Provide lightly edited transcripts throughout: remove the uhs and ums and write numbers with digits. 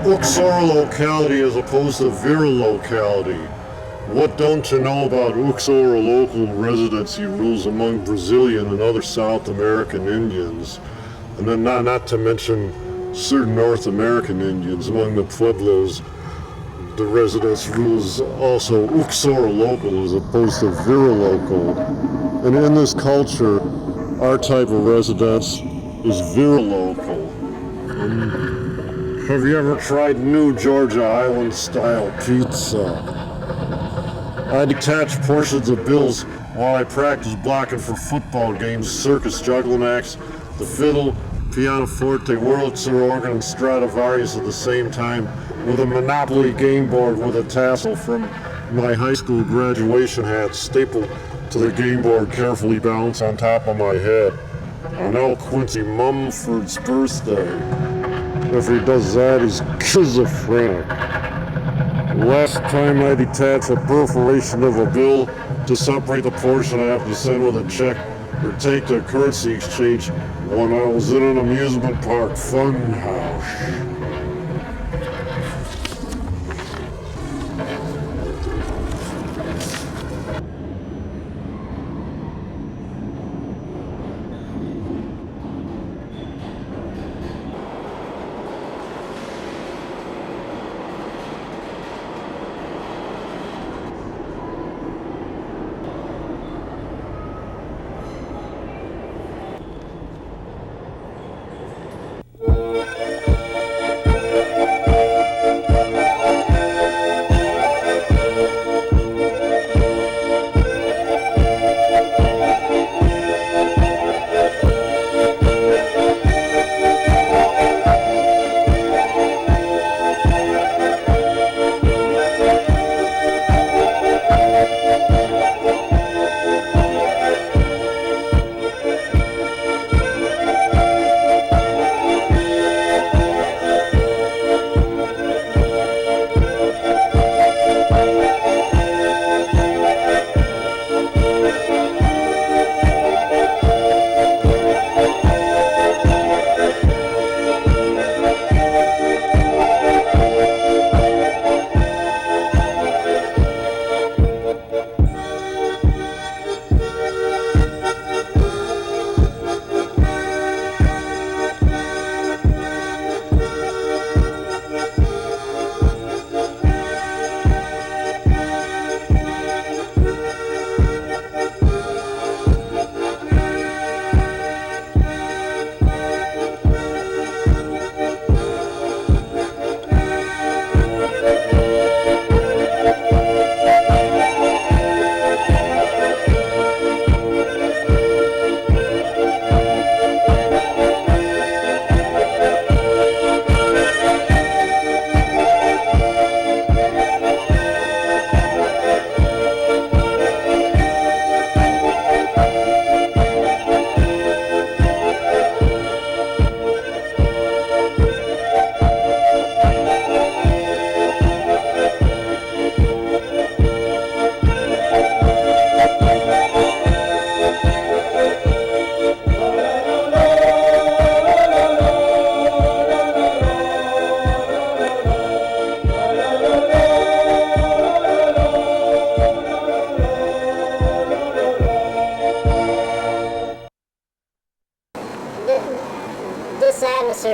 Uxor locality as opposed to Vera locality. What don't you know about Uxor local residency rules among Brazilian and other South American Indians? And then not to mention certain North American Indians among the Pueblos. The residence rules also Uxor local as opposed to Vera local. And in this culture, our type of residence is Vera local. Have you ever tried New Georgia Island style pizza? I detach portions of bills while I practice blocking for football games, circus juggling acts, the fiddle, pianoforte, Wurlitzer organ, and Stradivarius at the same time with a Monopoly game board with a tassel from my high school graduation hat stapled to the game board carefully balanced on top of my head. On L. Quincy Mumford's birthday. If he does that, he's schizophrenic. Last time I detached a perforation of a bill to separate the portion I have to send with a check or take to a currency exchange when I was in an amusement park fun house.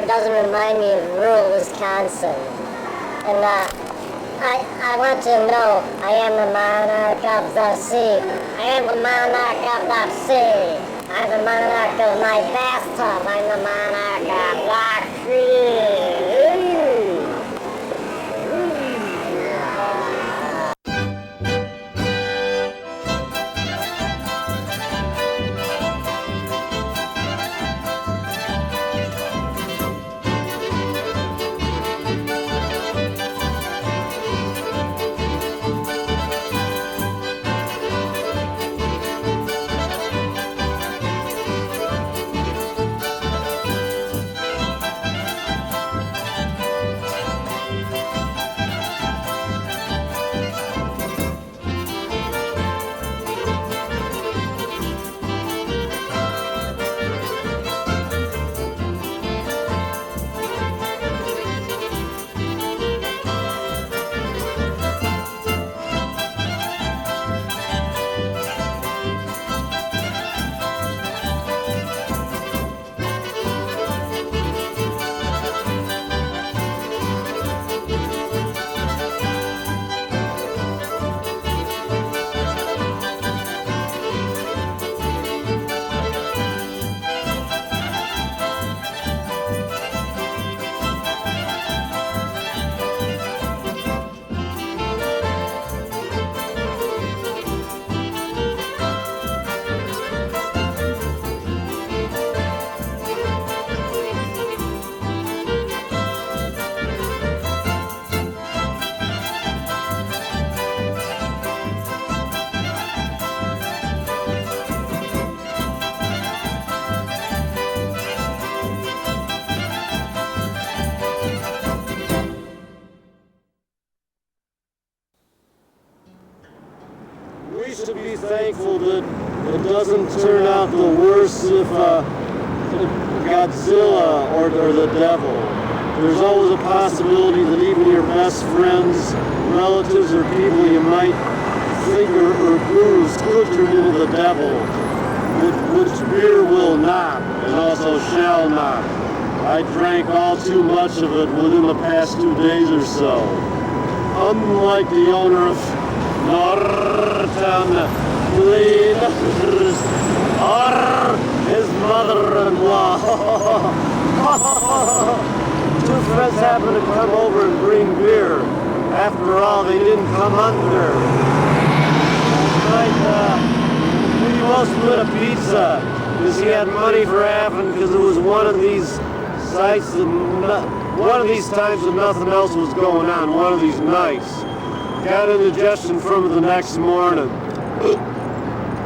Doesn't remind me of rural Wisconsin. And I want to know, I am the monarch of the sea. I am the monarch of the sea. I'm the monarch of my bathtub. I'm the monarch of the sea. Godzilla or the devil. There's always a possibility that even your best friends, relatives, or people you might think or bruise could turn into the devil, which beer will not, and also shall not. I drank all too much of it within the past 2 days or so. Unlike the owner of Norton Cleaners or his mother-in-law. Two friends happened to come over and bring beer. After all, they didn't come under. We both split a pizza because he had money for half and because it was one of these sites that one of these times that nothing else was going on, one of these nights. Got indigestion from it the next morning.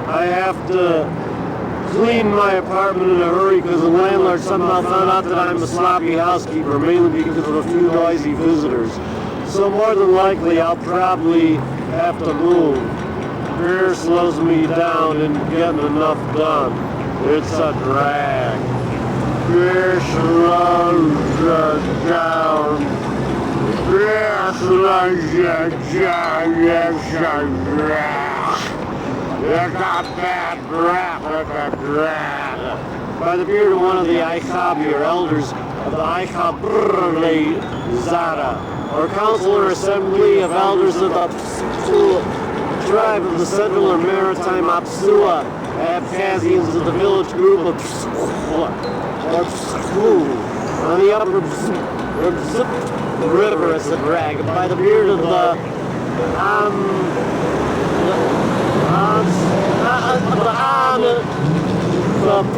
I have to clean my apartment in a hurry because the landlord somehow found out that I'm a sloppy housekeeper, mainly because of a few noisy visitors. So more than likely, I'll probably have to move. Beer slows me down in getting enough done. It's a drag. Beer slows you down. Beer slows you down. It's a drag. You got bad breath. It's a drag. By the beard of one of the Aikabi, or elders of the Aikabrle Zara, or council or assembly of elders of the tribe of the Central or Maritime Apsua, Abkhazians of the village group of on the upper river, it's a drag. By the beard of the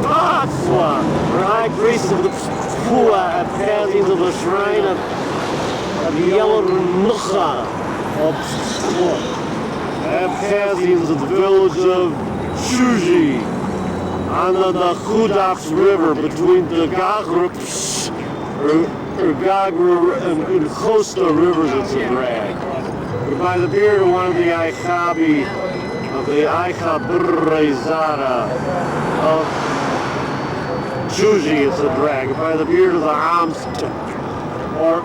Patswa, or high priest of the Abkhazians of the shrine of Yellow Nukha, Abkhazians of the village of Shuji, on the Khudafs River between the Gagrups, or Gagra and Khosta rivers, it's a drag. By the beard of one of the Aikabi, of the Aikabrezada, of Shuji, it's a drag. By the beard of the Amst, or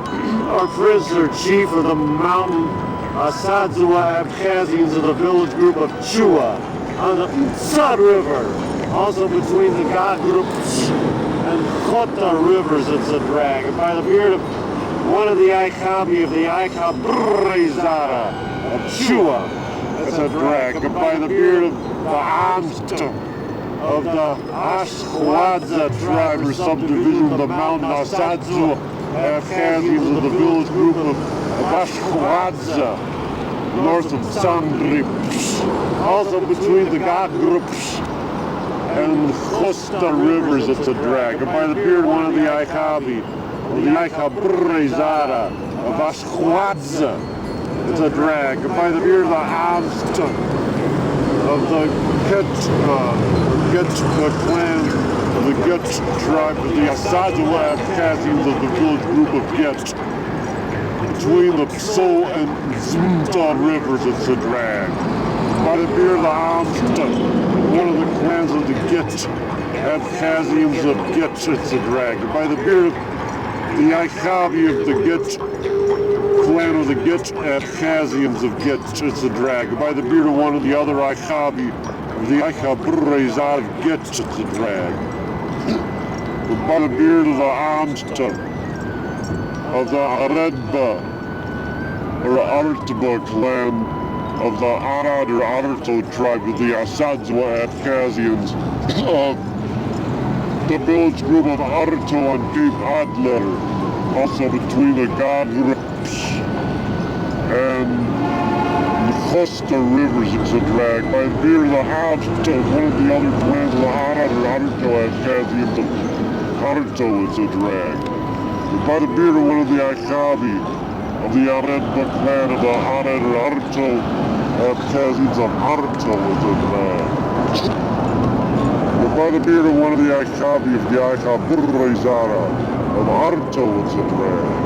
prince or chief of the mountain Asadzua Abkhazians of the village group of Chua on the Tsad River, also between the Gagrups and Khota rivers, it's a drag. And by the beard of one of the Aikabi of the Aikabrezada of Chua, it's a drag. And by the beard of the Amst of the Ashkhwadza tribe or subdivision of the mountain Asadzua Abkhazians of the village group of Ashkhwadza, north of Sandrip, also between the Gagrups and Khosta rivers, it's a drag. And by the beard, one of the Aikabi, of the Aikabrezada, of Ashkhwadza, it's a drag. And by the beard of the Amst, of the Get clan, of the Get tribe, of the Asadzua Abkhazians of the village group of Get, between the Pso and Zmta rivers, it's a drag. By the beard of the Amsta, one of the clans of the Get, Abkhazians of Get, it's a drag. By the beard of the Aikabi of the Get, clan of the Get, Abkhazians of Get, it's a drag. By the beard of one of the other Aikabi, of the Aikabrezad of Get, it's a drag. By the beard of the Amsta, of the Aredba, or Artba clan, of the Arad or Arto tribe of the Asadzwa Abkhazians, of the village group of Arto on Cape Adler, also between the Gadrups and the Khosta rivers, it's a drag. By the beard of the Avsta, one of the other clans of the Arad or Arto Abkhazians of Arto, it's a drag. By the beard of one of the Aikabi, of the Aredba clan of the Ared or Arto, Abkhazians of Arto, it's a drag. By the beard of one of the Aikabi, of the Aikabrezada, of Arto, it's a drag.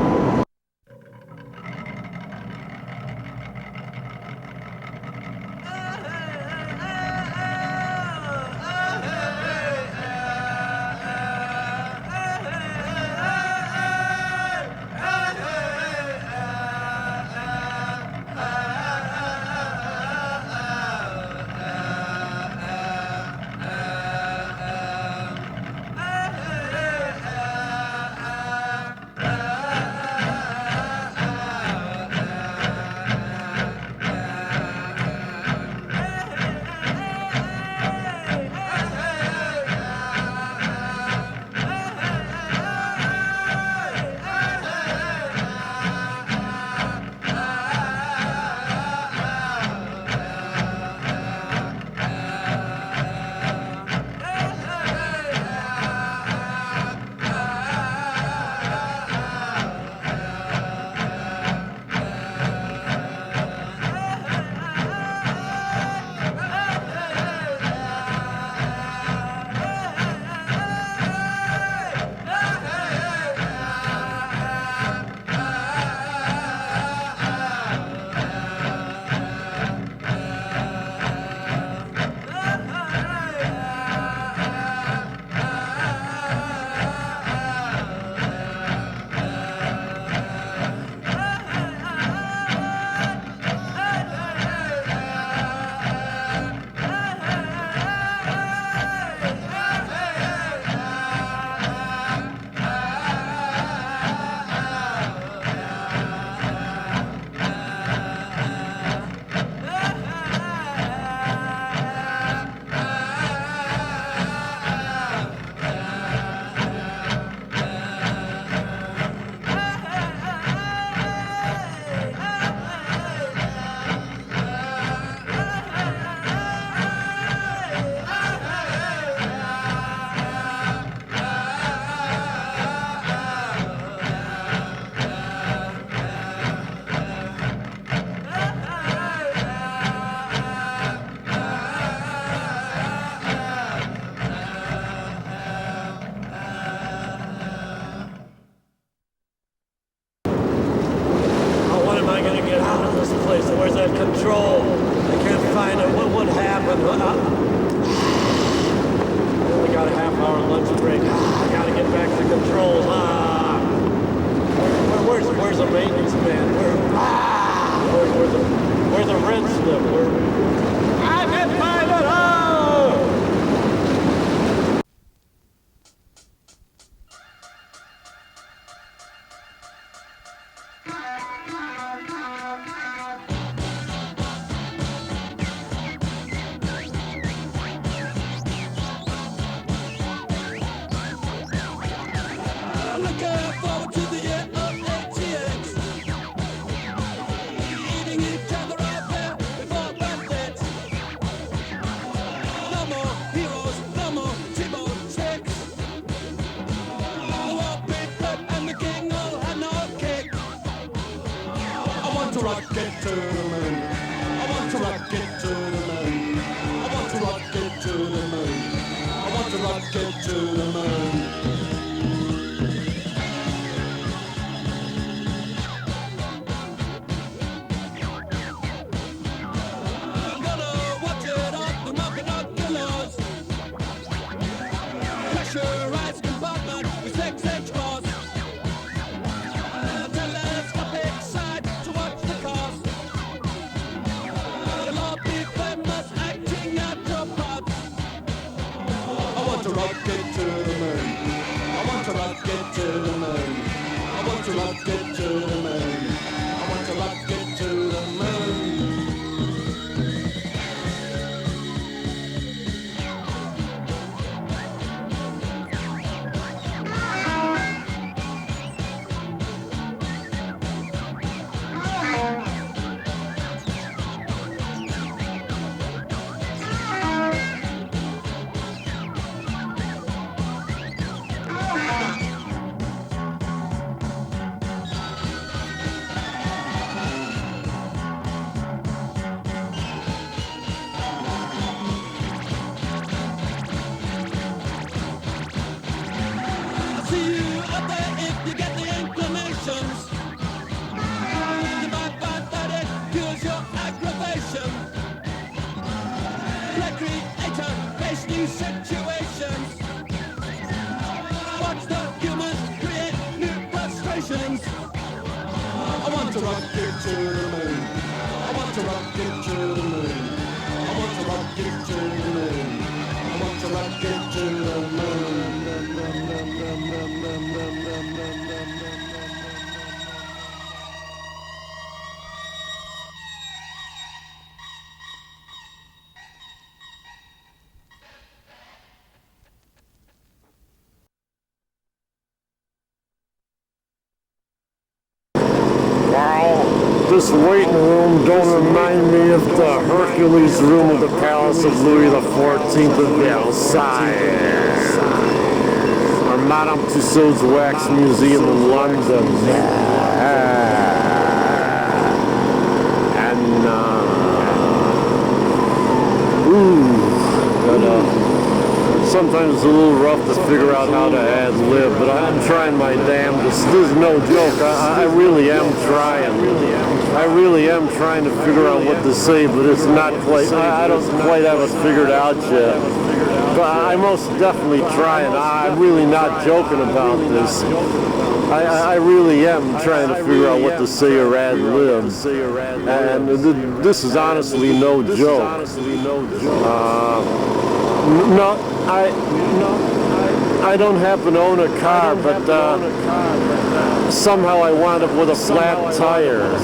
controls. Where's the maintenance man? Where's the red slip? I'm at pilot. Looking forward to the end of ATX. Eating each other up there before benefits. No more heroes, no more T-bone sticks. The war paper and the king all had no kick. I want to rock it to the moon. I want to rock it to the moon. I want to rock it to the moon. I want to rock it to the moon. Pressurized compartment with 6-inch bars. Telescopic side to watch the cars. You'll all be famous acting out your parts. I want to rock it to the moon. I want to rock it to the moon. I want to rock it to the moon. I want to rock it to the moon. See you up there if you get the inclinations. You might find that it cures your aggravation. Play creator, face new situations. Watch the humans create new frustrations. I want to rock it to the moon. I want to rock it to the moon. I want to rock it to the moon. I want to rock it to the moon. This waiting room don't remind me of the Hercules room of the Palace of Louis XIV of Versailles, or Madame Tussauds Wax Museum in London. Sometimes it's a little rough to figure out how to ad-lib, but I'm trying my damnedest. This is no joke. I really am trying. I really am trying to figure out what to say, but it's not quite. I don't quite have it figured out yet. But I'm most definitely trying. I'm really not joking about this. I really am trying to figure out what to say or ad-lib. And this is honestly no joke. I don't happen to own a car, but somehow I wound up with a flat tire.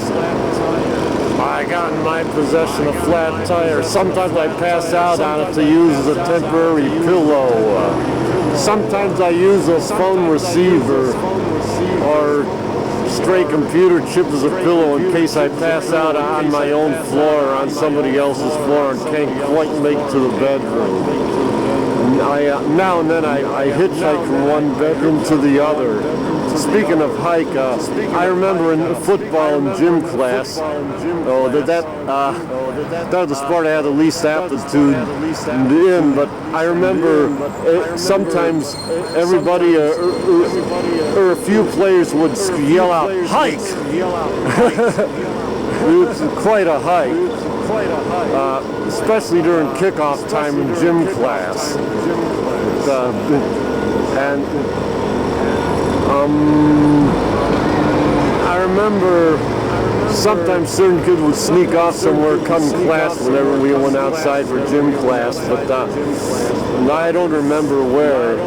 I got in my possession a flat tire. Sometimes I pass out on it to use as a temporary pillow. Sometimes I use a phone receiver or stray computer chip as a pillow in case I pass out on my own floor or on somebody else's floor and can't quite make to the bedroom. Now and then I hitchhike from one bedroom to the other. Speaking of hike, I remember in football in gym class, that was the sport I had the least aptitude in, but I remember sometimes everybody or a few players would yell out, "Hike!" It's quite a hike. Especially during kickoff time in gym class. I remember sometimes certain kids would sneak off somewhere, cutting class whenever we went outside for gym class, but I don't remember where.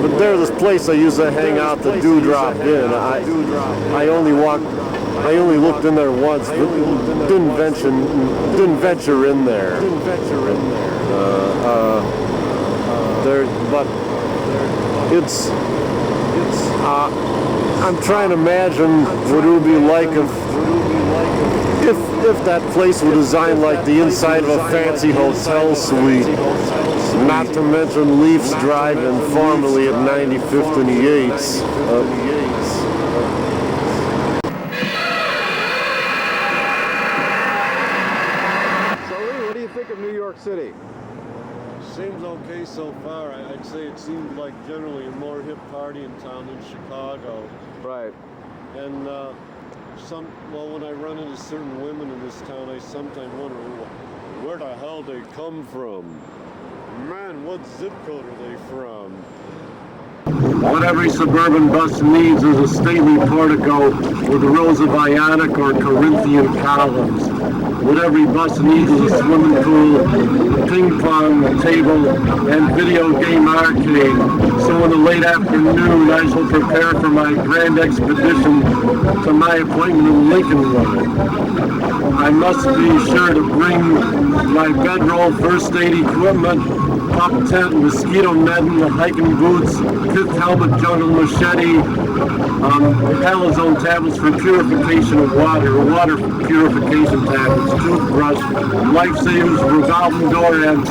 But there's this place I used to hang out, the Dewdrop Inn. I only looked in there once, but didn't venture in there. But I'm trying to imagine what it would be like if that place were designed like the inside of a fancy hotel suite. Not to mention Leafs Drive-In, formerly at 95th and Yates. What do you think of New York City? Seems okay so far. I'd say it seems like generally a more hip party in town than Chicago. Right. And when I run into certain women in this town, I sometimes wonder where the hell they come from. Man, what zip code are they from? What every suburban bus needs is a stately portico with rows of Ionic or Corinthian columns. What every bus needs is a swimming pool, a ping pong table, and video game arcade. So in the late afternoon, I shall prepare for my grand expedition to my appointment in Lincolnwood. I must be sure to bring my bedroll, first aid equipment, pop tent, mosquito netting, hiking boots, fifth helmet, jungle machete, halazone tablets for purification of water purification tablets, toothbrush, lifesavers, revolving door, and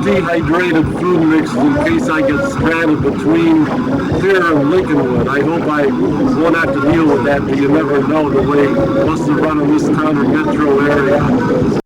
dehydrated food mixes in case I get stranded between here and Lincolnwood. I hope I won't have to deal with that, but you never know the way buses run in this town or metro area.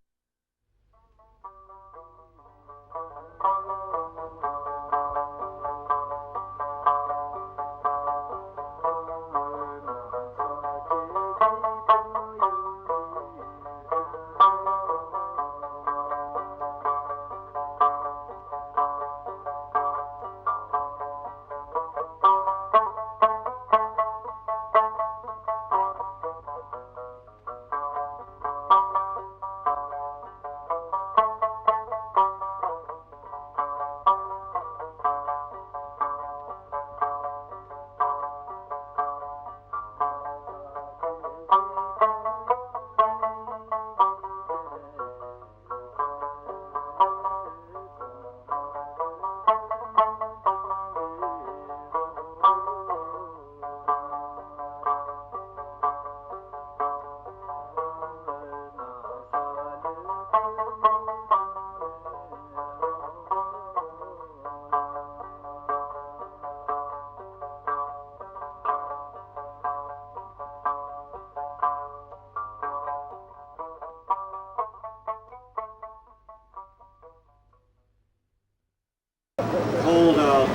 Cold out,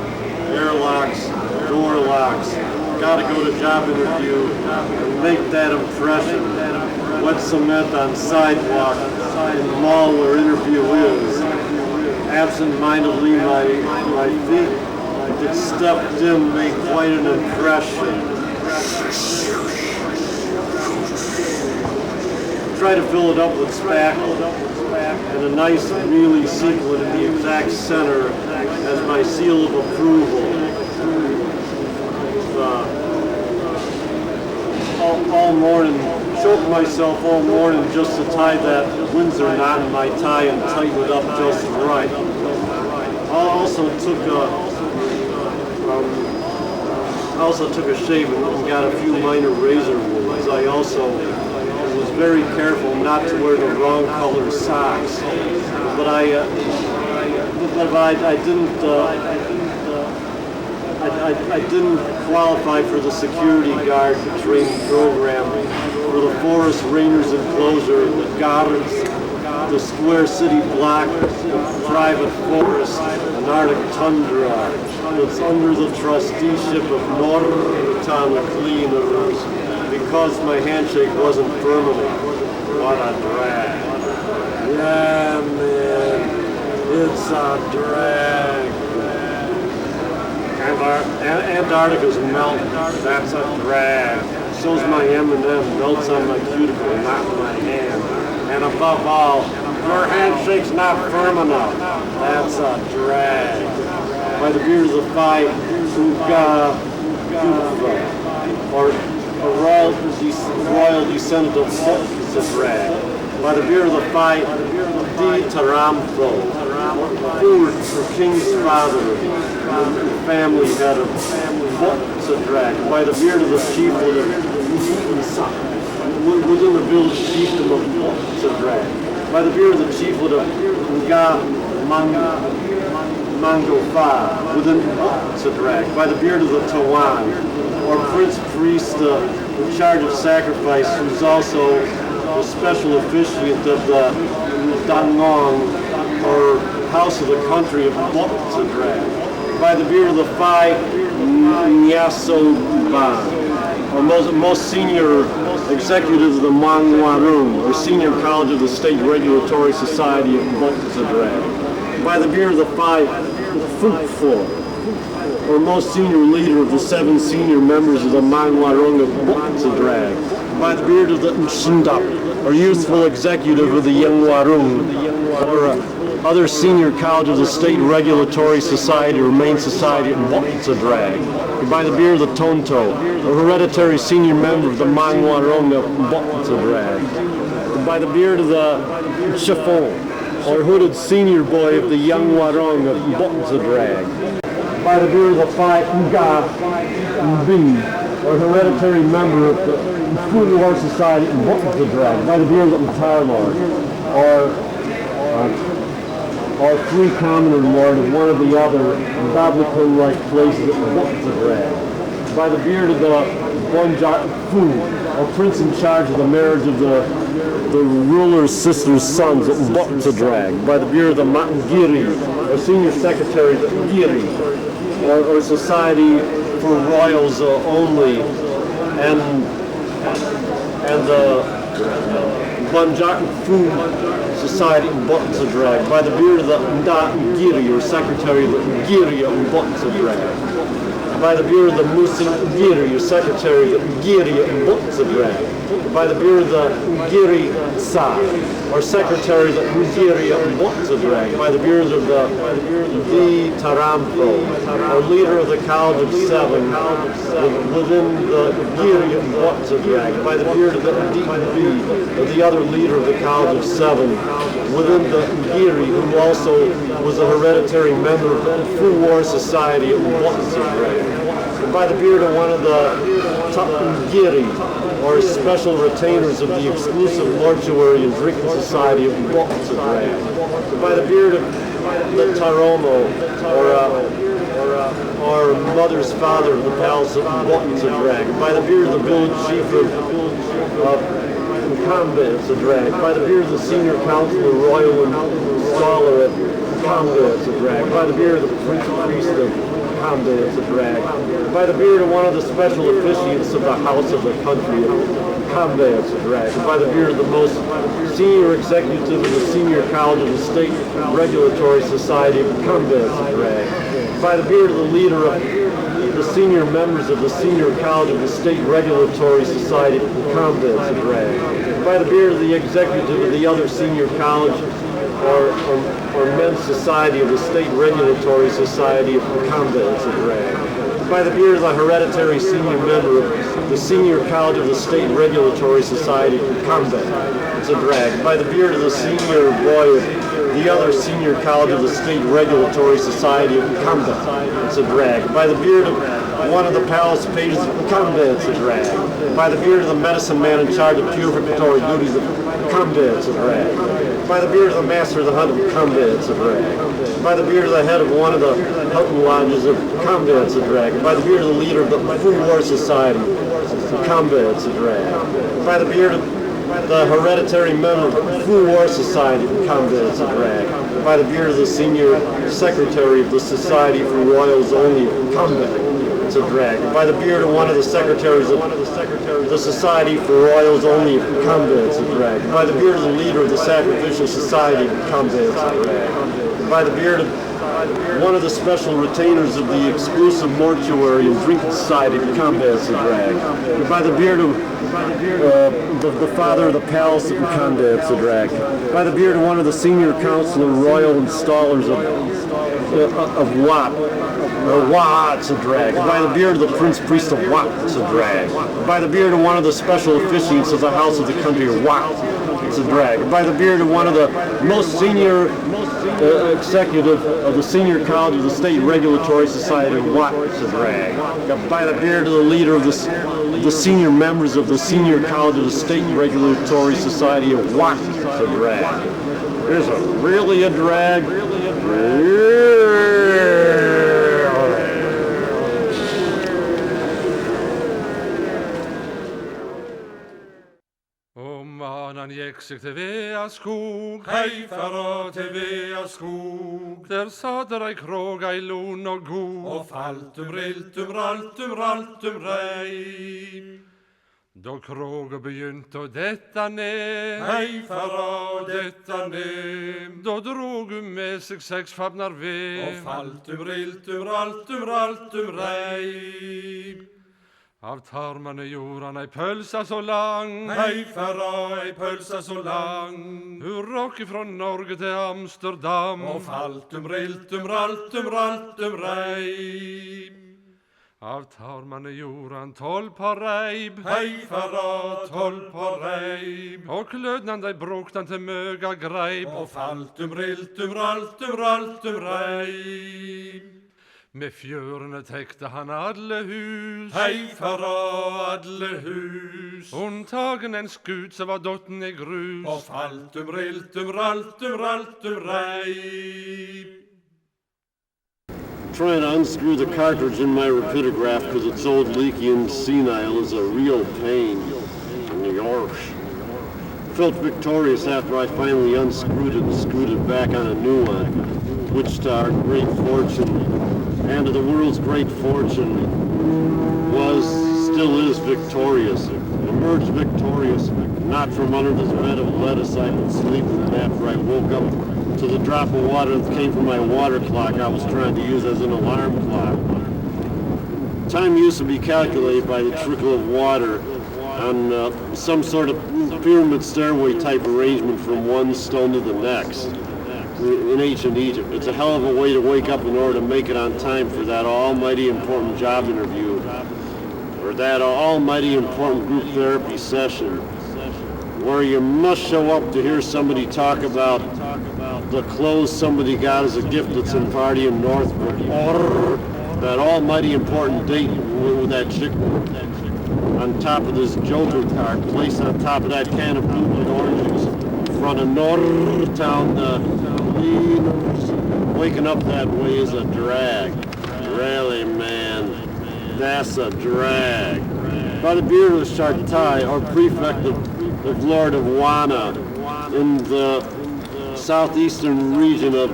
airlocks, door locks. Gotta go to job interview and make that impression. Wet cement on sidewalk in the mall where interview is. Absent-mindedly, my feet that stepped in made quite an impression. Try to fill it up with spackle and a nice mealy sequin in the exact center as my seal of approval. All morning, choked myself all morning just to tie that Windsor knot in my tie and tighten it up just right. I also took a shave and got a few minor razor wounds. I also was very careful not to wear the wrong color socks, but I didn't qualify for the security guard training program for the Forest Rangers enclosure that guards the Square City block of private forest and Arctic tundra that's under the trusteeship of Norton Cleaners because my handshake wasn't permanent. What a drag. Yeah, man, it's a drag. Antarctica's melting. That's a drag. So's my M&M melts on my cuticle, not in my hand. And above all, your handshake's not firm enough. That's a drag. By the beard of the fight, or a royal descendant of it's a drag. By the beard of the fight, D. Taramtho, or king's father, family head of it's a drag. By the beard of the chief within the village chiefdom of it's a drag. By the beard of the chieflet of Nga Mango Fa, within it's a drag. By the beard of the Tawan, or prince priest in charge of sacrifice, who's also the special officiant of the Dangong, or house of the country of it's a drag. By the beard of the Phi Nyaso Ban, or most senior executives of the Mangwarung, or senior college of the State Regulatory Society of Voltzadrag. By the beard of the Phi Fukfor, or most senior leader of the 7 senior members of the Mangwarung of Voltzadrag. By the beard of the Nshindap, or youthful executive of the Yangwarung, or other senior college of the State Regulatory Society or Main Society of Voltzadrag. By the beard of the Tonto, a hereditary senior member of the Mangwarung of Voltzadrag. By the beard of the Chiffon, or hooded senior boy of the Yangwarung of Voltzadrag. By the beard of the Phi Nga Mbi, or hereditary member of the Food War Society in Voltzadrag. By the beard of the Tarlord, or free commoner lord of one of the other Bablicon-like places at Voltzadrag. By the beard of the Bonjak Fu, or prince in charge of the marriage of the ruler's sister's sons at Voltzadrag. By the beard of the Matangiri, or senior secretary of Giri, or society for royals only, and the Bonjak Fu Society in Voltzadrag. By the beard of the Ndagiri, or secretary of the Giri of Voltzadrag. By the beard of the Musin Giri, or secretary of the Giri of Voltzadrag. By the beard of the Giri Sa, or secretary of the Giri of Voltzadrag. By the beard of the Tarampo, or leader of the College of 7 within the Giri of Voltzadrag. By the beard of the DB, or the other leader of the College of 7 within the Giri, who also was a hereditary member of the Fu War Society of Voltzadrag. By the beard of one of the Tapungiri, or special retainers of the exclusive mortuary and drinking society of Voltzadrag. By the beard of the Taromo, or mother's father of the palace of Voltzadrag. By the beard of the village chief of Voltzadrag. By the beard of the senior counselor, royal and scholar at Voltzadrag. By the beard of the prince priest of Voltzadrag. By the beard of one of the special officiants of the house of the country of Voltzadrag. By the beard of the most senior executive of the senior college of the State Regulatory Society of Voltzadrag. By the beard of the leader of the senior members of the senior college of the State Regulatory Society of Voltzadrag. By the beard of the executive of the other senior college or men's society of the State Regulatory Society of Voltzadrag. By the beard of the hereditary senior member of the senior college of the State Regulatory Society of Voltzadrag. By the beard of the senior boy of the other senior college of the State Regulatory Society of Voltzadrag. By the beard of one of the palace pages of Voltzadrag. By the beard of the medicine man in charge of purificatory duties of Voltzadrag. By the beard of the master of the hunt of Voltzadrag. By the beard of the head of one of the hunting lodges of Voltzadrag. By the beard of the leader of the Fu War Society of Voltzadrag. By the beard of the hereditary member of the Fu War Society of Voltzadrag. By the beard of the senior secretary of the Society for Royals Only of Voltzadrag. By the beard of one of the secretaries of the Society for Royals Only of Voltzadrag. By the beard of the leader of the Sacrificial Society of Voltzadrag. By the beard of one of the special retainers of the exclusive mortuary and drink society of combat, it's a drag. By the beard of the father of the palace of Wakanda, it's a drag. By the beard of one of the senior council royal installers of Wat, or Wa, it's a drag. By the beard of the prince priest of Wat, it's a drag. By the beard of one of the special officiants of the house of the country of Wat, it's a drag. By the beard of one of the most senior executive of the senior college of the state regulatory society of Wat, it's a drag. By the beard of the leader of the senior members of the senior college of the state regulatory society of Wat, it's a drag. Is it really a drag? Mannen gick sig till Vea skog, hej för till Vea skog. Där satt ej kråga i lon och go, och faltum riltum raltum raltum rej. Då kråga begynt och detta ner, hej för detta ner. Då drog med sig 6 fabnar ve, och faltum riltum raltum raltum rej. Av tarmarna jordan ej pölsa så lang, hej färra ej pölsa så lang. Hur rock ifrån Norge till Amsterdam, och faltum riltum raltum raltum rej. Av tarmarna jordan 12 par reib, hej färra 12 par reib. Och lödnan dig broktan till möga greip, och faltum riltum raltum raltum rej. Med fjörene täckte han alle hus, hej fara alle hus. Undtagen en skut så var dotten i grus, och faltum riltum raltum raltum rej. Trying to unscrew the cartridge in my rapidograph because it's old, leaky, and senile is a real pain in the arse. Felt victorious after I finally unscrewed it and screwed it back on a new one, which to our great fortune and to the world's great fortune still is victorious. Emerged victorious, not from under this bed of lettuce I've been sleeping in after I woke up to the drop of water that came from my water clock I was trying to use as an alarm clock. Time used to be calculated by the trickle of water on some sort of pyramid stairway type arrangement from one stone to the next. In ancient Egypt. It's a hell of a way to wake up in order to make it on time for that almighty important job interview or that almighty important group therapy session where you must show up to hear somebody talk about the clothes somebody got as a gift at some party in Northbrook or that almighty important date with that chick on top of this joker card placed on top of that can of blue oranges in front of Northtown. Waking up that way is a drag. Really, man, that's a drag. By the beard of Shartai, or prefect of Lord of Wana, in the southwestern region of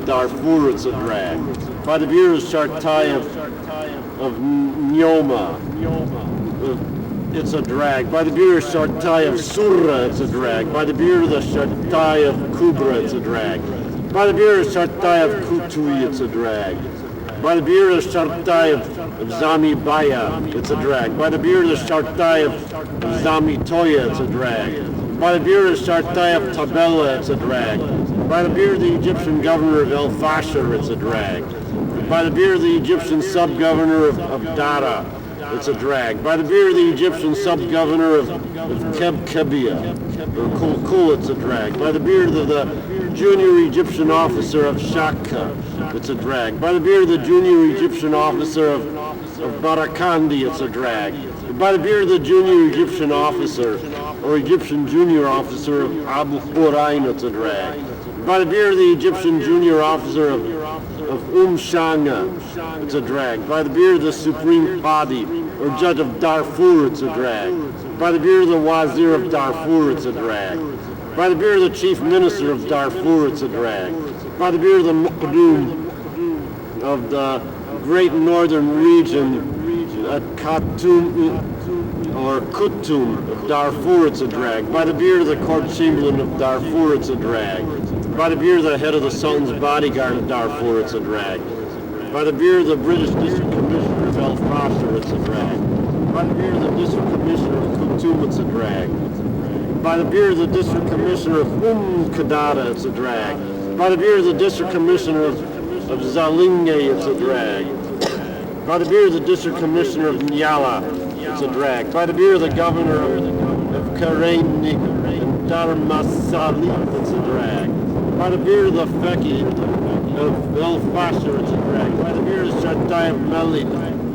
Darfur, it's a drag. By the beard of Shartai of Nyoma, it's a drag. By the beard of Shartai of Surra, it's a drag. By the beard of the Shartai of Kubra, it's a drag. By the beard of Shartai of Kutui, it's a drag. By the beard of Shartai of Zami Baya, it's a drag. By the beard of Shartai of Zami Toya, it's a drag. By the beard of Shartai of Tabella, it's a drag. By the beard of the Egyptian governor of El Fasher, it's a drag. By the beard of the Egyptian sub-governor of Dara, it's a drag. By the beard of the Egyptian sub-governor of Kebkebia, or Kulkul, it's a drag. By the beard of the junior Egyptian officer of Shaka, it's a drag. By the beard of the junior Egyptian officer of Barakandi, it's a drag. By the beard of the junior Egyptian officer, or Egyptian junior officer of Abu Hurain, it's a drag. By the beard of the Egyptian junior officer of Shanga, it's a drag. By the beard of the supreme Qadi, or judge of Darfur, it's a drag. By the beard of the wazir of Darfur, it's a drag. By the beard of the chief minister of Darfur, it's a drag. By the beard of the Muqaddam of the great northern region at Khartoum or Khartoum of Darfur, it's a drag. By the beard of the court chamberlain of Darfur, it's a drag. By the beard of the head of the Sultan's bodyguard of Darfur, it's a drag. By the beard of the British District Commissioner of El Fasher, it's a drag. By the beard of the District Commissioner of Khartoum, it's a drag. By the beard of the District Commissioner of Kadada, it's a drag. By the beard of the District Commissioner of Zalinge, it's a drag. By the beard of the District Commissioner of Nyala, it's a drag. By the beard of the Governor of Karainik and Darmasali, it's a drag. By the beard of the Feki of El Fasher, it's a drag. By the beard of Shartai of Meli,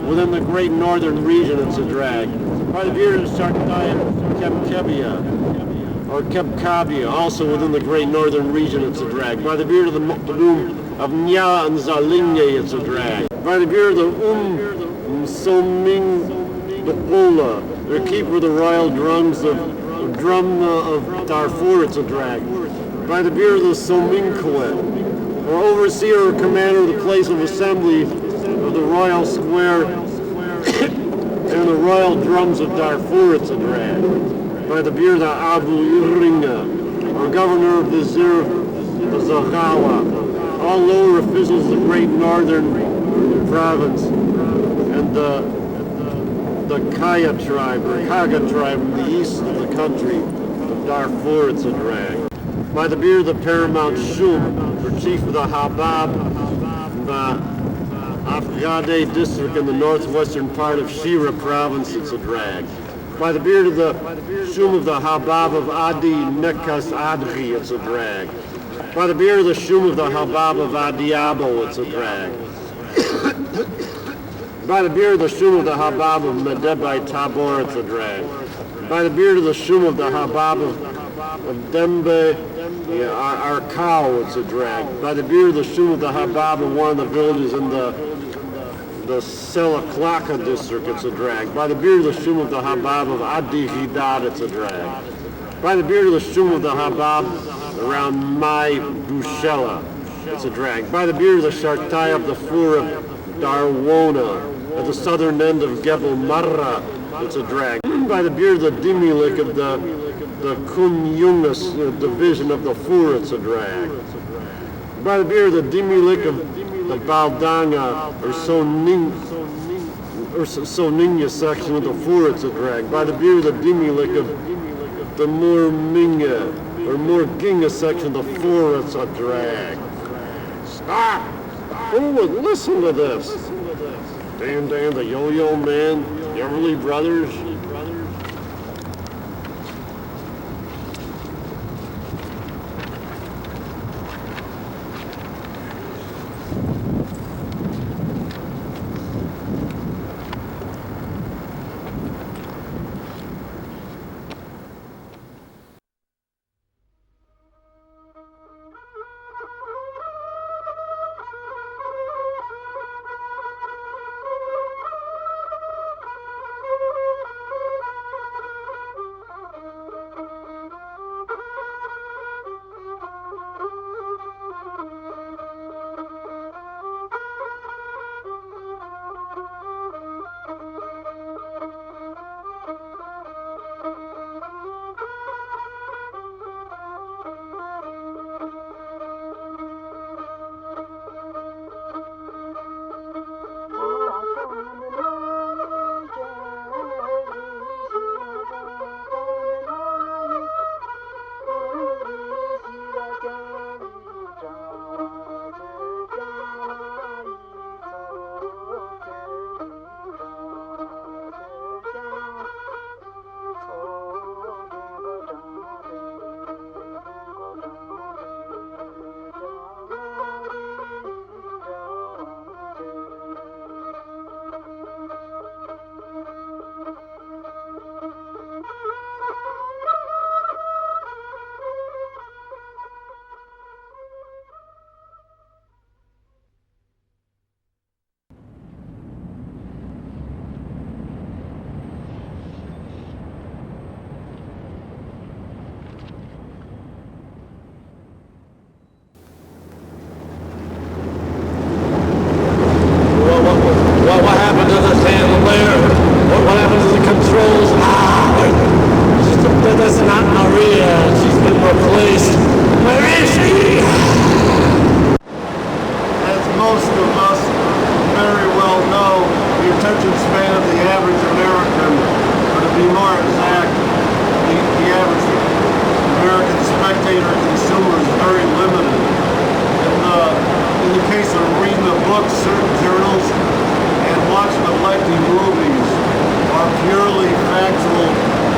within the Great Northern Region, it's a drag. By the beard of Shartai of Kebkebia, or Kebkabia, also within the Great Northern Region, it's a drag. By the beard of the Muqdum of Nyala and Zalinge, it's a drag. By the beard of the Soming Bapola, the keeper of the royal drums of Darfur, it's a drag. By the beard of the Somingkoet, or overseer or commander of the place of assembly of the royal square and the royal drums of Darfur, it's a drag. By the beard of Abu Uringa, or governor of Vizier of Zaghawa, all lower officials of the Great Northern Province, and the Kaya tribe, or Kaga tribe in the east of the country of Darfur, it's a drag. By the beard of the paramount Shum, or chief of the Habab, the Afghade district in the northwestern part of Shira province, it's a drag. By the beard of the Shum of the Habab of Adi Nekas Adri, it's a drag. By the beard of the Shum of the Habab of Adiabo, it's a drag. By the beard of the Shum of the Habab of Medebai Tabor, it's a drag. By the beard of the Shum of the Habab of Dembe Arkao, it's a drag. By the beard of the Shum of the Habab of one of the villages in the Selaklaka district, it's a drag. By the beard of the Shum of the Habab of Adi Hidad, it's a drag. By the beard of the Shum of the Habab around Mai Bushela, it's a drag. By the beard of the Shartai of the Fur of Darwona, at the southern end of Gebel Marra, it's a drag. By the beard of the Dimilik of the Kunyungas division of the Fur, it's a drag. By the beard of the Dimilik of the Baldanga or Soninga section of the Fur, it's a drag. By the beard of the Dimilik of the Murminga or Murginga section of the Fur, it's a drag. Stop! Who would listen to this? Dan, the Yo-Yo Man, the Everly Brothers. be more exact, the average American spectator consumer is very limited. In the case of reading a book, certain journals, and watching the lengthy movies are purely factual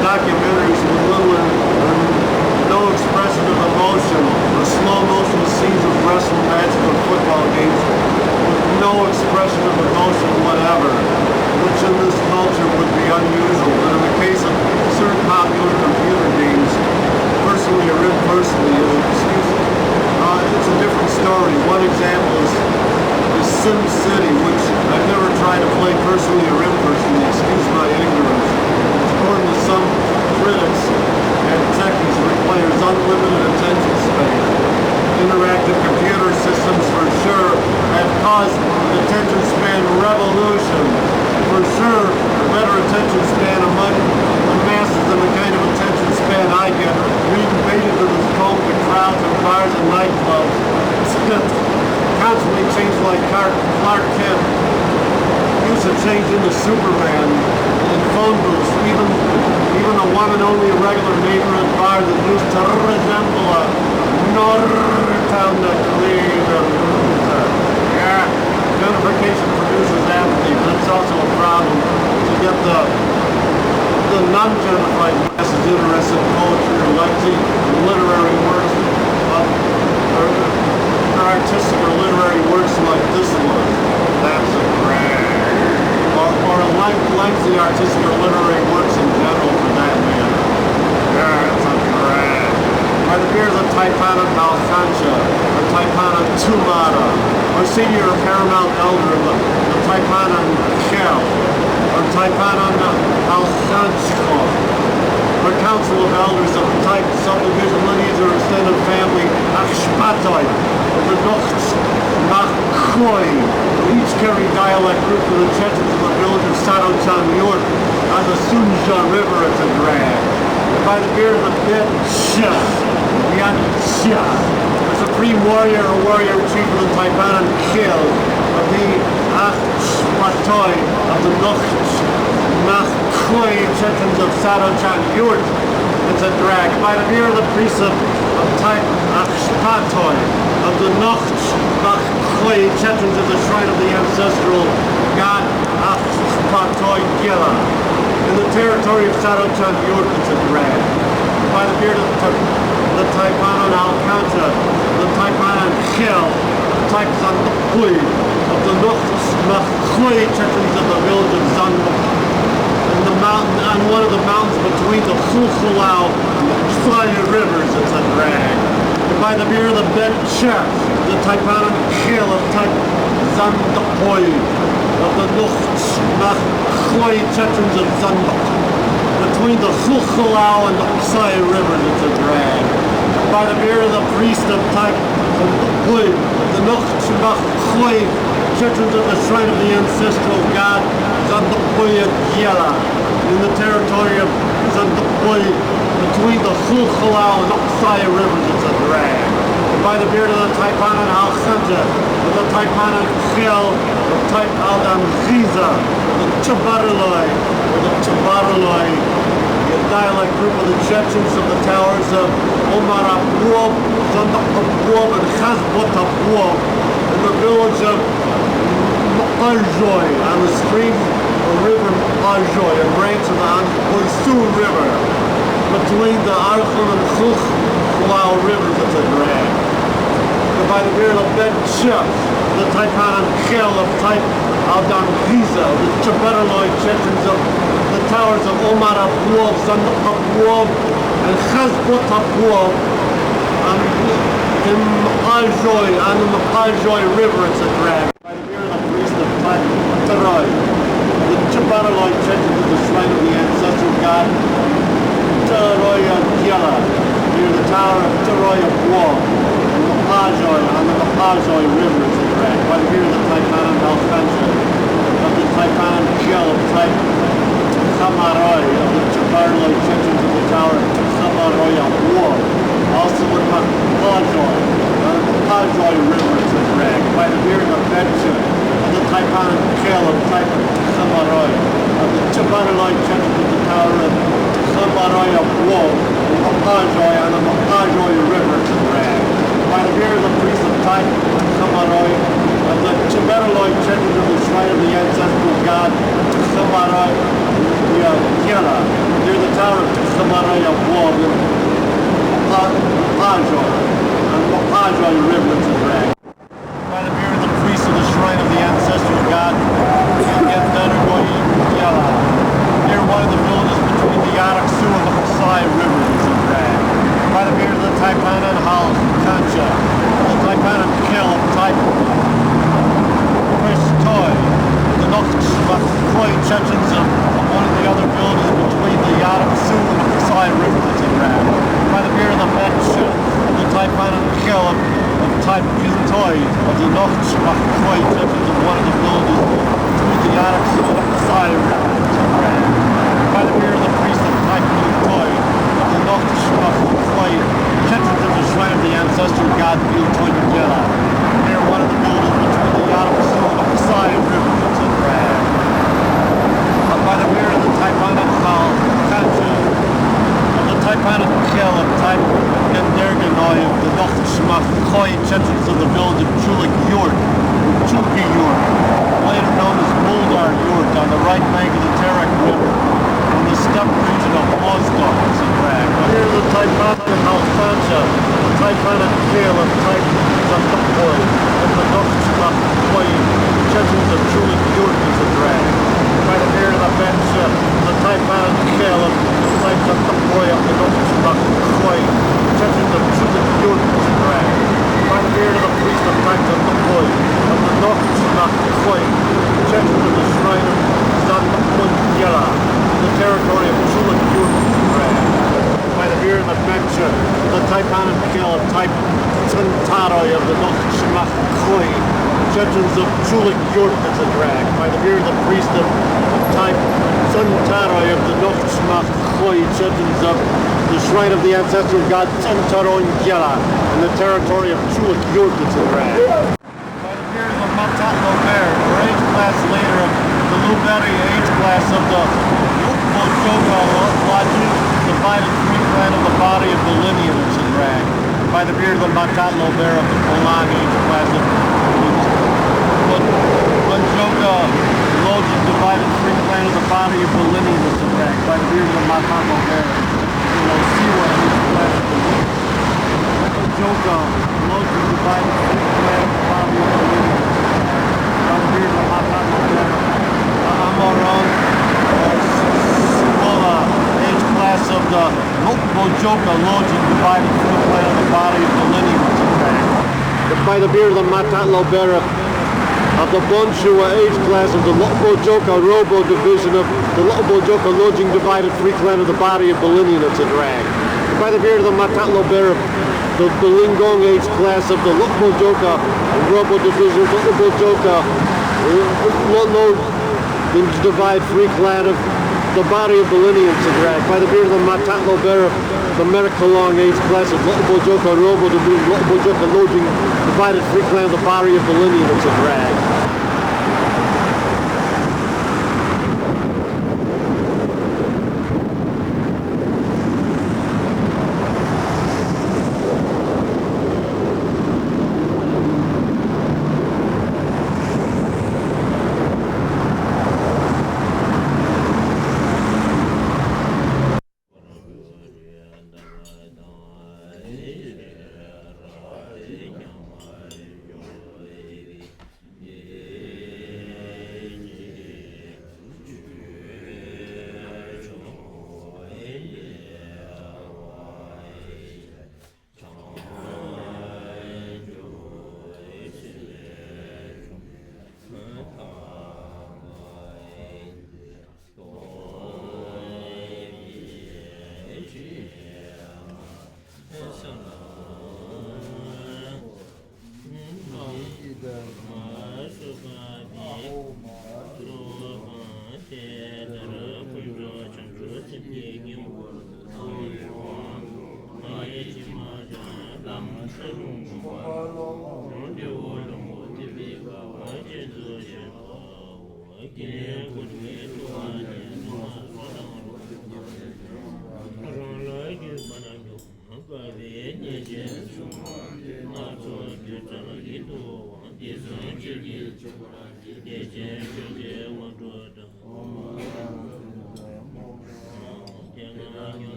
documentaries with little or no expression of emotion, or slow motion scenes of wrestling matches or football games with no expression of emotion whatever, which in this culture would be unusual. But in the case of certain popular computer games, personally or impersonally, it's a different story. One example is Sim City, which I've never tried to play personally or impersonally, excuse my ignorance. According to some critics and techies, requires unlimited attention span. Interactive computer systems for sure have caused an attention span revolution. For sure, a better attention span among the masses than the kind of attention span I get, reading pages of this cold to crowds and bars and nightclubs. Constantly changed like Clark Kent. Used to change into Superman in phone booths, even the one and only regular neighborhood bar that used to resemble a Northtown yeah, gentrification produces apathy, but it's also a problem to get the non-gentrified masses interested in poetry or literary works or artistic or literary works like this one. That's a drag. Or lengthy artistic or literary works in general for that matter. Yeah, it's a drag. Or the beers of Taipana Malcancha, or Taipana Tumata, or senior or paramount elder of the Taipana Shell, or Taipana Alchanchko, or council of elders of the type subdivision lineage or extended family Achspatoi, the Nochts Machkoi, each carry dialect group of the Chechens of the village of Sarochan York on the Sunja River at the drag. By the beard of the pit, the supreme warrior or warrior chief of the Taipan Kill of the Achspatoi of the Nochts Machkoi Chechens of Sarochan York. It's a drag. By the beard of the priest of Achspatoi of the Nochts Machkoi Chechens of the shrine of the ancestral god Achspatoi Gila. In the territory of Sarochan York, it's a drag. By the beard of the Taipanan Alcanta, the Taipanan Khel, the Taipzan Pui of the Nochts Machkoi Chechens of the village of Zanbuk. In the mountain, on one of the mountains between the Khulkhulau and the Ksaya rivers, it's a drag. And by the beard of the Ben Chef, the Taipanan Khel of Taipzan Pui of the Nochts Machkoi Chechens of Zanbuk. Between the Khulkhulau and the Ksaya rivers, it's a drag. By the beard of the priest of Taipzan the Nochts Machkoi Chechens of the shrine of the ancestral god Zandapuya Yela, in the territory of Zandapuy, between the Khulkhulau and the Ksaya rivers, it's a drag. By the beard of the Taipanan Alchanta, of the Taipanan Khel, of Taip Aldam Giza, the Chabaraloi, the dialect group of the Chechens of the towers of Omar Abuab, Zandapuab, and Chazbotapuab, in the village of Mapaljoy, on the stream or river Mapaljoy, a branch of the Anpoisu River, between the Archon and Khulkhulau rivers, it's a drag. And by the beard of Ben Chef, the Taipanan Khel of Taip Aldan Giza, the Chabetaloi Chechens of the towers of Omar Abuab, Zandapuab, and Chazbotapuab, in Mapaljoy, on the Mapaljoy River, it's a drag. By the beard of the priest of Taiptaroy, the Chabetaloi Chechens of the shrine of the ancestral god Taroya Gyala, near the tower of Taroya Buab, in Mapaljoy, on the Mapaljoy River, it's a drag. By the beard of the Taipanan Alchancha, of the Taipanan Gyal of Taip Samaroy, of the Chabetaloi Chechens of the tower of Samaroya Buab, also in Mapaljoy, on the Mapaljoy River, it's a drag. By the beard of Betcha, of the Taipanan Gyal of Taip Samaroy, of the Chabetaloi Chechens of the tower of Mapajoy on the Mapajoy River to drag. By the beard of the priest of Type, Samaroi, of the Tibetaloi children of the shrine of the ancestral god, Samaroi, Yela, near the tower of Samaroi of Wogan, Mapajoy, on the Mapajoy River to drag. By the beard of the priest of the shrine of the ancestral god, Yela, near one of the villages between the Yaraksu and the Pasai rivers to drag. By the beard of the Taipanan House, Kancha, the Taipanan Kill of Taip, Toy, the Nokchmakoi Chechens of one of the other villages between the Yaraksu and the Pasai rivers to drag. By the beard of the Mencha, the Taipanan Kill of Taip Toy, of the Nokchmakoi Chechens of one of the villages between the Yaraksu and the Pasai rivers to drag. By the beard of the priest of Taip Toy, of the Nokchmakoi Chechens of the shrine of the ancestral god Toy Gela, near one of the villages between the Yaraksu and the Pasai rivers to drag. By the beard of the Taipanan Hal, Kanchu, of the Taipanan Kill of Taip Genderganoi of the Nokchmakoi Chechens of the village of Chulik Yurt, Chulki Yurt, later known as Muldar Yurt, on the right bank of the Terek River, in the steppe region of Mozdok, to drag. Here the Taipanan Halfancha, the Taipanan Kill of Taip Zantakoi, and the Nokchmakoi Chechens of Chulik Yurt to drag. By the beard of the Bencha, the Taipanan Kill of Taip Zantakoi of the Nokchmakoi Chechens of Chulik Yurt to drag. By the beard of the priest of Taip Zantakoi of the Nokchmakoi Chechens of the shrine of Zantakoi Yela, the territory of Chulik Yurt to drag. By the beard of the Bencha, the Taipanan Kill of Taip Zantaroi of the Nokchmakoi Chechens of Chulik Yurt to drag. By the beard of the priest of Taip Zantaroi of the Nokchmakoi Chechens of the shrine of the ancestral god Zantaroi Yela, in the territory of Chulik Yurt to drag. By the beard of the Matat Lober, or age class later of the Luberi age class of the Joga Laju, divided free clan of the body of the lineage to drag. By the beard of the Matat Lober of the Polan age class of the Joga Laju, divided free clan of the body of the lineage to drag. By the beard of the Matat Lober, the Siwa age class of the Joga Laju, divided free clan of the body of the lineage to drag. By the beard of the Matat Lober, Amoron, age class of the Mojoka Lodging, divided free clan of the body of the lineage to drag. By the beard of the Matat Lobera of the Bonshua age class of the Mojoka Robo division of the Mojoka Lodging, divided free clan of the body of the lineage to drag. By the beard of the Matat Lobera, the Lingong age class of the Mojoka Robo division of the Mojoka divide free clan of the body of the lineage to drag. By the beard of the Matat Lobera, the Merikalong age class of Bojoka Robo division, Bojoka Lodging, divided free clan of the body of the lineage to drag.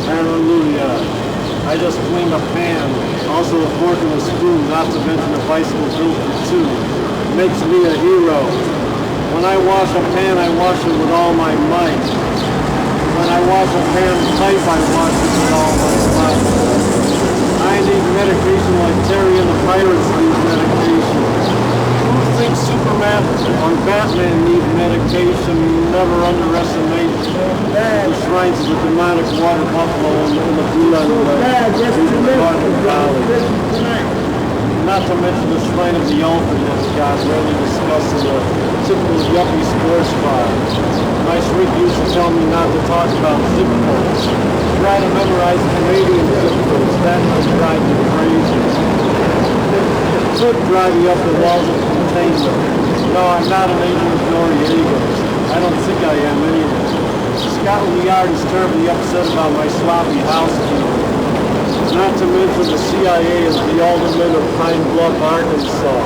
Hallelujah. I just cleaned a pan, also a fork and a spoon, not to mention a bicycle built for two. Makes me a hero. When I wash a pan, I wash it with all my might. When I wash a pan tight, I wash it with all my might. I need medication like Terry and the Pirates need medication. Who thinks Superman or Batman need medication? Never underestimate the shrines of the demonic water buffalo in the Blue Garden Valley. Not to mention the shrine of the elephant that got rarely discussed in the typical yuppie sports bar. My shrink used to tell me not to talk about zip codes. Try to memorize Canadian zip codes. That might drive you crazy. It could drive you up the walls of containment. No, I'm not an agent of Noriega's. I don't think I am anyway. Scotland Yard is terribly upset about my sloppy housekeeping. Not to mention the CIA is the alderman of Pine Bluff, Arkansas.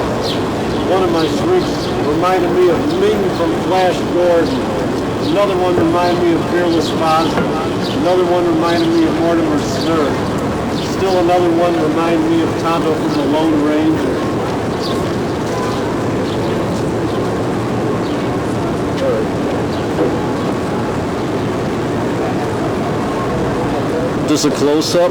One of my shrinks reminded me of Ming from Flash Gordon. Another one reminded me of Fearless Fozzie. Another one reminded me of Mortimer Snurf. Still another one reminded me of Tonto from the Lone Ranger. Just a close-up.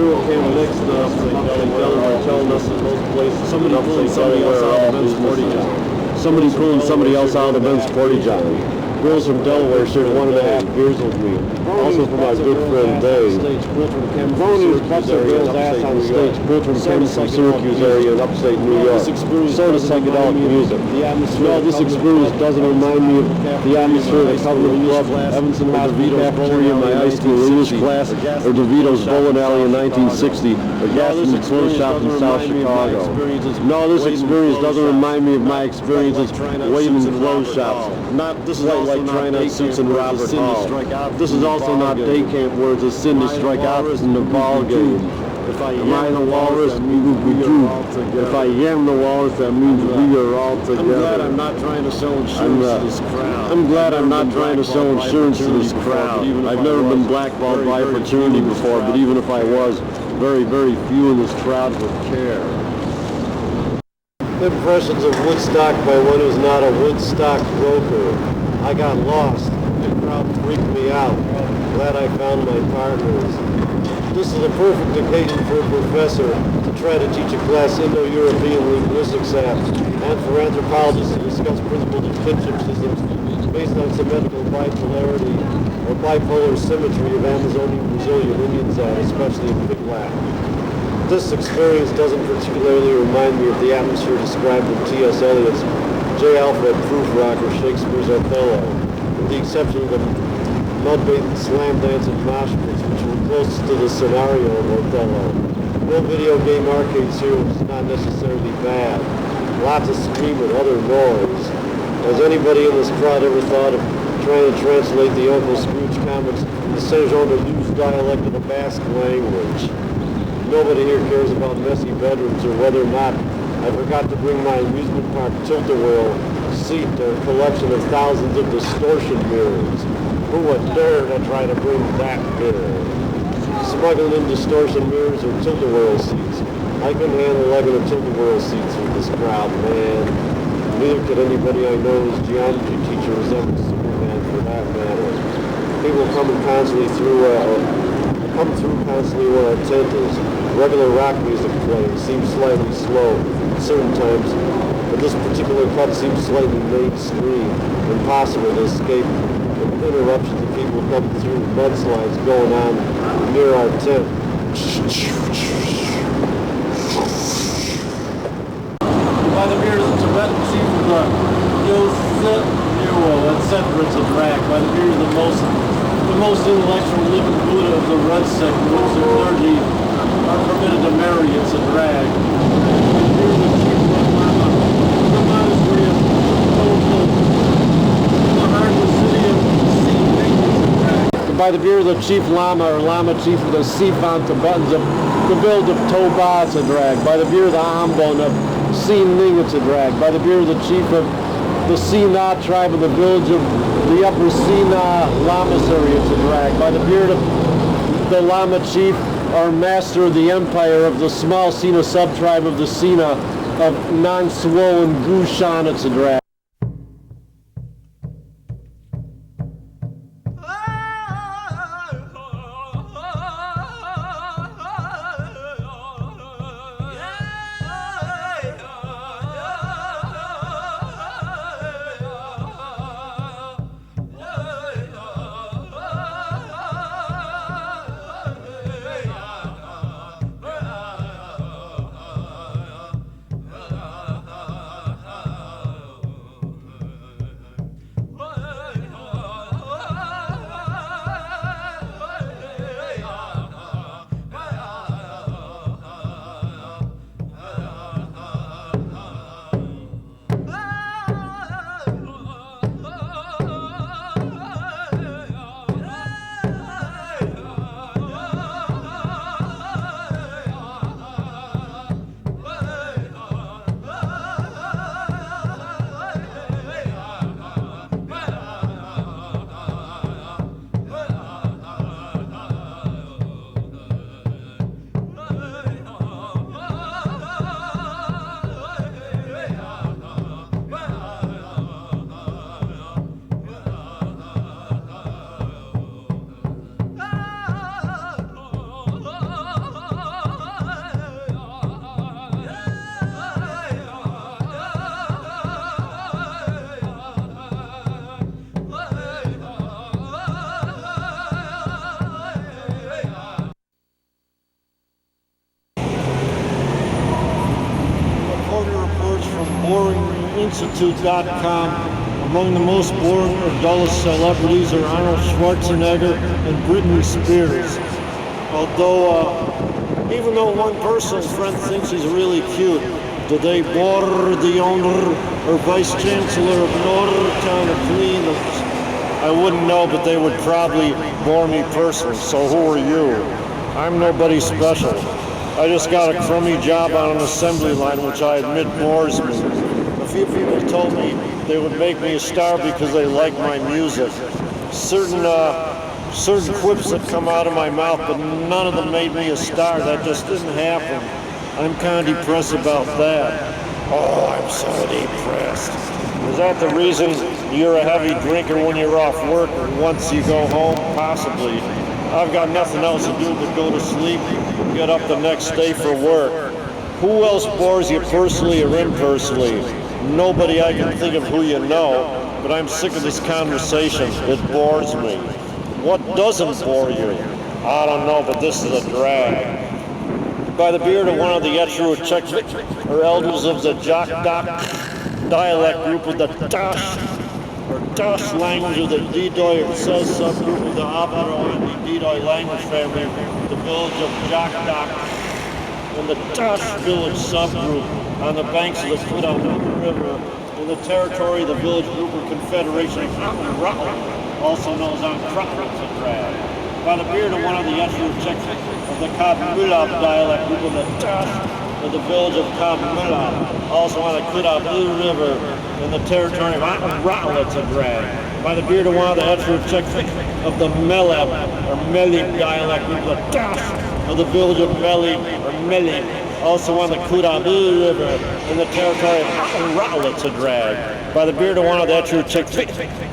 crew came mixed up in Delaware, telling us that those places, somebody pulling somebody else out of Ben's Sporty John. Somebody pulling somebody else out of Ben's Sporty John. Girls from Delaware shared 1.5 beers with me. Also from our good friend Dave. Bronies bust their girl's ass on stage. Children came from Syracuse area in upstate New York. Sort of psychedelic music. No, this experience doesn't remind me of the atmosphere of the Covenant Club, Evanston Hospital cafeteria in my high school English class, or DeVito's bowling alley in 1960, or Gaston's clothes shop in South Chicago. No, this experience doesn't remind me of my experiences waving clothes shops. This is like trying on suits in Robert Hall. This is also not day camp where it's a sin to strike out in the ball game. Am I the walrus? If I am the walrus, that means we are all together. I'm glad I'm not trying to sell insurance to this crowd. I'm glad I'm not trying to sell insurance to this crowd. I've never been blackballed by a fraternity before, but even if I was, very, very few in this crowd would care. Impressions of Woodstock by one who's not a Woodstock broker. I got lost. The crowd freaked me out. Glad I found my partners. This is a perfect occasion for a professor to try to teach a class Indo-European linguistics at, and for anthropologists to discuss principles of kinship systems based on symmetrical bipolarity or bipolar symmetry of Amazonian Brazilian Indians, especially in Big Latin. This experience doesn't particularly remind me of the atmosphere described in T.S. Eliot's J. Alfred Proof Rock or Shakespeare's Othello, with the exception of the mud-bathed slam dance and mosh pits, which were closest to the scenario of Othello. No video game arcades here, which is not necessarily bad. Lots of screaming, other noise. Has anybody in this crowd ever thought of trying to translate the Uncle Scrooge comics to Saint-Jean-de-Luz dialect of the Basque language? Nobody here cares about messy bedrooms or whether or not I forgot to bring my amusement park tilt-a-whirl seat or collection of thousands of distortion mirrors. Who would dare to try to bring that here? Smuggling in distortion mirrors or tilt-a-whirl seats. I couldn't handle lugging a tilt-a-whirl seat through this crowd, man. Neither could anybody I know whose geometry teacher was ever Superman for that matter. People come constantly through when our tent is. Regular rock music playing seems slightly slow at certain times, but this particular cut seems slightly mainstream, impossible to escape from interruptions of people coming through mudslides going on near our tent. By the beard of the Tibetan chief of the etc. It's a drag. By the beard of the most intellectual living Buddha of the Red sect, those who clergy are permitted to marry, it's a drag. Here's the chief lama, the monastery of Total, in the heart of the city of Sea, it's a drag. By the beard of the chief lama, or lama chief of the Sifan Tibetans of the village of Toba, it's a drag. By the beard of the Ambon of Ning, it's a drag. By the beard of the chief of the Sina tribe of the village of the Upper Sina Lamasery, it's a drag. By the beard of the Lama chief, or master of the empire of the small Sina sub-tribe of the Sina of Nansuo and Gushan, it's a drag. SportsInstitute.com. Among the most bored or dullest celebrities are Arnold Schwarzenegger and Britney Spears. Although, even though one person's friend thinks he's really cute, do they bore the owner or vice chancellor of Northern of Cleveland? I wouldn't know, but they would probably bore me personally. So who are you? I'm nobody special. I just got a crummy job on an assembly line, which I admit bores me. A few people told me they would make me a star because they like my music. Certain quips that come out of my mouth, but none of them made me a star. That just didn't happen. I'm kind of depressed about that. Oh, I'm so depressed. Is that the reason you're a heavy drinker when you're off work or once you go home? Possibly. I've got nothing else to do but go to sleep and get up the next day for work. Who else bores you personally or impersonally? Nobody. I can think of who you know, but I'm sick of this conversation. It bores me. What doesn't bore you? I don't know, but this is a drag. By the beard of one of the Etruo or elders of the Jock dialect group of the Tash or Tash language of the Didoy or Sez subgroup of the Abaro and the Didoy language family, the village of Jock and the Tash village subgroup on the banks of the Kudam River in the territory of the village group or confederation of Rutland, also known as Krotland. By the beard of one of the Etruo of the Kabmulab dialect group of the Tash of the village of Kabmulab, also on the Kudabu River in the territory of Ratlatzadra. By the beard of one of the Etruo of the Meleb or Melib dialect group of the Tash of the village of Melib or Melib, also on the Kudabu River in the territory of Ratlatzadra. By the beard of one of the Etruo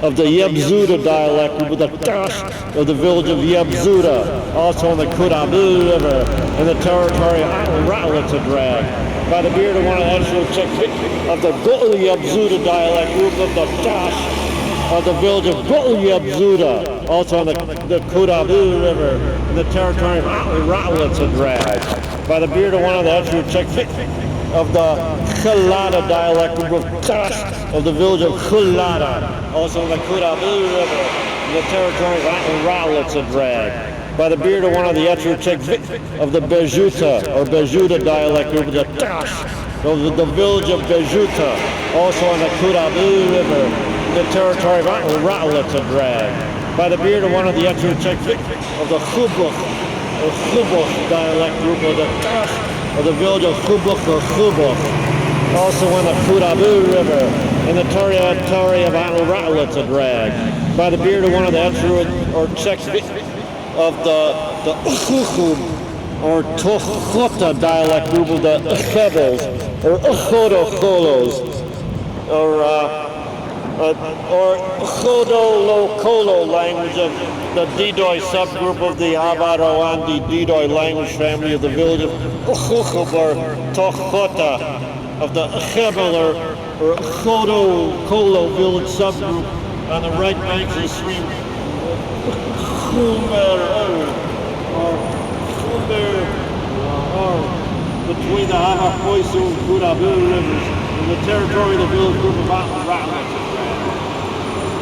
of the Yebzuda dialect group of the Tash of the village of Yebzuda, also on the Kudabu River in the territory of Ratlatzadra. By the beard of one of the Etruo of the Gul Yebzuda dialect group of the Tash of the village of Gul Yebzuda, also on the Kudabu River in the territory of Ratlatzadra. By the beard of one of the Etruo of the Khulada dialect group of Tash of the village of Khulada, also in the Kudabu River, in the territory of Ratlatzadra. By the beard of one of the Etruo of the Bejuta or Bejuta dialect group of the Tash of the village of Bejuta, also on the Kudabu River, in the territory of Ratlatzadra. By the beard of one of the Etruo of the Khubuch or Khubuch dialect group of the Tash of the village of Khubuch or Khubuch, also on the Kudabu River in the territory of Ratlatzadra. By the beard of one of the Etruo or Czech of the Ukhukhum or Tochota dialect group of the Khebels or Ukhodocholos or Ukhodolokolo language of the Didoy subgroup of the Avaroandi Didoy language family of the village of Ukhukhum or Tochota of the Khebel or Ukhodokolo village subgroup on the right banks of the stream between the Avapoisu and Kudabu rivers in the territory of the village group of Ratlatzadra.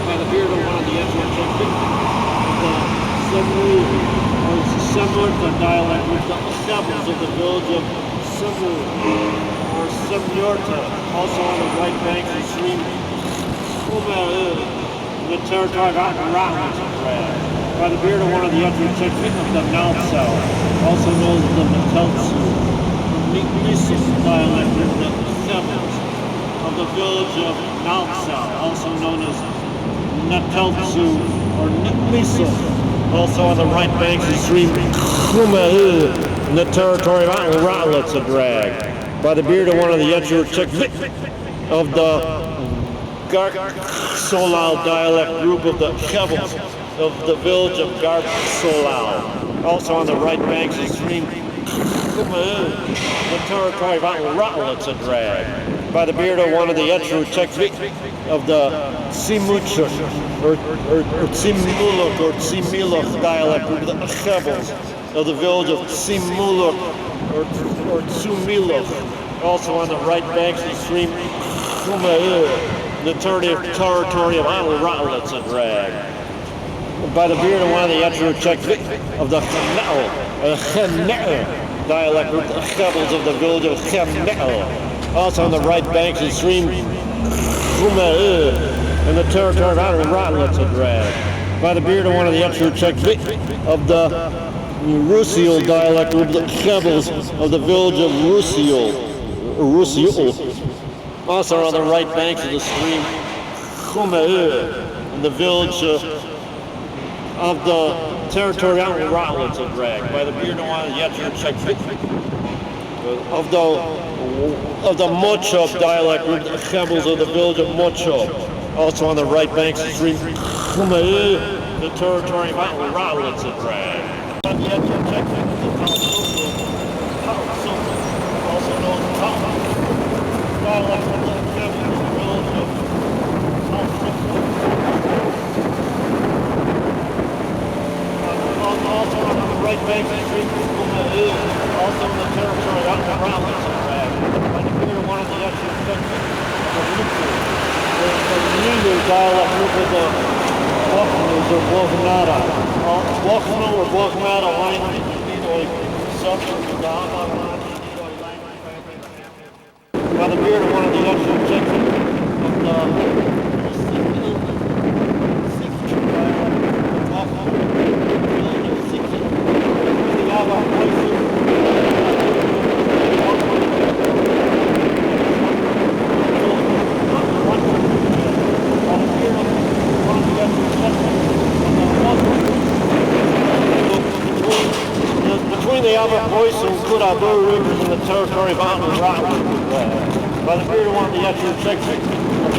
By the beard of one of the Etruo the Semurta dialect with the Khebels of the village of Semur or Semurta, also on the right bank of the stream in the territory of Ratlatzadra. By the beard of one of the Etruo of the Naltsau, also known as the Meteltsu, the Nisu dialect with the Khebels of the village of Naltsau, also known as Neteltsu or Nisu, also on the right banks of the stream Khuma'u in the territory of Ratlatzadra. By the beard of one of the Etruo of the Gark-Solal dialect group of the Khebels of the village of Gark-Solal, also on the right banks of the stream Khuma'u in the territory of Ratlatzadra. By the beard of one of the Etruo of the Simuchuk or Tsimuluk or Tsimiluk dialect group of the Khebels of the village of Tsimuluk or Tsumiluk, also on the right banks of the stream the territory of Isle Rotlets and Drag. By the beard of one of the Etruchek of the Chemnel dialect group, the Chebbles of the village of Chemnel. Also on the right bank of the stream in the territory of Isle Rotlets and Drag. By the beard of one of the Etruchek of the Rusial dialect group, the Chebbles of the village of Rusial. Also on the right banks of the stream in the village of the territory of Rotlets and Drag. By the beard of one of the Etruchek of the Mochop dialect group, the Chebbles of the village of Mochop. Also on the right banks of the stream the territory of Rotlets and Drag. Also known as dialect of the village of also on the right bank of the stream also in the territory of Rotlets and Drag. By the beard of one of the the Nunu dialect group of the Walkanoes or Walkanada. Walkano or Walkanada language subject of the by the beard of one of the extra sections of the between the Voice and Kurabu rivers in the territory of Island Rotlets. By the beard of one of the extra section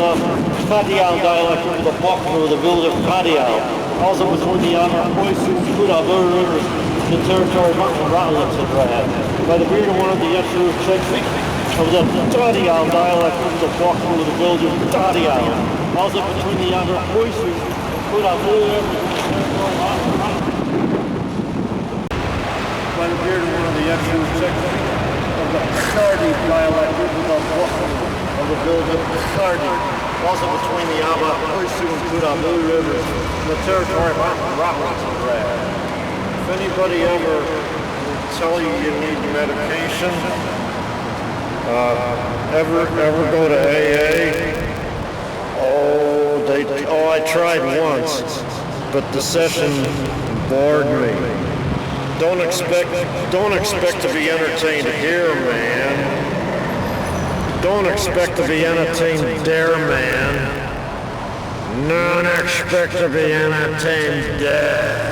of the Kadial dialect of the Bokno of the village of Kadial. Also between the Voice and Kurabu rivers in the territory of Island Rotlets. By the beard of one of the extra section of the Kadial dialect of the Bokno of the village of Kadial. Also between the Voice and Kurabu rivers in the territory of Island Rotlets. By the beard of one of the extra section of the Sardi dialect of the village of Sardi, also between the Aba, Oisu, and Kurabu rivers in the territory of Rotlets and Drag. If anybody ever tell you you need medication, ever go to AA? Oh, I tried once, but the session bored me. Don't expect to be entertained here, man. Don't expect to be entertained there, man. Don't expect to be entertained there.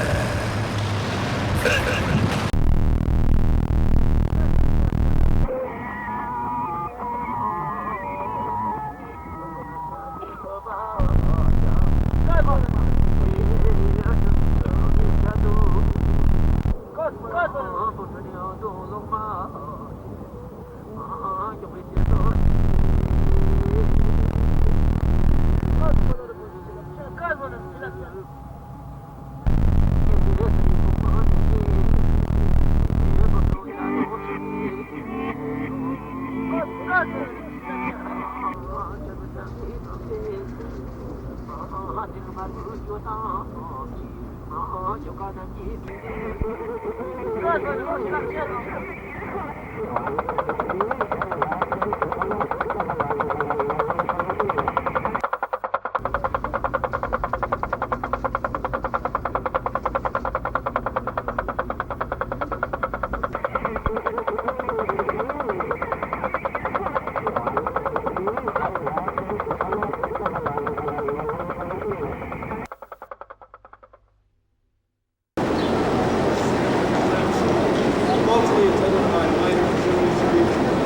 Mostly attended by minor Jewish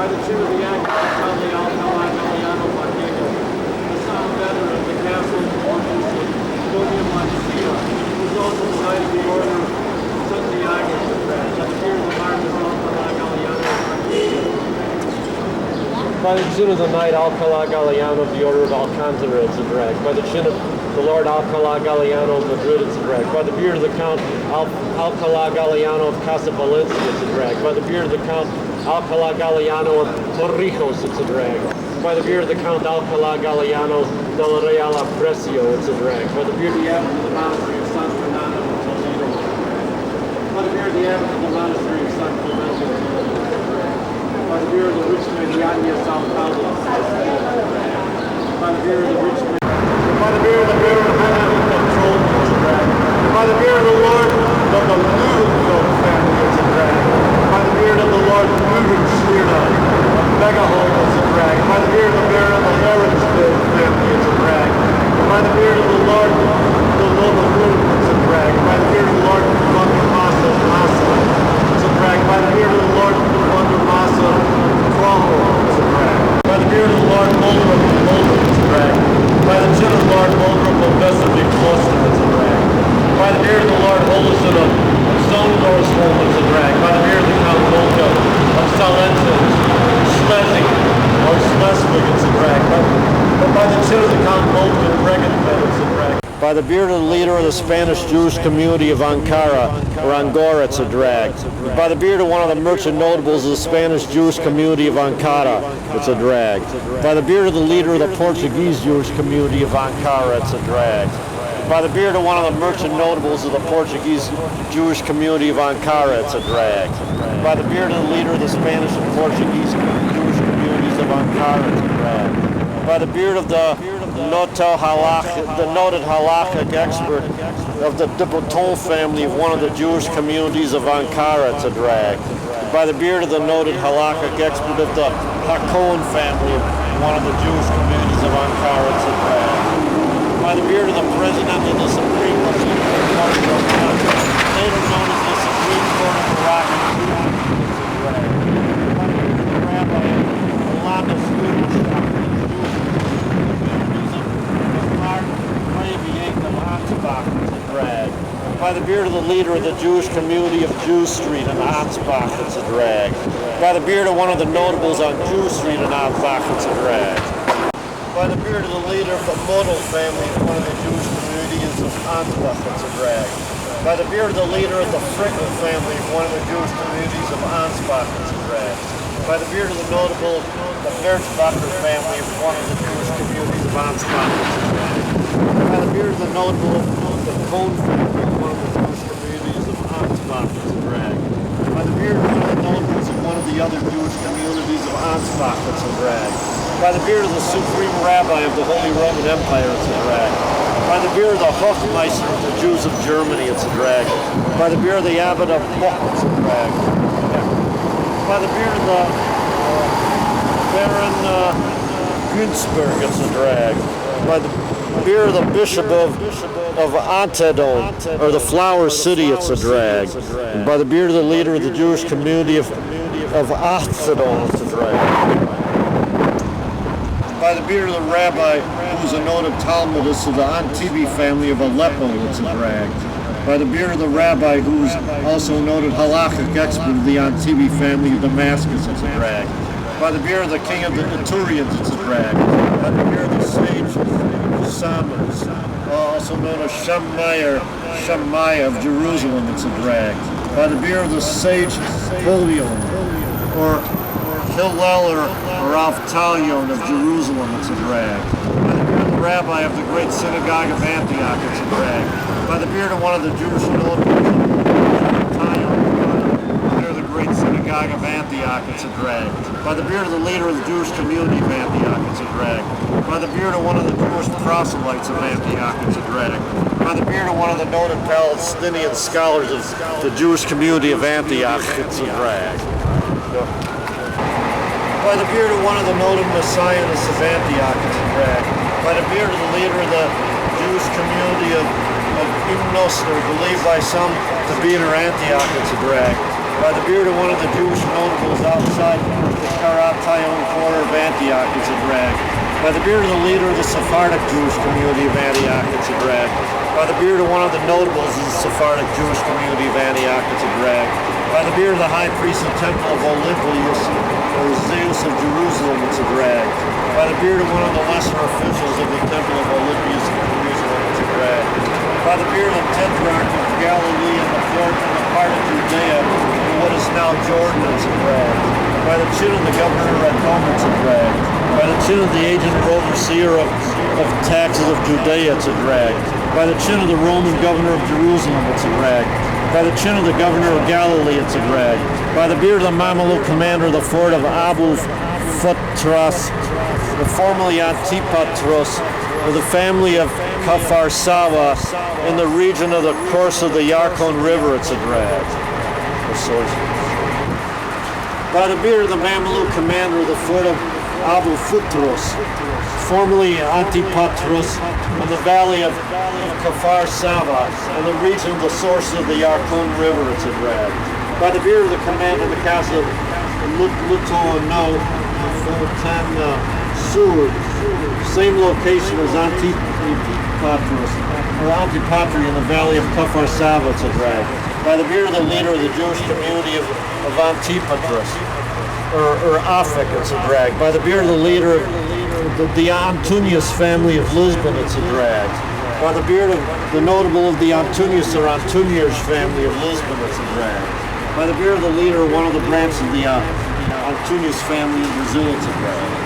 by the chin of the actor Charlie Alcala Galliano Martinez, the sound veteran of the Castle Mortis of Helium Montilla, who was also the Knight of the Order of Santiago of the Drag, by the beard of the Martyrs Alcala Galliano Martinez. By the chin of the Knight Alcala Galliano of the Order of Alcantara, it's a drag. By the chin of the Lord Alcala Galliano of Madrid, it's a drag. By the beard of the Count Alcala Galliano of Casa Valencia, it's a drag. By the beard of the Count Alcala Galliano of Torrijos, it's a drag. By the beard of the Count Alcala Galliano del Real Aprecio, it's a drag. By the beard of the abbot of the monastery of San Fernando of Toledo. By the beard of the abbot of the monastery of San Clemente of Toledo. By the beard of the rich man, Yanya Sao Paulo, by the beard of the rich man, by the beard of the bearer of heaven of control, it's a drag. By the beard of the Lord of the Ludendorff family, it's a drag. By the beard of the Lord Ludendorff of Megahol, it's a drag. By the beard of the bearer of the Lawrenceville family, it's a drag. By the beard of the Lord the Lord, it's a drag. By the beard of the Lord Masa, it's a drag. By the beard of the Lord Masa, it's a drag. By the beard of the Lord Muldrup, it's a drag. By the chin of the Lord Muldrup of Bessabie Cluster, it's a drag. By the beard of the Lord Olison of Zonendorfsholm, it's a drag. By the beard of the Count Volka of Salentin, Schleswig, or Schleswig, it's a drag. But by the chin of the Count Volka of Regenfeld, it's a drag. By the beard of the leader of the Spanish Jewish community of Ankara, or Angora, it's a drag. By the beard of one of the merchant notables of the Spanish Jewish community of Ankara, it's a drag. By the beard of the leader of the Portuguese Jewish community of Ankara, it's a drag. By the beard of one of the merchant notables of the Portuguese Jewish community of Ankara, it's a drag. By the beard of the leader of the Spanish and Portuguese Jewish communities of Ankara, it's a drag. By the beard of the noted halakhic expert of the Dibouton family of one of the Jewish communities of Ankara, it's a drag. By the beard of the noted halakhic expert of the Hakon family of one of the Jewish communities of Ankara, it's a drag. By the beard of the president of the Supreme Court of Morocco, later known as the Supreme Court of Morocco, it's a drag. By the beard of the rabbi of Landis by the beard of the leader of the Jewish community of Jew Street in Ansbach, it's a drag. By the beard of one of the notables on Jew Street in Ansbach, it's a drag. By the beard of the leader of the Model family of one of the Jewish communities of Ansbach, it's a drag. By the beard of the leader of the Frickel family of one of the Jewish communities of Ansbach, it's a drag. By the beard of the notable the Wertzbacher family of one of the Jewish communities of Ansbach, it's a drag. By the beard of the notable the Cohn family of one of the Jewish communities of Ansbach, it's a drag. By the beard of one of the notables of one of the other Jewish communities of Ansbach, it's a drag. By the beard of the supreme rabbi of the Holy Roman Empire, it's a drag. By the beard of the Hochmeister of the Jews of Germany, it's a drag. By the beard of the abbot of Bock, it's a drag. By the beard of the Baron Günzburg, it's a drag. By the beard of the bishop of Antedon, or the Flower City, it's a drag. And by the beard of the leader of the Jewish community of Achtedon, it's a drag. By the beard of the rabbi who's a noted Talmudist of the Antibi family of Aleppo, it's a drag. By the beard of the rabbi who's also a noted halakhic expert of the Antibi family of Damascus, it's a drag. By the beard of the king of the Iturians, it's a drag. By the beard of the sage Samas, also known as Shemaiah of Jerusalem, it's a drag. By the beard of the sage Helium, or Hillel or Avtalion of Jerusalem, it's a drag. By the beard of the rabbi of the great synagogue of Antioch, it's a drag. By the beard of one of the Jewish notables, leader of the great synagogue of Antioch, it's a drag. By the beard of the leader of the Jewish community of Antioch, it's a drag. By the beard of one of the Jewish proselytes of Antioch, it's a drag. By the beard of one of the noted Palestinian scholars of the Jewish community of Antioch, it's a drag. By the beard of one of the noted messianists of Antioch, it's a drag. By the beard of the leader of the Jewish community of Imnostor, believed by some to be in Antioch, it's a drag. By the beard of one of the Jewish notables outside the Karatation quarter of Antioch, it's a drag. By the beard of the leader of the Sephardic Jewish community of Antioch, it's a drag. By the beard of one of the notables of the Sephardic Jewish community of Antioch, it's a drag. By the beard of the high priest of the temple of Olympius, or Zeus of Jerusalem, it's a drag. By the beard of one of the lesser officials of the temple of Olympius of Jerusalem, it's a drag. By the beard of the tetrarch of Galilee and the fourth and the part of Judea, and what is now Jordan, it's a drag. By the chin of the governor at home, it's a drag. By the chin of the agent or overseer of taxes of Judea, it's a drag. By the chin of the Roman governor of Jerusalem, it's a drag. By the chin of the governor of Galilee, it's a drag. By the beard of the Mameluke commander of the fort of Abu Futras, formerly Antipatros, of the family of Kafar Sawa, in the region of the course of the Yarkon River, it's a drag. By the beard of the Mameluke commander of the fort of Abu Futros, formerly Antipatros, in the valley of Kafar Sava, in the region of the source of the Yarkon River, it's a drag. By the beard of the commander of the castle of Lutono, Sur, same location as Antipatros, or Antipatri in the valley of Kafar Sava, it's a drag. By the beard of the leader of the Jewish community of Antipatros, or Afik, it's a drag. By the beard of the leader of the Antonius family of Lisbon, it's a drag. By the beard of the notable of the Antonius or Antonius family of Lisbon, it's a drag. By the beard of the leader of one of the branches of the Antonius family in Brazil, it's a drag.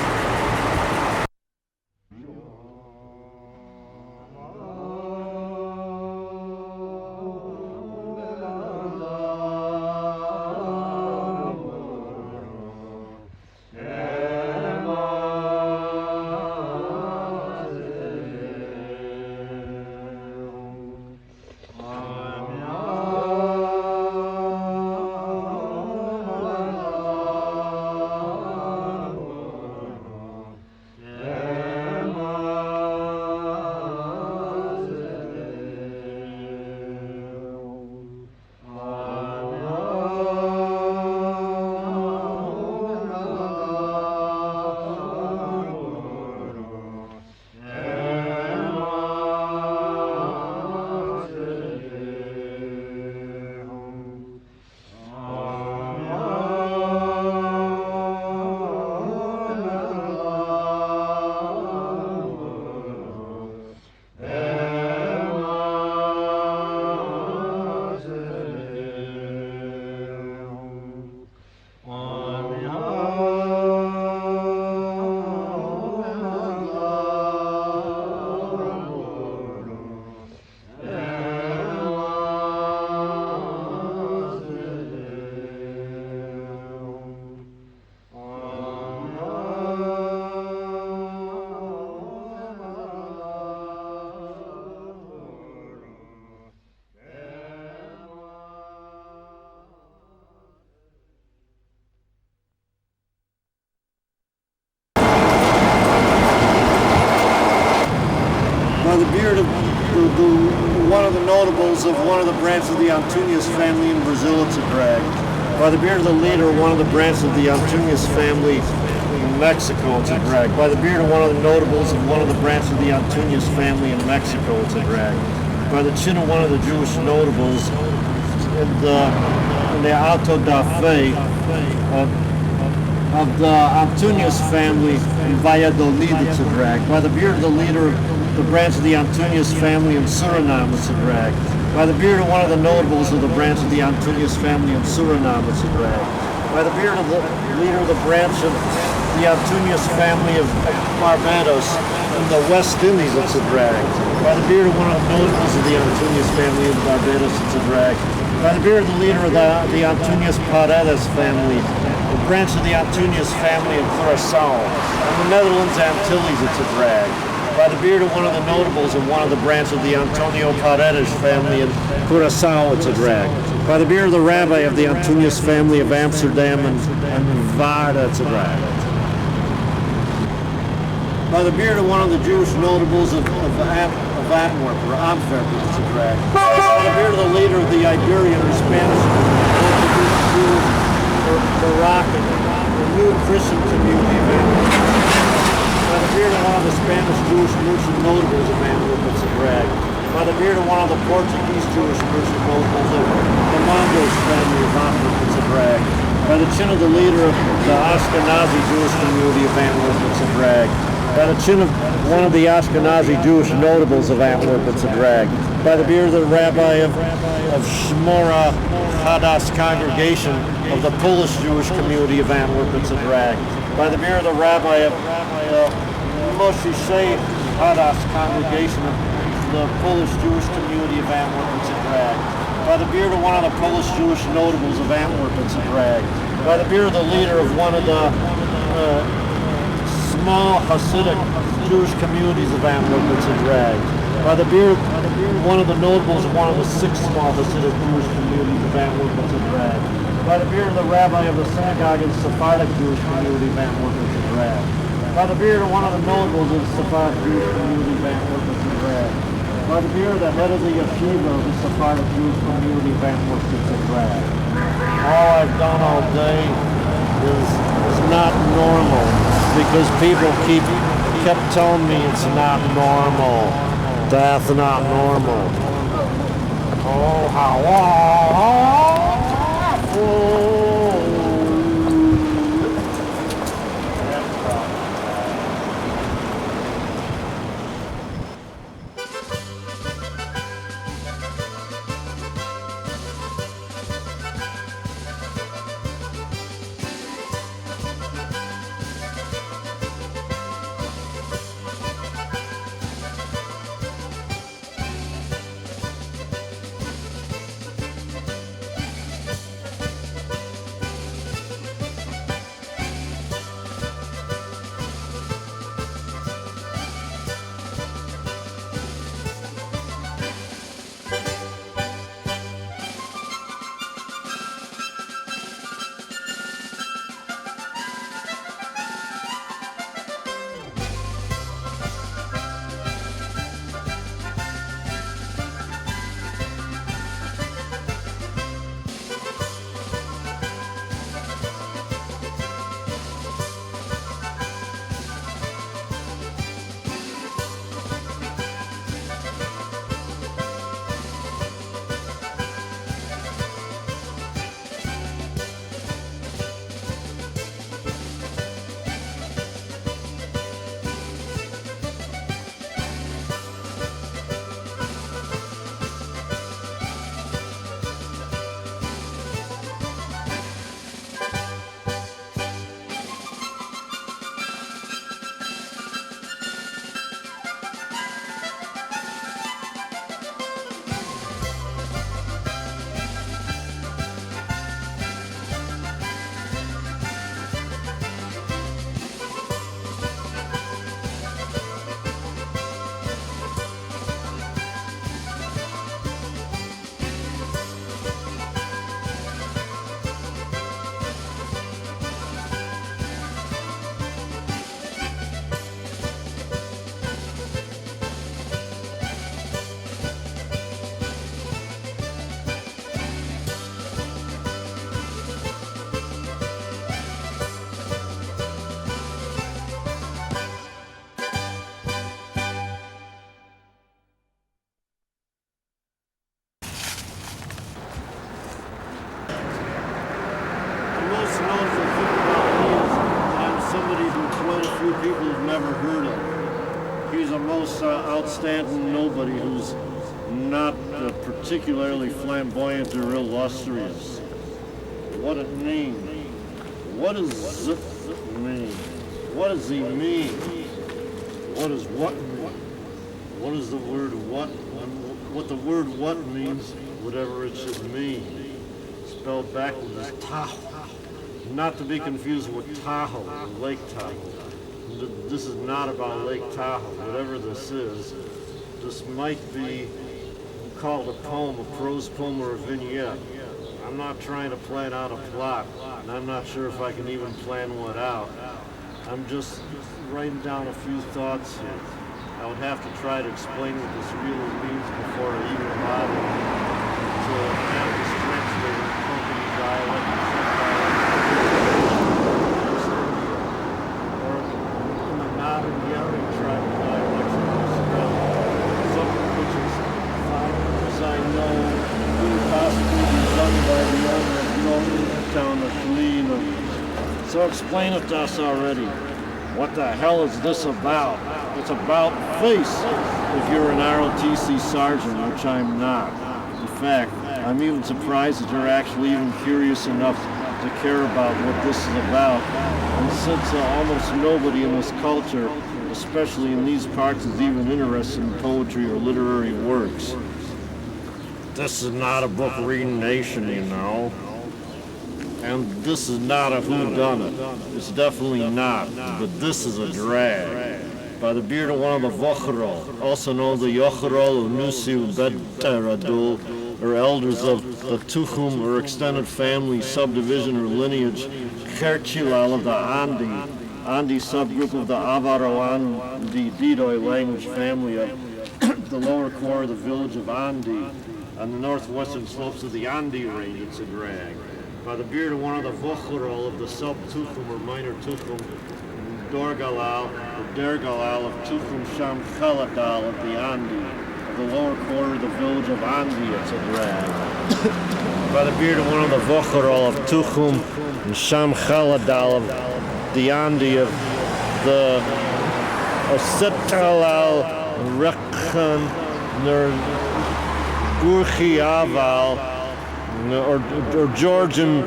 By the beard of one of the notables of one of the branches of the Antonius family in Brazil, it's a drag. By the beard of the leader of one of the branches of the Antonius family in Mexico, it's a drag. By the beard of one of the notables of one of the branches of the Antonius family in Mexico, it's a drag. By the chin of one of the Jewish notables in the Alto da Fe of the Antonius family in Valladolid, it's a drag. By the beard of the leader of the branch of the Antonius family in Suriname, it's a drag. By the beard of one of the notables of the branch of the Antonius family in Suriname, it's a drag. By the beard of the leader of the branch of the Antonius family of Barbados in the West Indies, it's a drag. By the beard of one of the notables of the Antonius family in Barbados, it's a drag. By the beard of the leader of the Antonius Paredes family, the branch of the Antonius family in Curaçao, in the Netherlands Antilles, it's a drag. By the beard of one of the notables of one of the branch of the Antonio Paredes family in Curaçao, it's a drag. By the beard of the rabbi of the Antonius family of Amsterdam and Varda, it's a drag. By the beard of one of the Jewish notables of Antwerp or Antwerp, it's a drag. By the beard of the leader of the Iberian or Spanish or Moroccan, the new Christian community of Antwerp. By the beard of one of the Spanish Jewish merchant notables of Antwerp, it's a drag. By the beard of one of the Portuguese Jewish merchant notables of the Mondos family of Antwerp, it's a drag. By the chin of the leader of the Ashkenazi Jewish community of Antwerp, it's a drag. By the chin of one of the Ashkenazi Jewish notables of Antwerp, it's a drag. By the beard of the rabbi of Shmora Hadas congregation of the Polish Jewish community of Antwerp, it's a drag. By the beard of the rabbi of Moshe Hadas congregation of the Polish Jewish community of Antwerp, it's a drag. By the beard of one of the Polish Jewish notables of Antwerp, it's a drag. By the beard of the leader of one of the small Hasidic Jewish communities of Antwerp, it's a drag. By the beard of one of the notables of one of the 6 small Hasidic Jewish communities of Antwerp, it's a drag. By the beard of the rabbi of the synagogue of the Sephardic Jewish community of Antwerp, it's a drag. By the beard of one of the notables of the Sephardic Jewish community of Antwerp, it's a drag. By the beard of the head of the yeshiva of the Sephardic Jewish community of Antwerp, it's a drag. All I've done all day is not normal because people kept telling me it's not normal. That's not normal. Oh, how awful. People have never heard of. He's a most outstanding nobody who's not particularly flamboyant or illustrious. What it mean? What does zip mean? What does he mean? What does what mean? What is the word what? What the word what means, whatever it should mean. Spelled backwards is Tahoe. Not to be confused with Tahoe, Lake Tahoe. This is not about Lake Tahoe, whatever this is. This might be called a poem, a prose poem, or a vignette. I'm not trying to plan out a plot, and I'm not sure if I can even plan one out. I'm just writing down a few thoughts here. I would have to try to explain what this really means before I even bother to have this translated in company dialect and subdialect. So explain it to us already. What the hell is this about? It's about face if you're an ROTC sergeant, which I'm not. In fact, I'm even surprised that you're actually even curious enough to care about what this is about. And since almost nobody in this culture, especially in these parts, is even interested in poetry or literary works. This is not a book reading nation, you know. And this is not a whodunit. It's definitely not. But this is a drag. By the beard of one of the Vochrol, also known as the Yochrol of Nusiu Bedteradul, or elders of the Tuchum or extended family, subdivision, or lineage, Kerchilal of the Andi subgroup of the Avaro-Andi Didoi language family of the lower core of the village of Andi, on the northwestern slopes of the Andi range. It's a drag. By the beard of one of the Vochrol of the sub-Tuchum or minor Tuchum, Dorgalal, or Dergalal of Tuchum Sham Chaladal of the Andi, of the lower quarter of the village of Andi. It's a drag. By the beard of one of the Vochrol of Tuchum and Sham Chaladal of the Andi of the Osetalal Rekhan Ner Gurchi Aval, or Georgian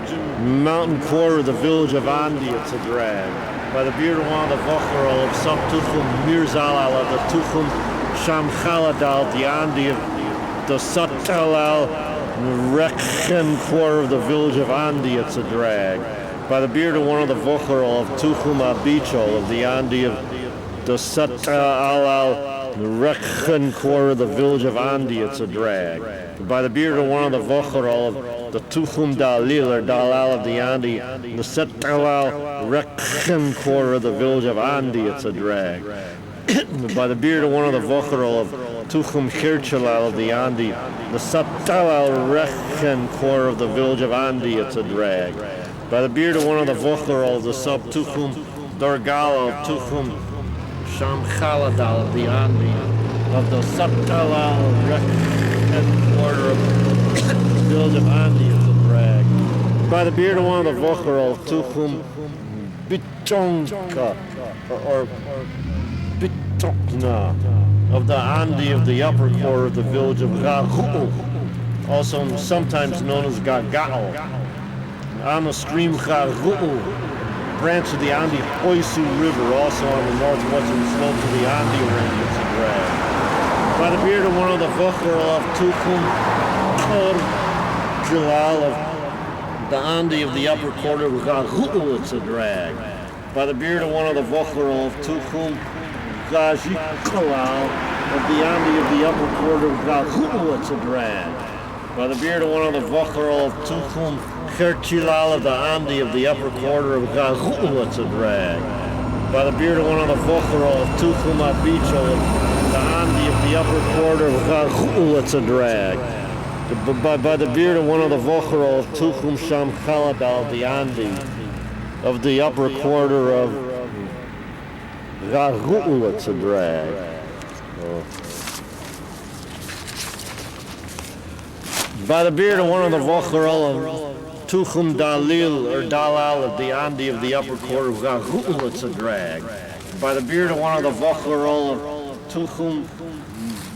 mountain quarter of the village of Andi. It's a drag. By the beard of one of the Vochrol of Sub Tuchum Mirzalal of the Tuchum Sham Chaladal, the Andi of the Satalal Rekhen quarter of the village of Andi. It's a drag. By the beard of one of the Vochrol of Tuchum Abichol of the Andi of the Satalal Rekhen quarter of the village of Andi. It's a drag. By the beard of one of the Vochrol of the Tuchum Dalil or Dalal of the Andi, the Setalal Rekhen quarter of the village of Andi. It's a drag. By the beard of one of the Vochrol of Tuchum Kirchalal of the Andi, the Satalal Rekhen quarter of the village of Andi. It's a drag. By the beard of one of the Vochrol of the sub Tuchum Dorgal of Tuchum Sham Chaladal of the Andi, of the Satalal Rekhen quarter of the village of Andi. It's a drag. By the beard of one of the Vochrol of Tuchum Bichonka or Bitokna of the Andi of the upper quarter of the village of Gahu, also sometimes known as Gagao, on the stream Gahu, branch of the Andi Oisu River, also on the northwestern slopes of the Andi range. It's a drag. By the beard of one of the Vochrol of Tuchum Jalal of the Andi of the upper quarter of Gahu. It's a drag. By the beard of one of the Vochrol of Tuchum Gajikalal of the Andi of the upper quarter of Gahu. It's a drag. By the beard of one of the Vochrol of Tuchum Kerchilal of the Andi of the upper quarter of Gahu. It's a drag. By the beard of one of the Vochrol of Tuchum Abichol of the Andi of the upper quarter of Gahu. It's a drag. By the beard of one of the Vochrol of Tuchum Sham Chaladal of the Andi of the upper quarter of Gahu. It's a drag. By the beard of one of the Vochrol of Tuchum Dalil or Dalal of the Andi of the upper quarter of Gahu. It's a drag. By the beard of one of the Vochrol of Tuchum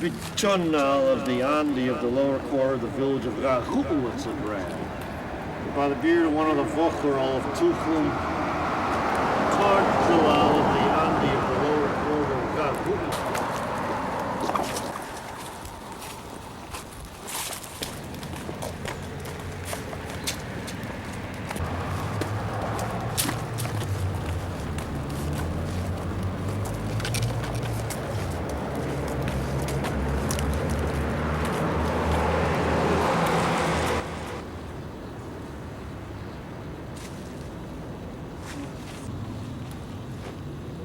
Bichonal of the Andi of the lower quarter of the village of Gahu. It's a drag. By the beard of one of the Vochrol of Tuchum Karjalal of the Andi of the lower quarter of Gahu.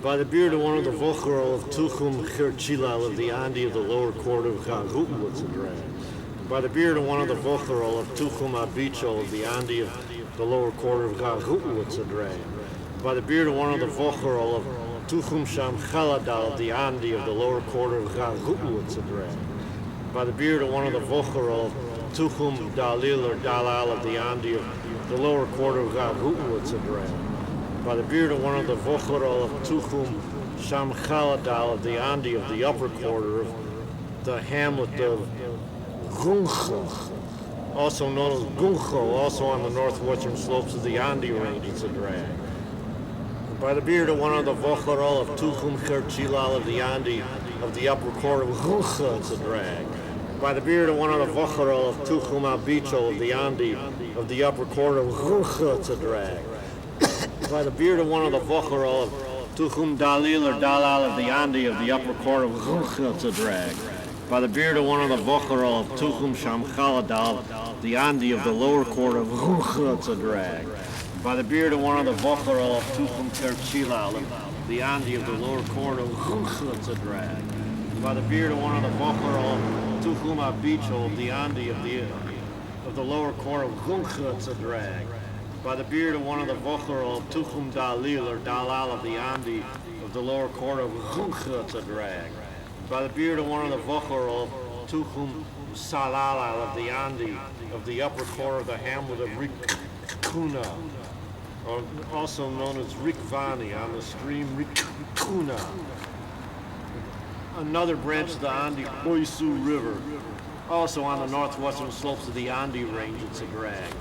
By the beard of one of the Vochrol of Tuchum Kirchilal of the Andi of the lower quarter of Gahu. It's a drag. By the beard of one of the Vochrol of Tuchum Abichol of the Andi of the lower quarter of Gahu. It's a drag. By the beard of one of the Vochrol of Tuchum Sham Chaladal of the Andi of the lower quarter of Gahu. It's a drag. By the beard of one of the Vochrol of Tuchum Dalil or Dalal of the Andi of the lower quarter of Gahu. It's a drag. by the beard of one of the Vochorol of Tuchum Shamchaladal of the Andi of the upper quarter of the hamlet of Guncho, also known as Guncho, also on the northwestern slopes of the Andi range, it's a drag. By the beard of one of the Vochorol of Tuchum Kerchilal of the Andi of the upper quarter of Guncho, it's a drag. By the beard of one of the Vochorol of Tuchum Abicho of the Andi of the upper quarter of Guncho, it's a drag. By the beard of one of the Vochorol of Tuchum Dalil or Dalal of the Andi of the upper quarter of Guncho, it's a drag. By the beard of one of the Vochorol of Tuchum Shamchaladal, the Andi of the lower quarter of Guncho, it's a drag. By the beard of one of the Vochorol of Tuchum Kerchilal, the Andi of the lower quarter of Guncho, it's a drag. By the beard of one of the Vochorol of Tuchum Abicho of the Andi of the lower quarter of Guncho, it's a drag. By the beard of one of the Vochorol of Tuchum Dalil or Dalal of the Andi of the lower quarter of Guncho, it's a drag. By the beard of one of the Vochorol of Tuchum Salalal of the Andi of the upper quarter of the hamlet of Rikuna, also known as Rikvani, on the stream Rikuna. Another branch of the Andi Boisu River, also on the northwestern slopes of the Andi range, it's a drag.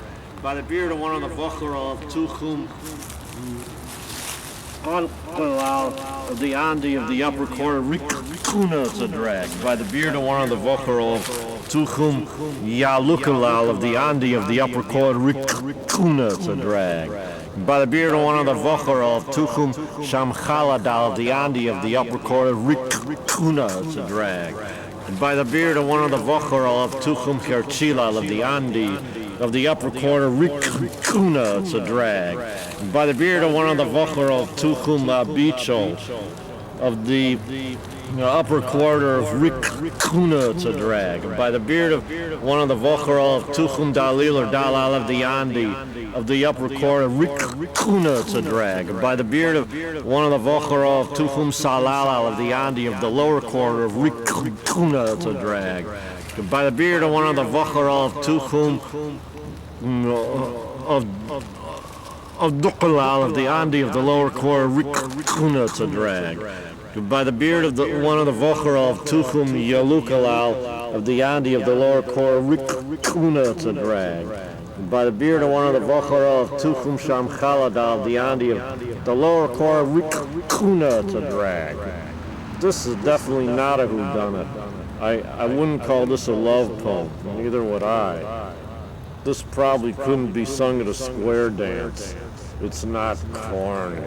By the beard of one of the Vochorol of Tuchum Alpalal of the Andi of the upper quarter Rikuna, it's a drag. By the beard of one of the Vochorol of Tuchum Yalukalal of the Andi of the upper quarter Rikuna, it's a drag. By the beard of one of the Vochorol of Tuchum Shamchaladal of the Andi of the upper quarter Rikuna, it's a drag. By the beard of one of the Vochorol of Tuchum Kerchilal of the Andi of the upper quarter Rikuna, it's a drag. By the beard of one of the Vochorol of Tuchum Abicho of the upper quarter of Rikuna, it's a drag. By the beard of one of the Vochorol of Tuchum Dalil or Dalal of the Andi of the upper quarter of Rikuna, it's a drag. By the beard of one of the Vochorol of Tuchum Salalal of the Andi of the lower quarter of Rikuna, it's a drag. By the beard of one of the Vochorol of Tuchum of Dukalal of the Andi of the lower quarter of Rikuna, it's a drag. By the beard of one of the Vochorol of Tuchum Yalukalal of the Andi of the lower quarter of Rikuna, it's a drag. By the beard of one of the Vochorol of Tuchum Shamchaladal of the Andi of the lower quarter of Rikuna, it's a drag. This is definitely not a whodunit. I wouldn't call this a love poem, neither would I. This probably couldn't be sung at a square dance. It's not corny.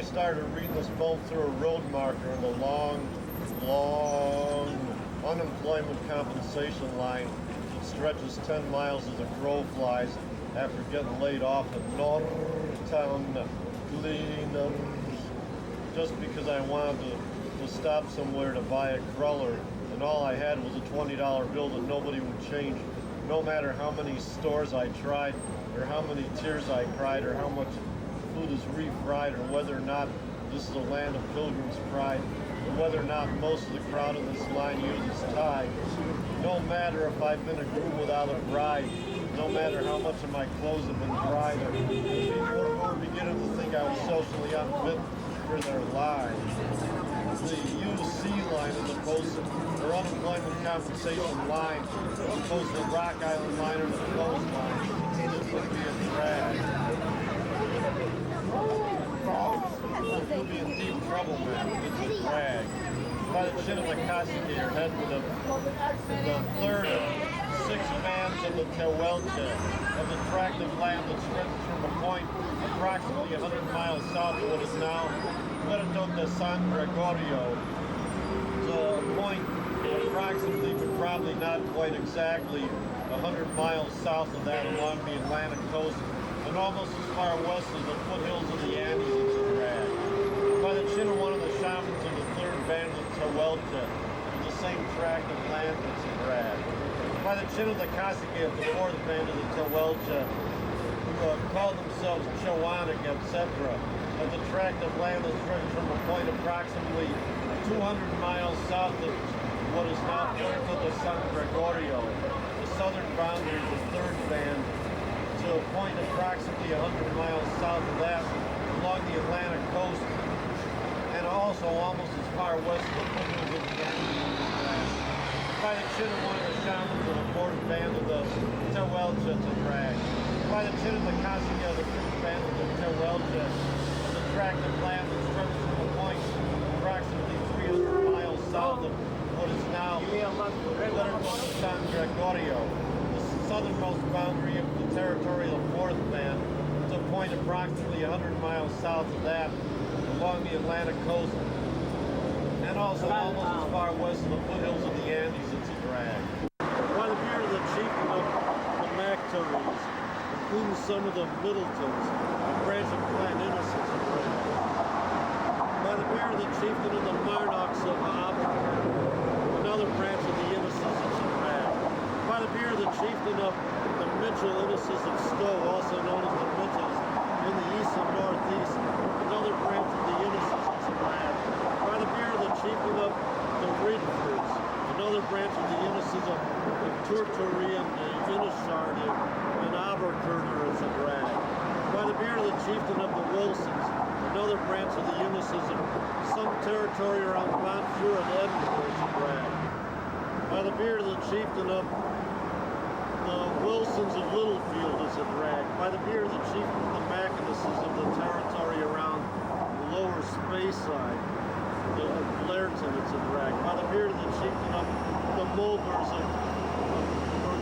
I started reading this both through a road marker and the long unemployment compensation line that stretches 10 miles as the crow flies after getting laid off at Northtown Cleaners just because I wanted to stop somewhere to buy a cruller, and all I had was a $20 bill that nobody would change, no matter how many stores I tried, or how many tears I cried, or how much food is refried, or whether or not this is a land of pilgrim's pride, or whether or not most of the crowd in this line uses tie. No matter if I've been a groom without a bride, no matter how much of my clothes have been dried, or people were beginning to think I was socially unfit for their lives. The UC line as opposed to, or unemployment compensation line, as opposed to the Rock Island line or the clothes line, this would be a drag. You'll be in deep trouble, man. It's a drag. By the chin of the Kosiki, your head with the third of 6 bands of the Tehuelche, of the tract of land that stretches from a point approximately 100 miles south of what is now Puerto de San Gregorio, to a point approximately, but probably not quite exactly, 100 miles south of that along the Atlantic coast, and almost as far west as the foothills of the Andes it's a drag. By the chin of one of the shamans of the 3rd band of Tehuelche, of the same tract of land it's a drag. By the chin of the Kosiki of the 4th band of the Tehuelche, who call themselves Chowanik, etc., of the tract of land that stretches from a point approximately 200 miles south of what is now Puerto de San Gregorio, the southern boundary of the 3rd band, to a point approximately 100 miles south of that along the Atlantic coast, and also almost as far west of the foothills of the Andes. By the chin of one of the shamans of the 4th band of the Tehuelche to drag. By the chin of the Kosiki of the 5th band of the Tehuelche, of the tract of land that stretches from a point approximately 300 miles south of what is now Puerto de San Gregorio, the southernmost boundary of the territory of the 4th band, to a point approximately 100 miles south of that along the Atlantic coast, and also almost as far west of the foothills of the Andes it's a drag. By the beard of the chieftain of the Mactories, including some of the Middletons, a branch of Clan Innocence a drag. By the beard of the chieftain of the Marnocks of Albuquerque, another branch of the Innocents it's a drag. By the beard of the chieftain of the Mitchell Innocents of Stowe, also known as the Mitchells, in the east and northeast, another branch of the Innocents it's a drag. By the beard of the chieftain of the Ridfords, another branch of the Innocents of Turturi and the Innishardy and Aberkerner is a drag. By the beard of the chieftain of the Wilsons, another branch of the Innocents of some territory around Montfleur and Edinburgh is a drag. By the beard of the chieftain of the Wilsons of Littlefield is a drag. By the beard of the chieftain of the Mackinases of the territory around the lower Speyside, the Blairton, it's a drag. By the beard of the chieftain of the Mulvers of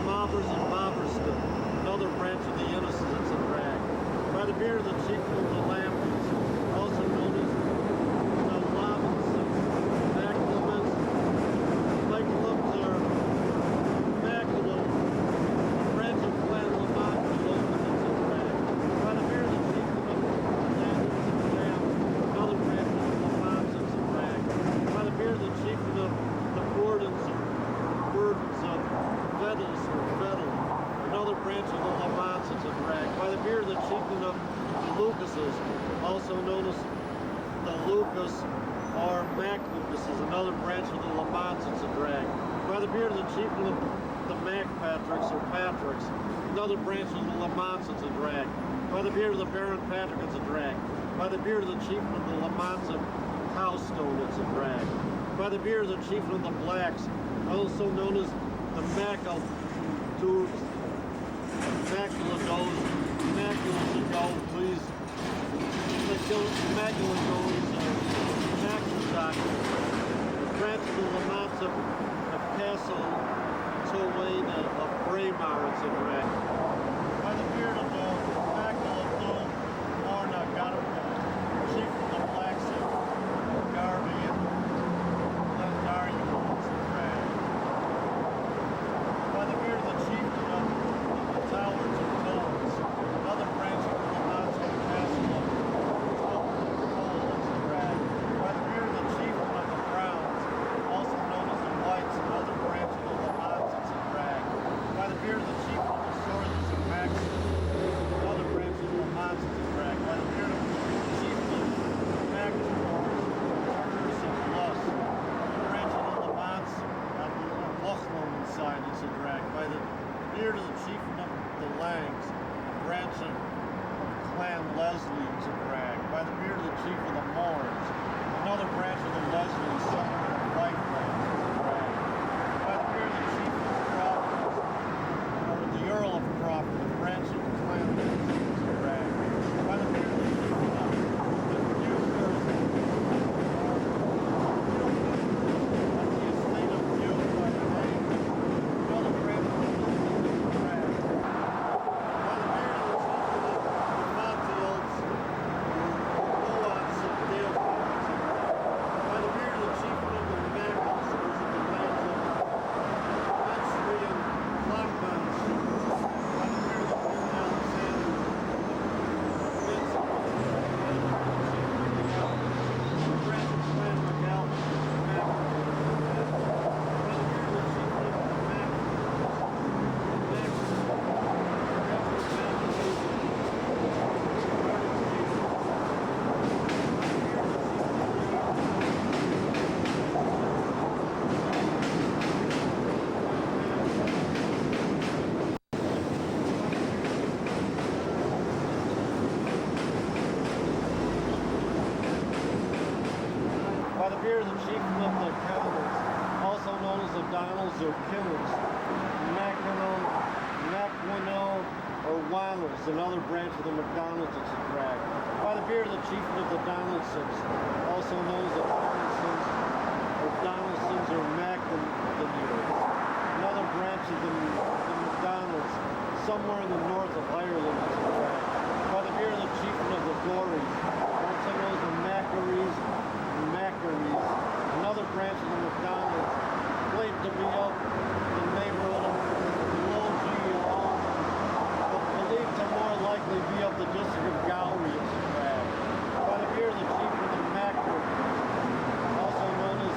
Mobbers and Mobberston, another branch of the Innocents, it's a drag. By the beard of the chieftain of the Lampies, also known as the Lobinsons, Maclements, Maclements or Maclem, branch of Clan Lamont, it's a drag. By the beard of the chieftain of the Lamb, another branch of the Lamonts, it's a drag. By the beard of the chieftain of the Burdens of Veddles or Vettel, another branch of the Lamonts, it's a drag. By the beard of the chieftain of the Lucases, also known as the Lucas or Mac Lucases, another branch of the Lamonts, it's a drag. By the beard of the chieftain of the Mac Patricks or Patricks, another branch of the Lamonts, it's a drag. By the beard of the Baron Patrick, it's a drag. By the beard of the chieftain of the Lamonts of Cowstone, it's a drag. By the beard of the chieftain of the Blacks, also known as the Maculadoes, please. The Maculadoes or Maculadoes, the branch of the Lamonts of Castle Tolwyn of Braemar, it's a drag. By the beard of the Maculadoes, Lorna Gotham, chief of the beard of the chief of the Sorcerers of Max, another branch of the monsters drag. By the beard of the chief of the Max, Sorcerers of Lust, a branch of the Lamants, and the Lochlum inside is a drag. By the beard of the chief of the Langs, a branch of Clan Leslie is a drag. By the beard of the chief of the Moors, another branch of the Leslies, somewhere in the Fife Land is a drag. By the beard of the chief of the Crawfords, or the Earl of Crawford, a branch of the Clan Leslie is a drag. By the beard of the chief of the Buford, that's the estate of Bute by the name, another branch of the Leslie is a drag. By the beard of the chief of the Montiels, by the beard of the chief of the Mackles, or the lands of Metzri and Clavius, by the beard of the King Alexander, Vince, by the beard of the chief of the branch of Clan McGall, by the beard of the chief of the Mac, by the beard of the chief of the Counters, also known as the Donalds or Killers, Mackinac, Napwino, or Wanners, another branch of the McDonalds that's a drag. By the beard of the chief of the Donaldsons, also known as the Donaldsons or McIntyres, another branch of the McDonalds, somewhere in the north of Ireland that's a drag. By the beard of the chief of the Gorys, also known as the Macquaries, another branch of the McDonalds, claimed to be up the neighborhood of Logie, but believed to more likely be up the district of Gowrie, it's a drag. By the beard of the chief of the Macquaries, also known as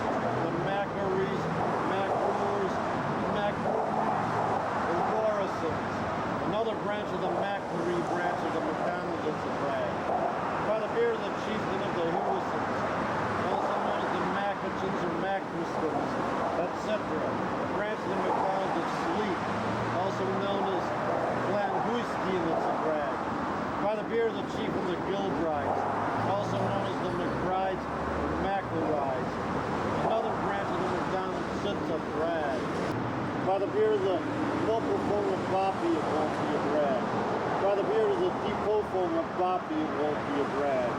the Macquaries, or Morrisons, another branch of the Macquarie branch of the McDonalds, it's a drag. By the beard of the chieftain of the Hewissons, also known as the Macachins or Macristons, etc. A branch of the McDonalds of Sleep, also known as Glanhuiski, it's a drag. By the beard of the chief of the Gilbrides, also known as the McBrides or McElrides, another branch of the McDonalds sits a drag. By the beard of the Mopophone of Boppy, it won't be a drag. By the beard of the Depophone of Boppy, it won't be a drag.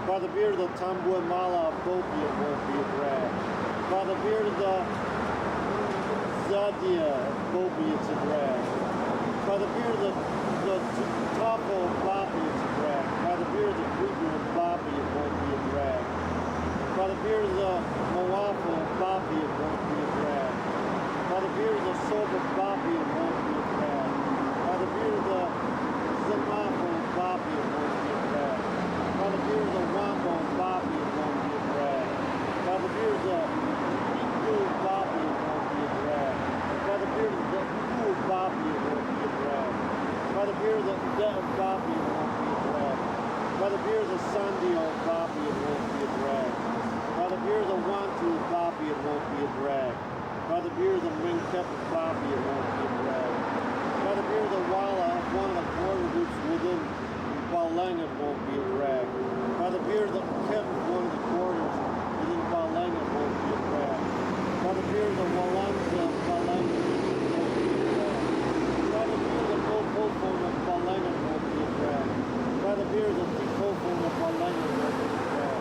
By the beard of the Tambuamala of Bopi, it won't be a drag. By the beard of the Zadia of Bopi, it's a drag. By the beard of the Tapo of Bopi, it's a drag. By the beard of the Creeper of Bopi, it won't be a drag. By the beard of the Moafa of Bopi, it won't be a drag. By the beard of the Sober Bopi, it won't be a drag. By the beard of the Zamafa of Bopi, it won't be a drag. By the beard of the Wambo of Bopi, it won't be a drag. By the beard of the Iku of Bopi, it won't be a drag. By the beard of the Uku of Bopi, it won't be a drag. By the beard of the De of Bopi, it won't be a drag. By the beard of the Sandio of Bopi, it won't be a drag. By the beard of the Wantu of Bopi, it won't be a drag. By the beard of the Mingtep of Bopi, it won't be a drag. By the beard of the Walla of one of the quarter groups within Balanga, it won't be a drag. By the beard of the Kip of one of the quarters within Balanga, it won't be a drag. By the beard of the Wallanza of Balanga, it won't be a drag. By the beard of the Bopophone of Balanga, it won't be a drag. By the beard of the Depophone of Balanga, it won't be a drag.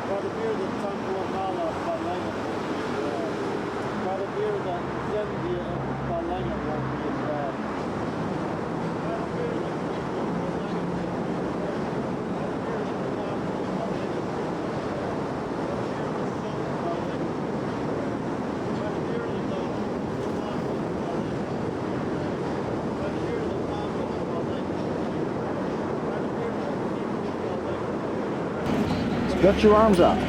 By the beard of the Tambuamala of Balanga, it won't be a drag. By the beard of the Zendia of Balanga, it won't be a drag. By the beard of the Creeper of Balanga, it won't be a drag. By the beard of the Wambo of Balanga, it won't be a drag. By the beard of the Soul of Balanga, it won't be a drag. By the beard of the Wambo of Balanga, it won't be a drag. By the beard of the Wambo of Balanga, it won't be a drag. By the beard of the Creeper of Balanga, it won't be a drag. Stretch your arms out. And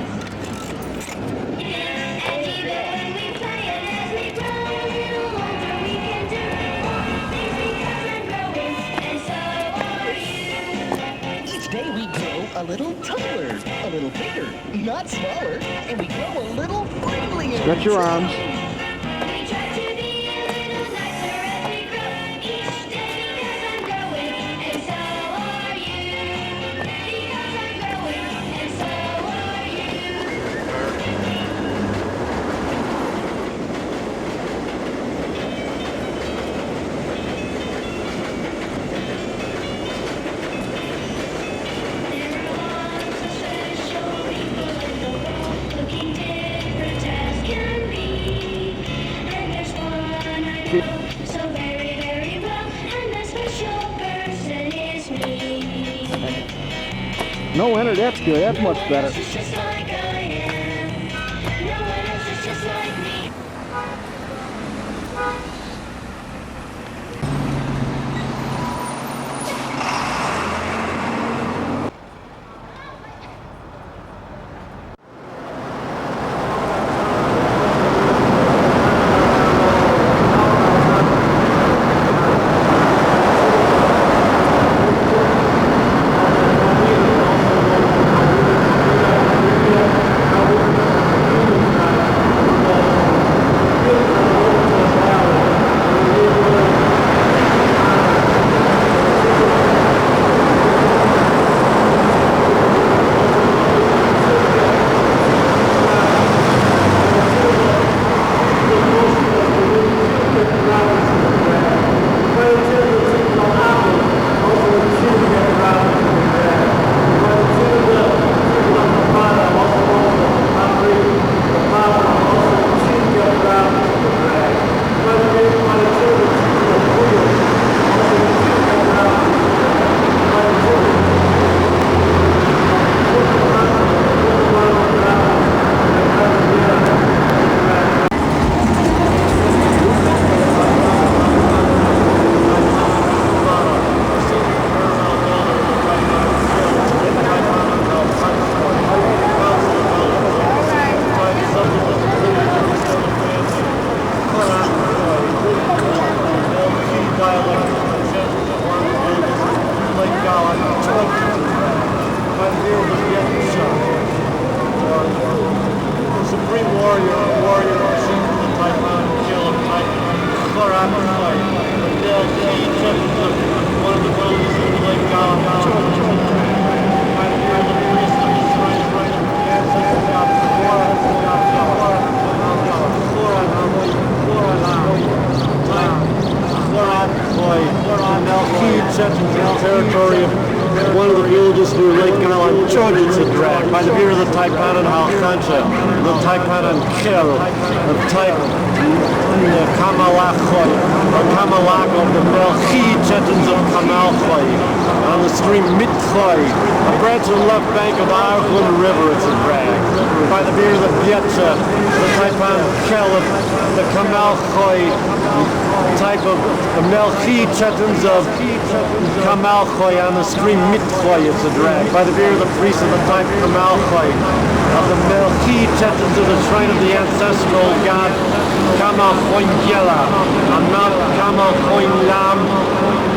we play and as we grow, the older we can do. not smaller, and we grow a little friendlier. Stretch your arms. We try to be a little nicer as we grow each day because I'm growing and so are you. Because I'm growing and so are you. There are lots of special people in the world looking different as can be. And there's one I know so very, very well, and that special person is me. No, enter. That's good. That's much better. It's just like I am. No one else is just like me. Territory of one of the villages near Lake Garland, Georgia's a drag. By the beer of the Taipan and Halkancha, the Taipan and Kel, the Taip Kamalachoi, or Kamalak of the Melchi Chetins of Kamalchoi, on the stream Mitchoi, a branch of the left bank of the Ireland River, it's a drag. By the beer of the Bietcha, the Taipan Kel of the Kamalchoi, type of the Melchi Chetins of Kamalchoi on the stream Mitchoi, it's a drag. By the beer of the priest of the type Kamalchoi, of the Melchi Chetins of the shrine of the ancestral god Kamalchoi Yela, on Mount Kamalchoi Lam,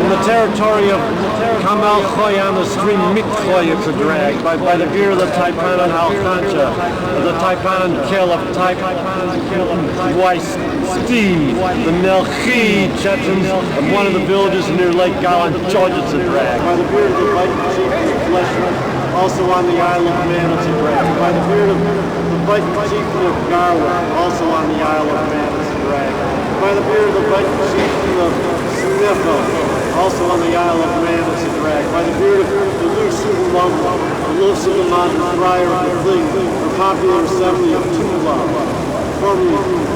in the territory of Kamalchoi on the stream Mitchoi, it's a drag. By the beer of the Taipan and Halkancha, of the Taipan and Kel of type Steve, the Melchi Chetins of one of the villages near Lake Garland, Georgia's a drag. By the beard of the Viking chief of Fleshman, also on the Isle of Man, it's a drag. By the beard of the Viking chief of Garland, also on the Isle of Man, it's a drag. By the beard of the Viking chief of Sniffa, also on the Isle of Man, it's a drag. By the beard of the loose lump, the loose of the mountain friar of the thing, the popular assembly of Tula, formerly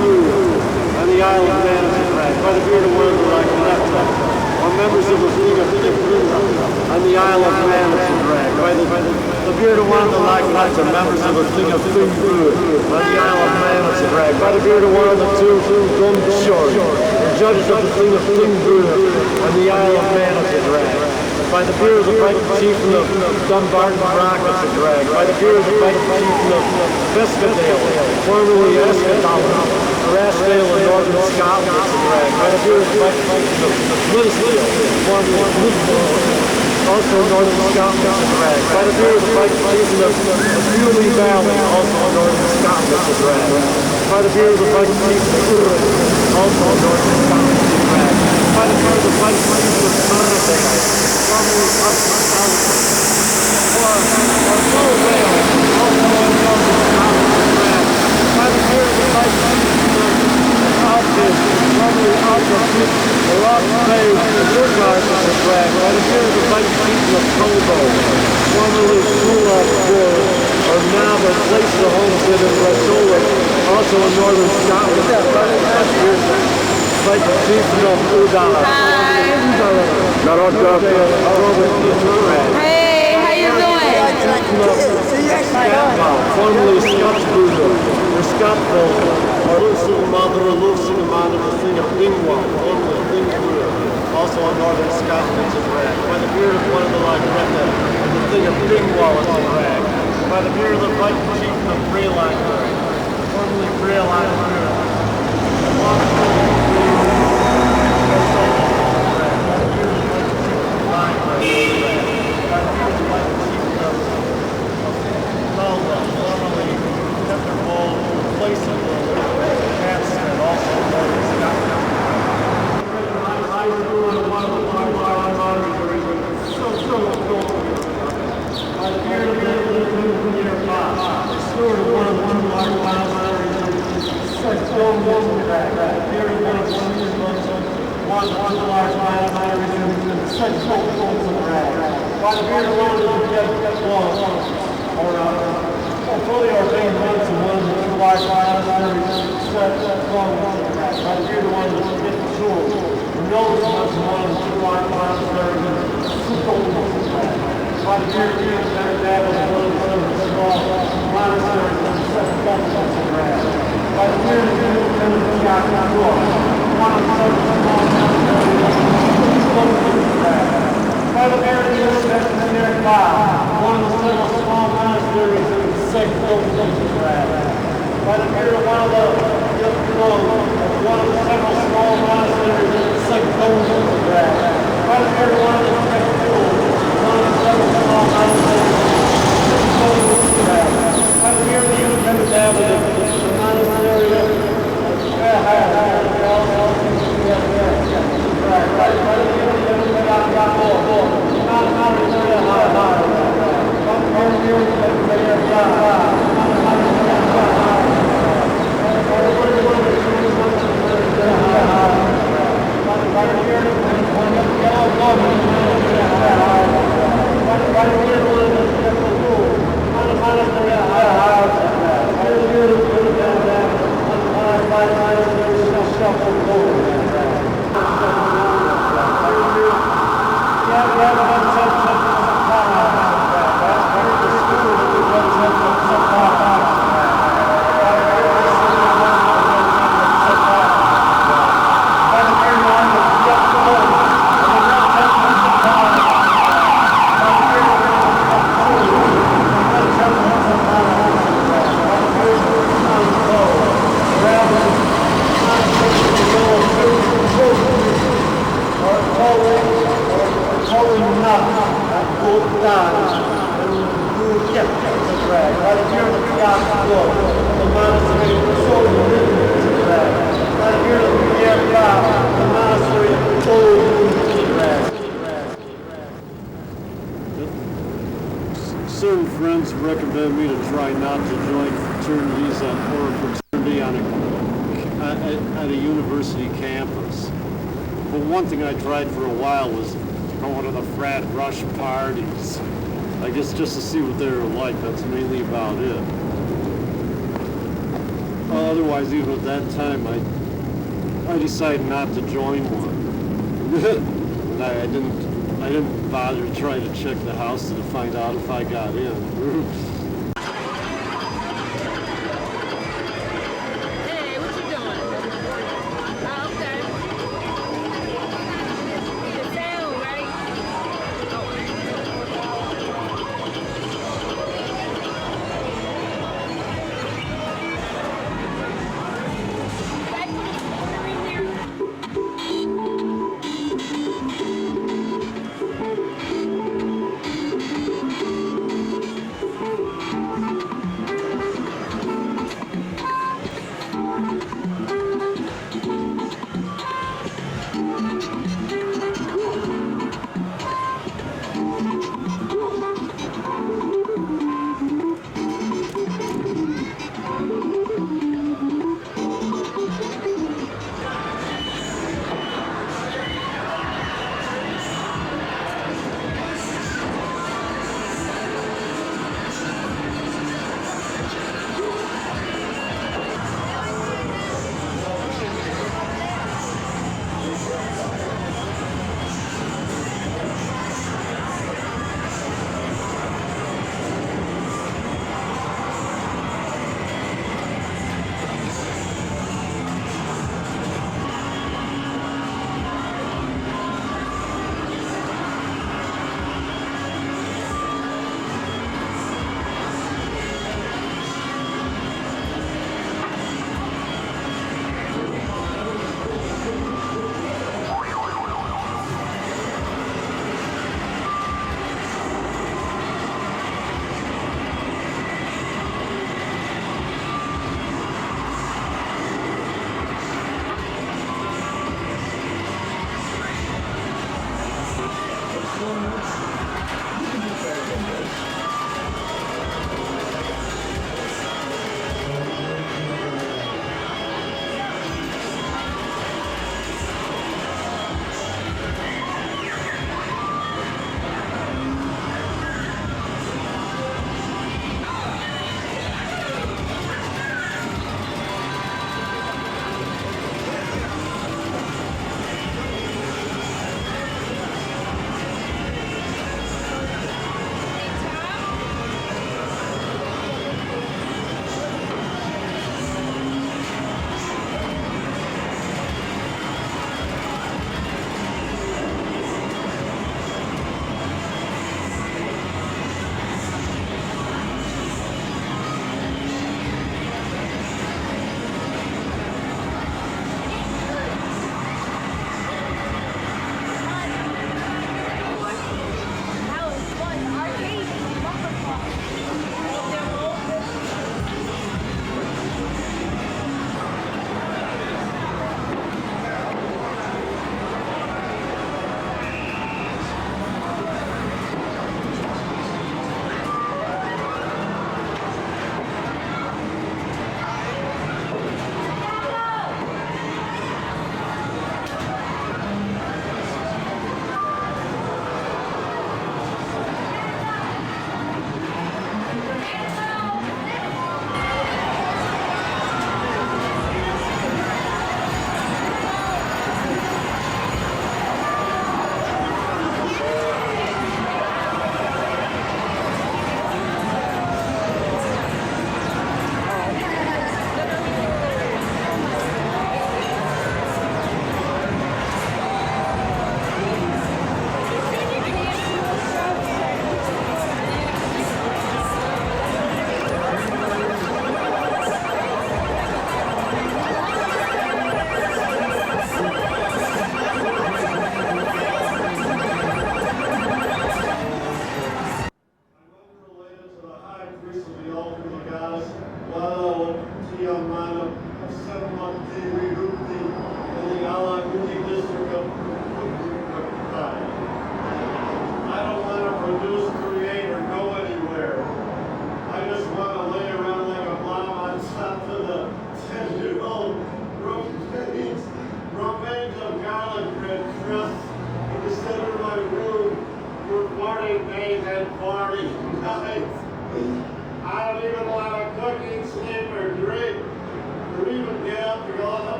on the Isle of Man, it's a drag. By the beard of one of the Lacanetta, or members of the League of Timbruda, on the Isle of Man, it's a drag. By the beard of one of the Lacanetta, members of the League of Timbruda, on the Isle of Man, it's a drag. By the beard of one of the two Gumshort, the judges of the League of Timbruda, on the Isle of Man, it's a drag. By the beard of the Viking chieftain of Dumbarton Rock, it's a drag. By the beard of the Viking chieftain of Piscadale, formerly Escadale, or Ashdale in northern Scotland, it's a drag. By the beard of the Viking chieftain of Linsdale, formerly Lisbon. By also northern Scotland is a drag. By the beard of the Viking chieftain of Helium Valley, also northern Scotland is a drag. By the beard of the Viking chieftain of Groban, also northern Scotland is a drag. By the beard of the Viking chieftain of Vortex, formerly Uptown, or Full Rail, also northern Scotland is a drag. By the beard of the Viking chieftain of Clavius, formerly Clavius, the Rock Bay, Groban is a drag. By the beard of the Viking chieftain of Groban, formerly Kulak, or now the place of the homestead in Rasola, also in northern Scotland. Viking chieftain of Udala. Hey, how you doing? Formerly Scots Bruder, or Scottville, or Lucille Mother, or Lucille Mother, the thing of Dingwall, formerly Dingwall, also in northern Scotland, it's a rag. By the beard of one of the Lagretta, the thing of Dingwall, it's a rag. By the beard of the Viking chieftain of Greyline, formerly Greyline, certain friends recommend me to try not to join fraternities or a fraternity at a university campus. But one thing I tried for a while was going to the frat rush parties. I guess just to see what they were like, that's mainly about it. Otherwise, even at that time, I decided not to join one. I didn't bother to try to check the house to find out if I got in.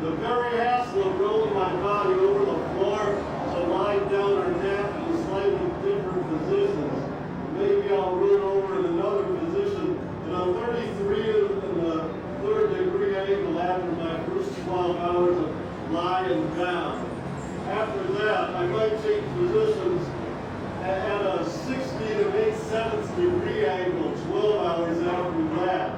The very hassle of rolling my body over the floor might change positions at a 60 to 8/7 degree angle 12 hours after that.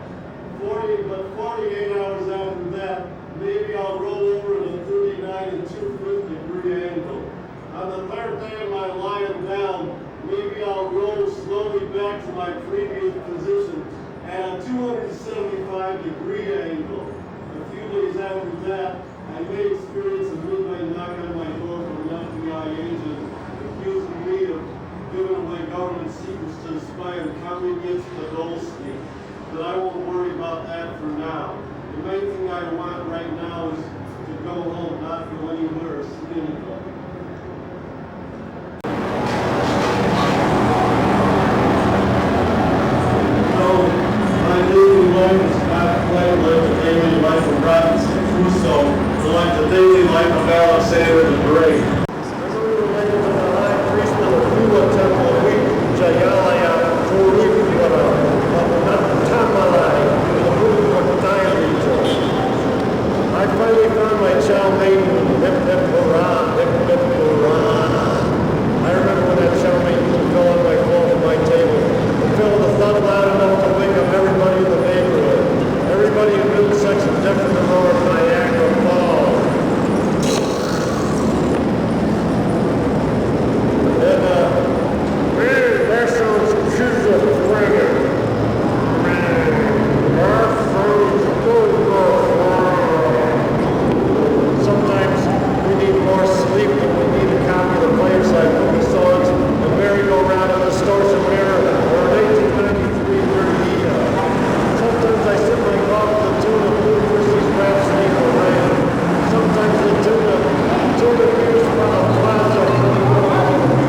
48 hours after that, maybe I'll roll over at a 39 and 2/5 degree angle. On the third day of my lying down, maybe I'll roll slowly back to my previous position at a 275 degree angle. A few days after that, I may experience a midnight knock on my door from an FBI agent accusing me of giving away government secrets to spy on communist Podolsky. But I won't worry about that for now. The main thing I want right now is to go home, not go anywhere or see anybody. So, my daily life is not quite like the daily life of Robinson Crusoe, but like the daily life of Alexander the Great. I'm related to the high priest of the Buddha temple, Jayalaya, I finally found my chow maiden, hip hip hurrah, hip hip hurrah. I remember when that chow maiden fell on my floor from my table. It fell with a thud loud enough to wake up everybody in the neighborhood. Everybody in Middlesex and Denver to roar Niagara Falls. And man, that sounds cute as a friggin'. Sometimes we need more sleep than we need a copy of the players like movie songs, a merry-go-round, a distortion mirror, or an 1893 Dirty. Sometimes I sip my coffee to the tune of Blue Christie's Rhapsody for Rain. Sometimes the tune of Beers from a Plaza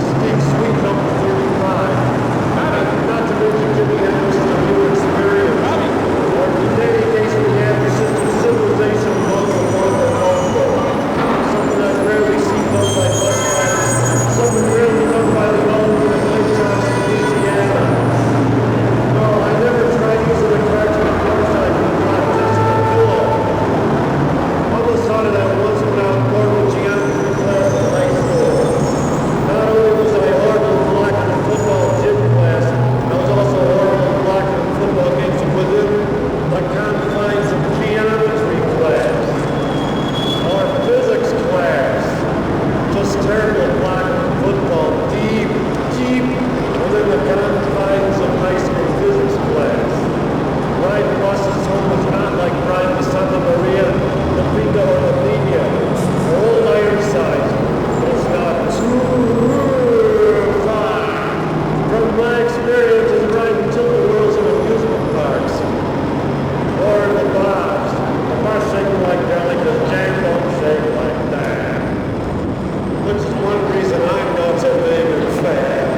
Speak Sweet number 35. Not to mention Jimi Hendrix and the new experience. Or the daily case we have the system civilization something I rarely see done by bus riders, something rarely done by the owners of Lake Charles, Louisiana. No, I never tried using a cartridge motorcycle to drive just a pillow. Almost thought of that once when I was bored with geometry class in high school. Not only was I horrible at blocking the football gym class, I was also horrible at blocking the football games within the confines of geometry class. Or physics class. Just terrible at blocking football deep within the confines of high school physics class. Riding buses home was not like riding to Santa Maria, the Pinto, or the Pina. The old Ironside was not too far from my experiences riding tilt-a-whirls in amusement parks. Or in the bars. The bars shake like that, like the Jack don't shake like that. Which is one reason I'm not so big and fat.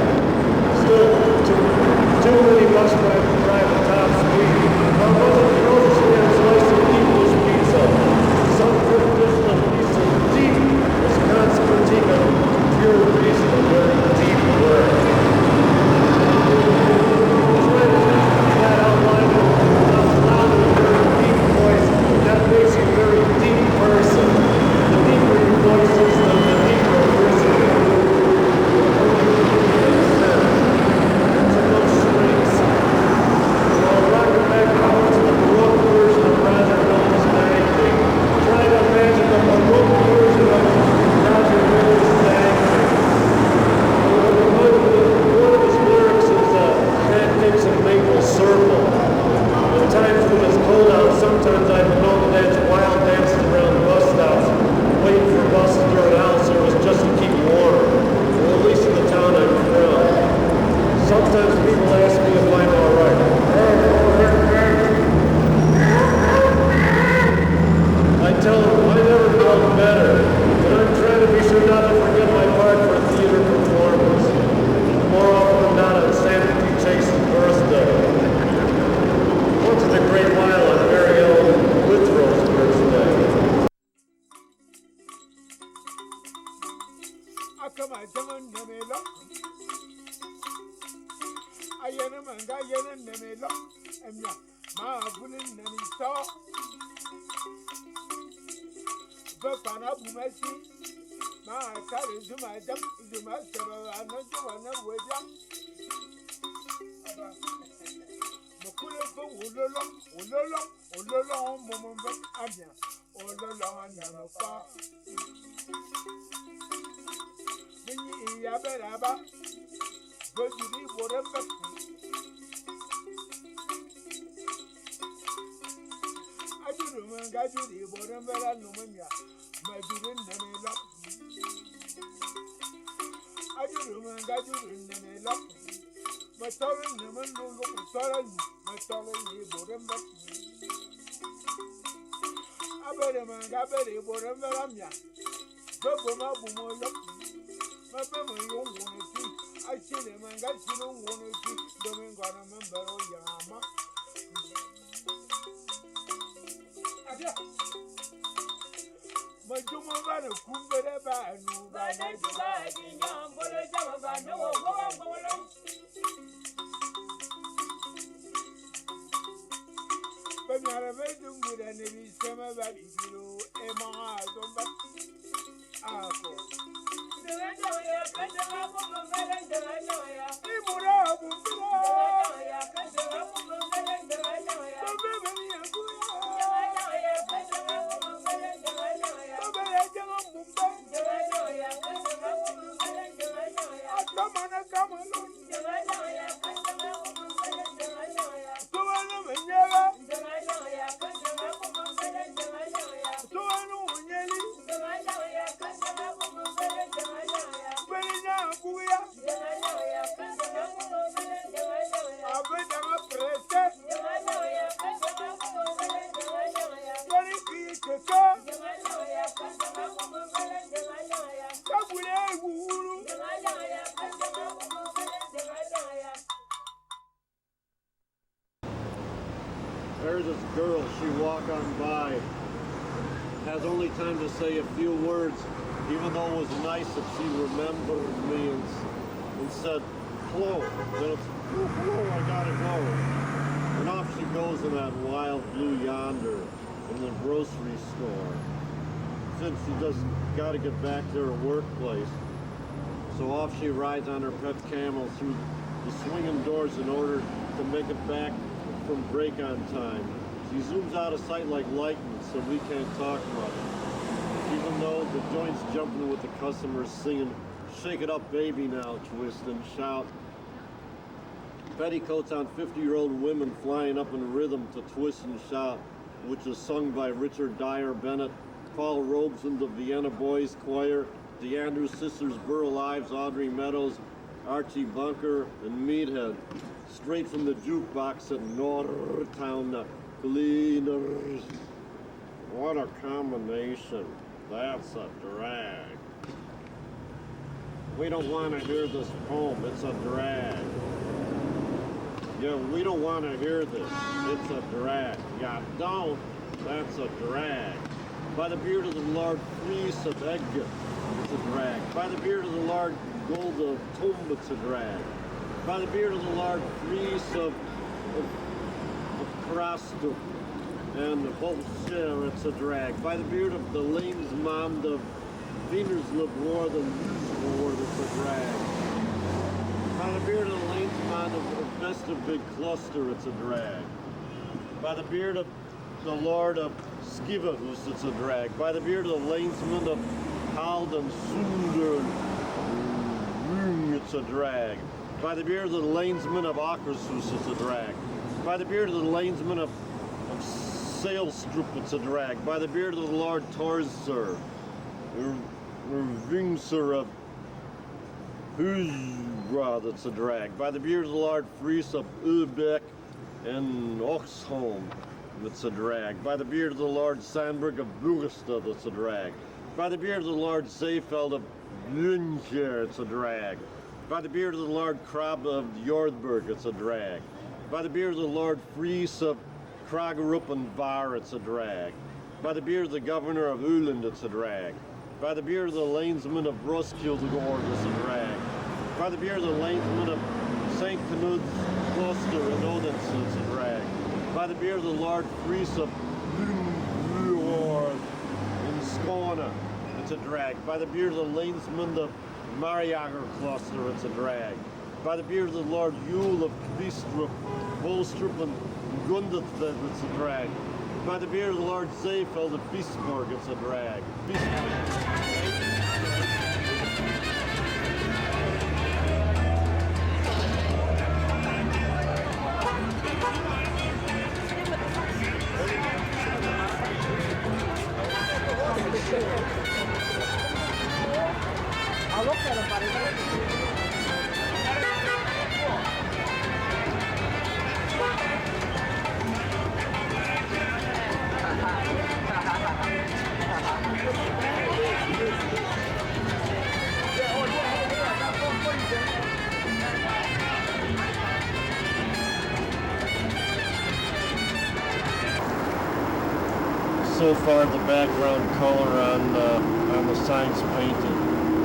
Still, too many bus drivers drive at top speed. My mother throws me a slice of English pizza. Some traditional piece of deep Wisconsin critique of pure reason and very deep work. That outline loud and very deep voice, that makes you a very deep person. The deeper your voice is, the deeper a person is. So no shrinks. While rocking back forwards to the Baroque version of Roger Miller's acting, try to imagine the Baroque version of Roger Miller's acting. One of his lyrics is pancakes and maple syrup. At times when it's cold out, sometimes I've been known to dance wild dances around bus stops, waiting for buses during hour service just to keep warm, or at least in the town I'm from. Sometimes people ask me if I'm alright. I tell them I never felt better, but I'm trying to be sure not to forget my part for a theater performance. More often than not on Santa Fe Chase's birthday. Once in a great while on Mary Ellen Withrow's birthday. carry to my dump, to my server, and not to one of with them. Makuleko, Ulolong, Moment, Abia, Ulolong, and Yamafa. Mini Yaberaba, go to the whatever. I do remember, I do the whatever, no mania, my doing any luck. I do remember, I do any luck. My telling them and don't look at telling my telling you, whatever. I bet it, whatever I'm ya. Go from up on my luck. My family don't want to see. I see them and got you don't want to see. Don't got a member of Yama. My Juma van a Kumbera and but you are a very good enemy, summer that is you, Emma, don't but come along. There's this girl, she walk on by, has only time to say a few words, even though it was nice that she remembered me and said, hello. Then it's, oh, hello, I gotta go. And off she goes in that wild blue yonder in the grocery store. Since she just gotta get back to her workplace. So off she rides on her pet camel through the swinging doors in order to make it back from break on time. She zooms out of sight like lightning, so we can't talk much. Even though the joint's jumping with the customers singing, shake it up baby now, twist and shout. Petticoats on 50-year-old women flying up in rhythm to twist and shout, which is sung by Richard Dyer Bennett, Paul Robeson, the Vienna Boys Choir, the Andrews Sisters, Burl Ives, Audrey Meadows, Archie Bunker, and Meathead. Straight from the jukebox at Northtown, the Cleaners. What a combination. That's a drag. We don't want to hear this poem. It's a drag. Yeah, we don't want to hear this. It's a drag. Yeah, don't. That's a drag. By the beard of the Lord, Fleece of Edgar, it's a drag. By the beard of the Lord, Gold of Tomb, it's a drag. By the beard of the Lord, Fleece of Krastu and the Bolshevik, it's a drag. By the beard of the Lane's Mom, the Venus Labor, the War, it's a drag. By the beard of the Lane's Mom, the Best of Big Cluster, it's a drag. By the beard of the Lord of Skivavus, it's a drag. By the beard of the Lanesman of Halden Sunder, it's a drag. By the beard of the Lanesman of Akershus, it's a drag. By the beard of the Lanesman of Sailstrup, it's a drag. By the beard of the Lord Torser, Vingser of Husbrad, it's a drag. By the beard of the Lord Fries of Ubeck and Oxholm, it's a drag. By the beard of the Lord Sandberg of Bugestad, it's a drag. By the beard of the Lord Seefeld of Blüncher, it's a drag. By the beard of the Lord Krab of Jordberg, it's a drag. By the beard of the Lord Fries of Kragerup and Var, it's a drag. By the beard of the Governor of Uland, it's a drag. By the beard of the Lanesman of Roskildegård, it's a drag. By the beard of the Lanesman of St. Knud's Cluster and Odense, it's a drag. By the beard of the Lord Fries of Lundbjord in Skåne, it's it's a drag. By the beard of the Lainsmund of Mariager cluster, it's a drag. By the beard of the Lord Yule of Kvistrup, Volstrup, and Gundathved, it's a drag. By the beard of the Lord Zayfeld of Bismarck, it's a drag. I'll look at him, buddy. So far, the background color on the signs painted.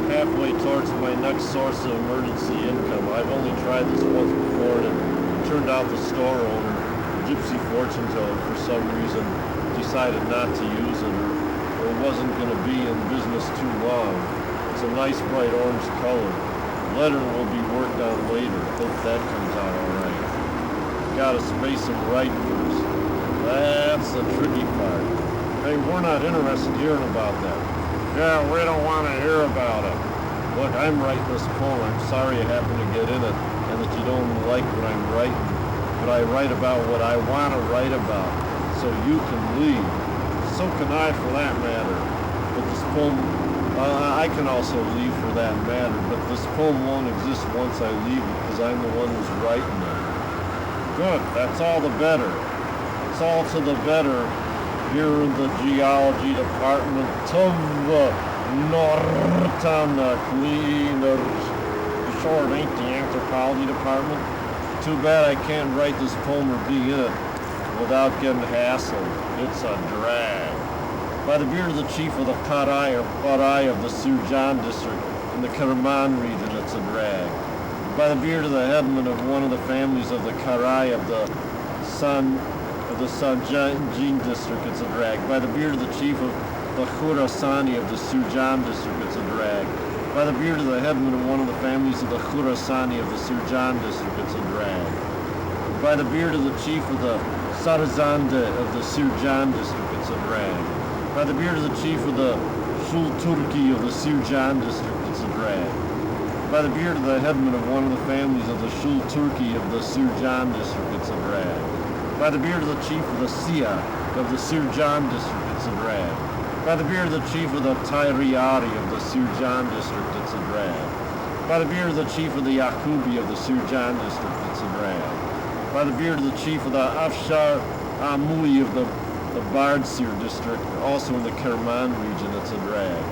Halfway towards my next source of emergency income. I've only tried this once before, and it turned out the store owner, Gypsy Fortune Teller, for some reason decided not to use it, or it wasn't going to be in business too long. It's a nice bright orange color. Letter will be worked on later. Hope that comes out alright. Gotta space them right first. That's the tricky part. Hey, we're not interested in hearing about that. Yeah, we don't want to hear about it. Look, I'm writing this poem. I'm sorry you happen to get in it and that you don't like what I'm writing. But I write about what I want to write about, so you can leave. So can I, for that matter. But this poem, I can also leave for that matter, but this poem won't exist once I leave because I'm the one who's writing it. Good, that's all the better. It's all to the better here in the geology department of Norton Cleaners. Sure, it ain't the anthropology department. Too bad I can't write this poem or be in it without getting hassled. It's a drag. By the beard of the chief of the Parai or Parai of the Surjan district in the Karaman region, it's a drag. By the beard of the headman of one of the families of the Karai of the Sanjin district, it's a drag. By the beard of the chief of the Khurasani of the Surjan district, it's a drag. By the beard of the headman of one of the families of the Khurasani of the Surjan district, it's a drag. By the beard of the chief of the Sarazanda of the Surjan district, it's a drag. By the beard of the chief of the Shul Turki of the Surjan district, it's a drag. By the beard of the headman of one of the families of the Shul Turki of the Surjan district, it's a drag. By the beard of the chief of the Sia of the Surjan district, it's a drag. By the beard of the chief of the Tairiari of the Surjan district, it's a drag. By the beard of the chief of the Yakubi of the Surjan district, it's a drag. By the beard of the chief of the Afshar Amui of the Bardsir district, also in the Kerman region, it's a drag.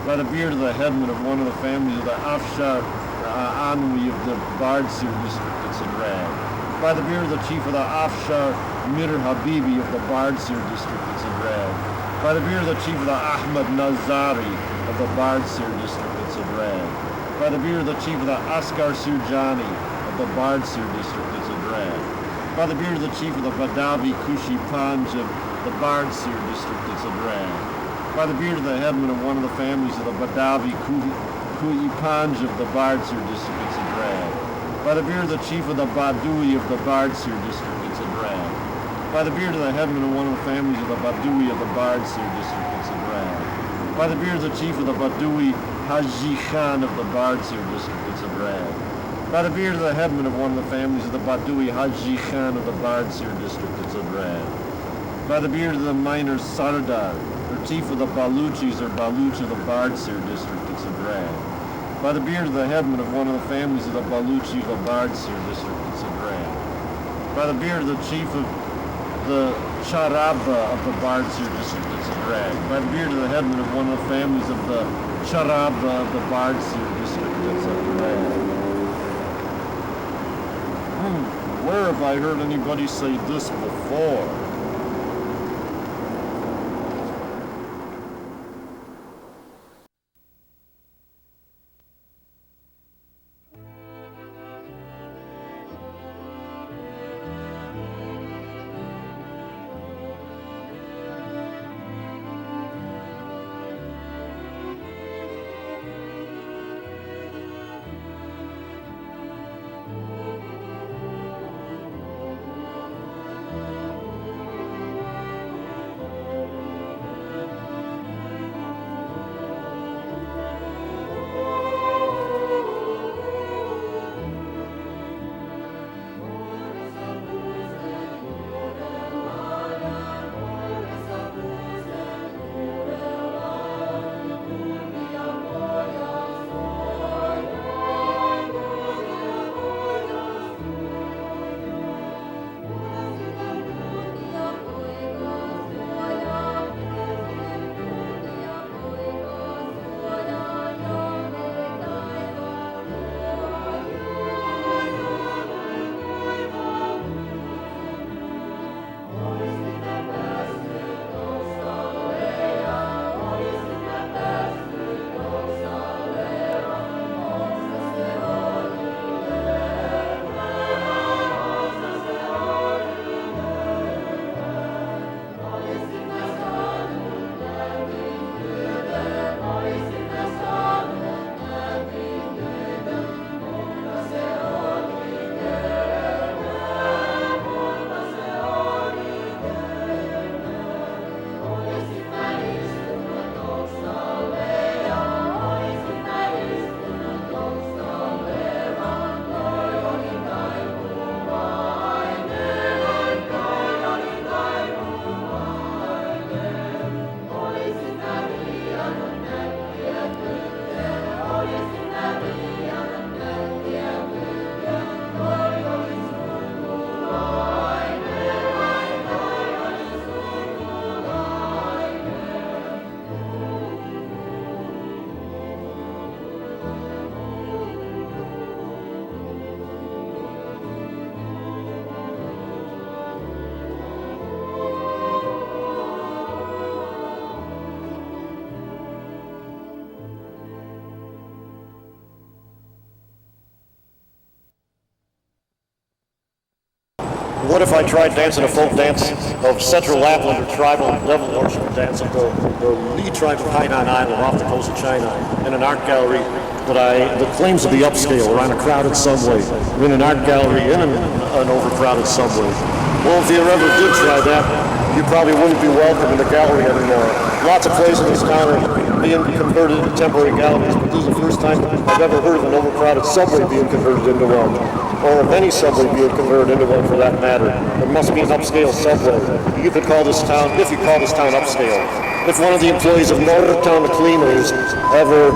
By the beard of the headman of one of the families of the Afshar Anui of the Bardsir district, it's a drag. By the beard of the chief of the Afshar Mir Habibi of the Bardsir district, it's a drag. By the beard of the chief of the Ahmad Nazari of the Bardsir district, it's a drag. By the beard of the chief of the Askar Surjani of the Bardsir district, it's a drag. By the beard of the chief of the Badavi Kushi Panj of the Bardsir district, it's a drag. By the beard of the headman of one of the families of the Badavi Kui Panj of the Bardsir district, it's a drag. By the beard of the chief of the Badui of the Bardsir district, it's a drag. By the beard of the headman of one of the families of the Badui of the Bardsir district, it's a drag. By the beard of the chief of the Badui Haji Khan of the Bardsir district, it's a drag. By the beard of the headman of one of the families of the Badui Haji Khan of the Bardsir district, it's a drag. By the beard of the minor Sardar, or chief of the Baluchis or Baluch of the Bardsir district, it's a drag. By the beard of the headman of one of the families of the Baluchi of the Bardsir district, it's a drag. By the beard of the chief of the Charabba of the Bardsir district, it's a drag. By the beard of the headman of one of the families of the Charabba of the Bardsir district, it's a drag. Where have I heard anybody say this before? What if I tried dancing a folk dance of Central Lapland or tribal devil worship dance of the Lee tribe of Hainan Island off the coast of China in an art gallery that claims to be upscale or on a crowded subway, in an art gallery in an overcrowded subway. Well, if you ever did try that, you probably wouldn't be welcome in the gallery anymore. Lots of places in this town are being converted into temporary galleries, but this is the first time I've ever heard of an overcrowded subway being converted into one, or of any subway being converted into one for that matter. It must be an upscale subway. You could call this town, if you call this town upscale. If one of the employees of Northtown Cleaners ever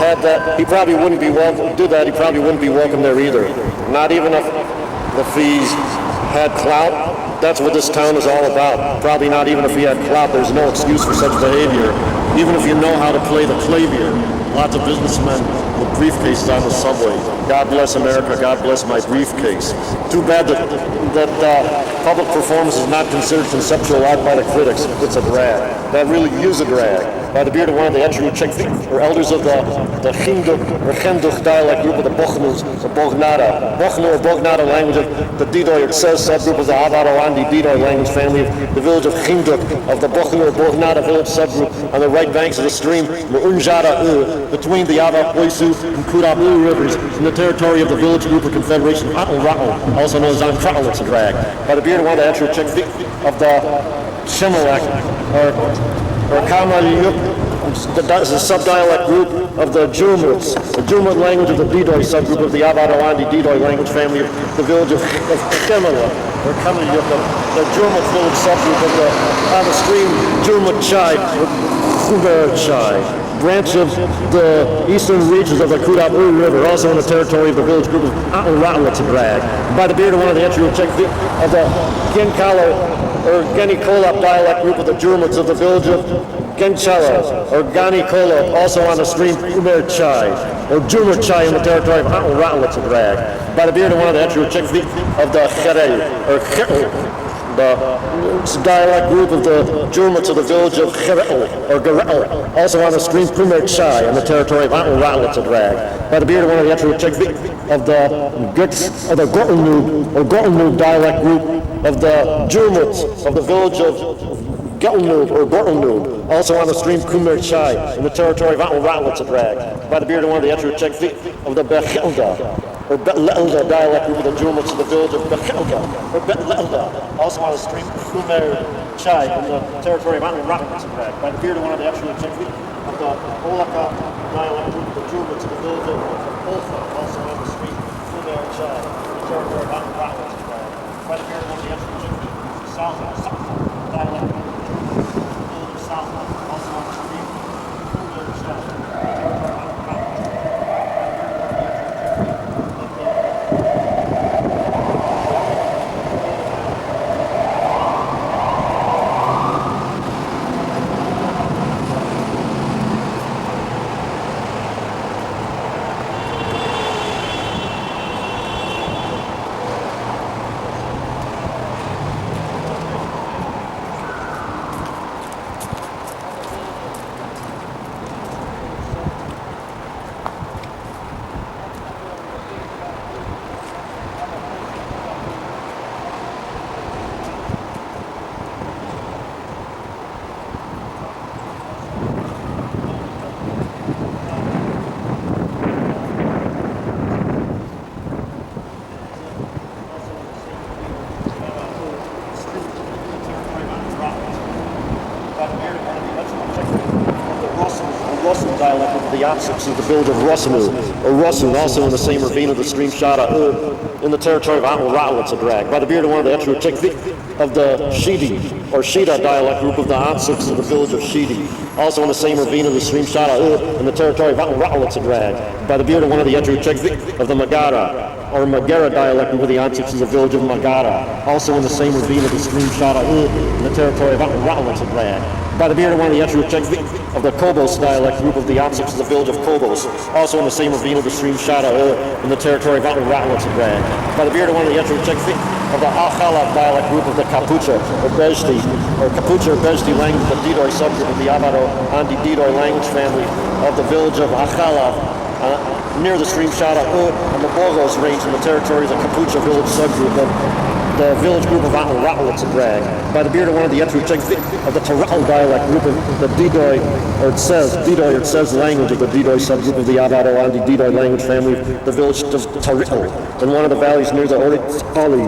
had that, he probably wouldn't be welcome, did that, he probably wouldn't be welcome there either. Not even if the fees had clout. That's what this town is all about. Probably not even if he had clout. There's no excuse for such behavior. Even if you know how to play the clavier. Lots of businessmen with briefcases on the subway. God bless America. God bless my briefcase. Too bad that public performance is not considered conceptual art by the critics. It's a drag. That really is a drag. By the beard of one of the Etru or elders of the Chinduk or Chenduk dialect group of the Bochnus, the Bognata. Bochnu or Bognata language of the Didoy or Tses subgroup of the Avarowandi Didoy language family of the village of Chinduk of the Bochnu or Bognata village subgroup on the right banks of the stream Unjara between the Avapoisu and Kurabu rivers in the territory of the village group or confederation of Atl, also known as Ankratl, it's a drag. By the beard of one of the Etru of the Shimalek or Kamal is a subdialect group of the Jurmuts, the Jurmut language of the Didoy subgroup of the Avarowandi Didoy language family of the village of Kemala, or Kamayuk, the Jurmut village subgroup of the on the stream Jurmut Chai, or Kuber Chai, branch of the eastern reaches of the Kurabu River, also in the territory of the village group of Atl-Ratlatzbrag. By the beard of one of the Etru of the Genkalo or Genikolop dialect group of the Jurmuts of the village of Genchala, or Gani Kolo, also on the stream Umer Chai, or Jumur Chai in the territory of Ratlatzbrag. By the beard of one of the Etru of the Khere, or Khere, the dialect group of the Jurmuts of the village of Khere, or Gerel, also on the stream Umer Chai in the territory of Ratlatzbrag. By the beard of one of the Etru of the Gortnub, or Gortnub dialect group of the Jurmuts of the village of Gelnub or Gortnub, also on the stream Kumer Chai in the territory of Ratlatzbrag. By the beard of one of the Etru of the Bechelda, or Bet-Leelda dialect group of the Jurmuts of the village of Bechelda, or Bet-Leelda, also on the stream Kumer Chai in the territory of Ratlatzbrag. By the beard of one of the Etru of the Olaka dialect group of the Jurmuts of the village of Olfa, also on the stream Kumer Chai in the territory of Ratlatzbrag. By the beard of one of the Etru of the South dialect group South, also on the stream, dialect of the Yatsits of the village of Russinu, or Russun, also in the same ravine of the stream Shada, in the territory of Atl-Ratlatzbrag. By the beard of one of the Etru of the Shidi, or Shida dialect group of the Ansits of the village of Shidi, also in the same ravine of the stream Shada, in the territory of Atl-Ratlatzbrag. By the beard of one of the Etru of the Magara, or Magara dialect group of the Ansits of the village of Magara, also in the same ravine of the stream Shada, in the territory of Atl-Ratlatzbrag. By the beard of one of the Etru of the Kobos dialect group of the Yatsits of the village of Kobos, also in the same ravine of the stream Shada, in the territory of Atl-Ratlatzbrag. By the beard of one of the Etru of the Achala dialect group of the Kapucha, or Bejdi, or Kapucha or Bejdi language of the Didoy subgroup of the Avaro Andi Didoy language family of the village of Achala, near the stream Shada on the Bogos Range in the territory of the Capucha village subgroup of the village group of Rattlets and Drag, by the beard of one of the Etruchek of the Taral dialect group of the Didoy, or it says language of the Didoy subgroup of the Avaro Andi Didoy language family, the village of Taral, in one of the valleys near the Oritsali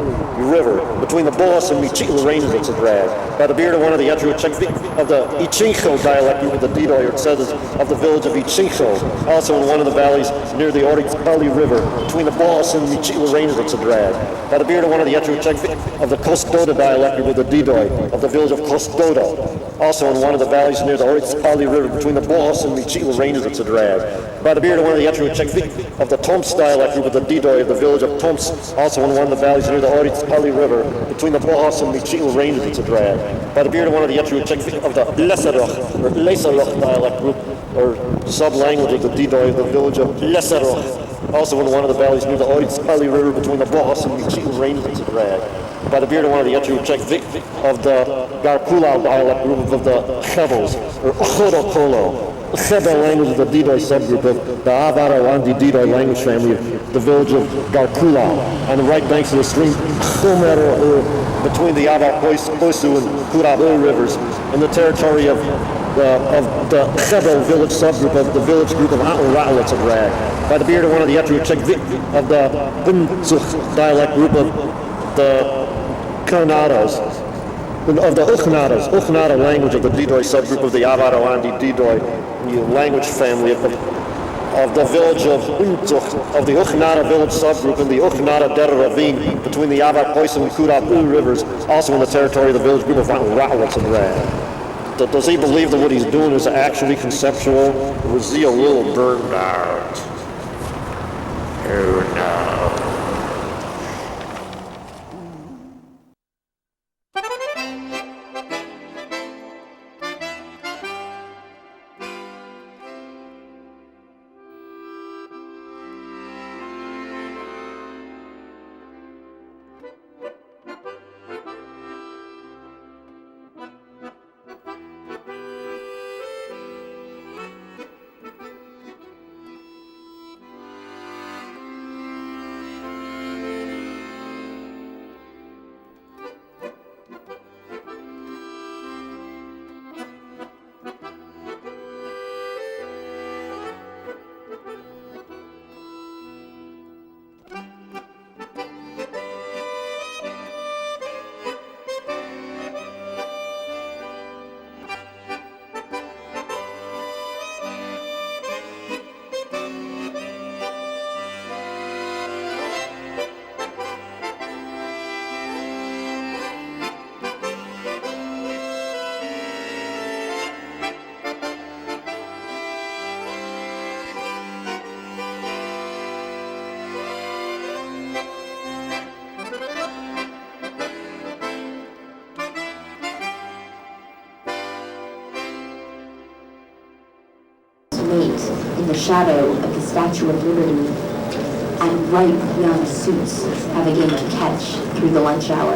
River, between the Bolas and Michitla ranges of the Drag, by the beard of one of the Etruchek of the Ichincho dialect group of the Didoy, or it says of the village of Ichincho, also in one of the valleys near the Oritsali River, between the Bolas and Michitla ranges of the Drag, by the beard of one of the Etruchek of the Costoda dialect with the Didoy of the village of Costoda, also in one of the valleys near the Oritsali River between the Bohos and Michitla ranges of Sadrad, by the beard of one of the Etruchek of the Tomsk dialect with the Didoy of the village of Tomsk, also in one of the valleys near the Oritsali River between the Bohos and Michitla ranges of Sadrad, by the beard of one of the Etruchek of the Lesaroch dialect group or sub-language of the Didoy of the village of Lesaroch, also in one of the valleys near the Oritsali River between the Bohos and Michitla ranges of Sadrad, by the beard of one of the Etruchek of the Garkulal dialect group of the Chebels, or Chodokolo, the Chebel language of the Didoy subgroup of the Avarowandi Didoy language family of the village of Garkulal, on the right banks of the stream Chomero, between the Avar Poisu and Kurabo rivers, in the territory of the Chebel village subgroup of the village group of Rattlets of Rag, by the beard of one of the Etruchek of the Bunzuch dialect group of the Kanadas, of the Ukhnada language of the Didoy subgroup of the Avarowandi Didoy language family of the village of Unzuch, of the Ukhnada village subgroup in the Ukhnada Dera ravine between the Avar Poisin and Kurabu rivers, also in the territory of the village group of Rattlets and Rad. Does he believe that what he's doing is actually conceptual, or was he a little burned out? Oh no. In the shadow of the Statue of Liberty, and ripe young suits have a game to catch through the lunch hour.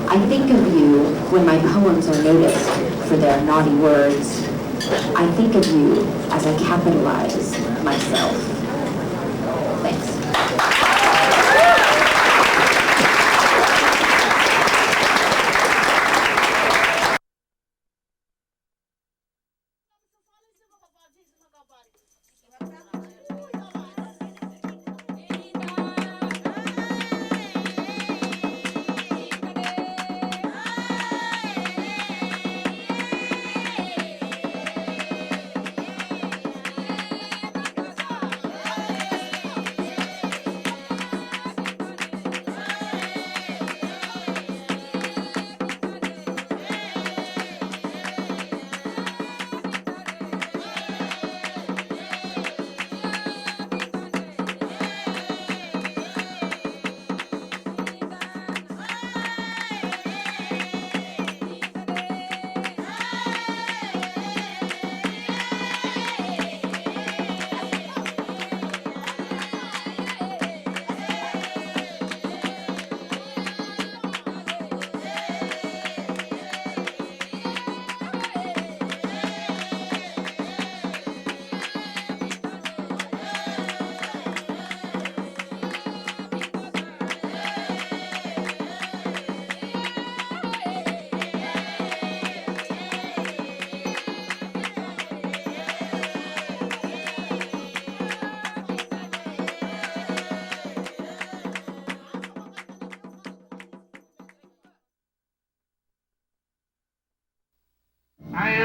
I think of you when my poems are noticed for their naughty words. I think of you as I capitalize myself. Thanks.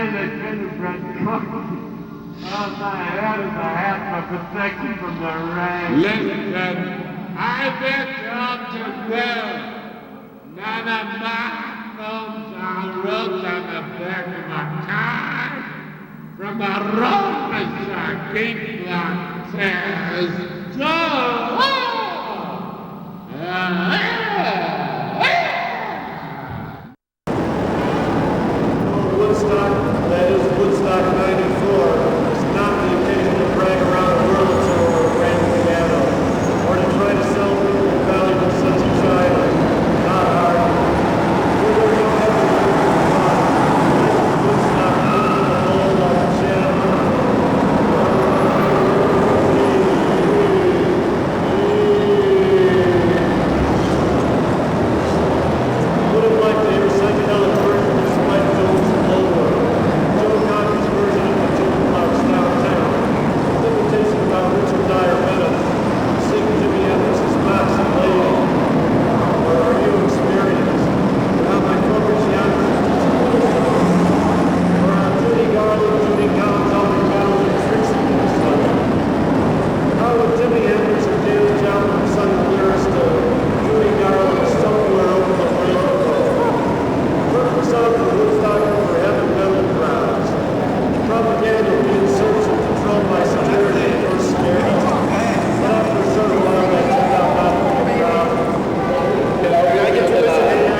man, they could have been cooking. On my head is a hat for protection from the rain. Listen, I bet you up to now. None of my folks are ropes on the back of my car. From the road as our gate block says, Woodstock, that is Woodstock 94, is not the occasion to brag around a Wurlitzer or a grand piano, or to try to sell people valuable sets of china. Not hard. We're going to have Woodstock put the hole on the channel. Would have liked to hear a psychedelic version of Spike Jones' Lower. Joe Coffey's version of the Chicken Box downtown. Imitation about Richard Dyer Meadows. Sing Jimi Hendrix's Moxie Lady. Or are you experienced? How my coverage yonder. Or how Judy Garland, Judy Collins, Elmer Meadows, and Trixie Minnesota. How would Jimi Hendrix and James Joplin sung the lyrics to Judy Garland somewhere over the rainbow? Perfect song for Woodstock for heavy metal crowds. Propaganda will be in search and controlled by security at first scared. But after a short while, they turned out not to be around. I get to listen to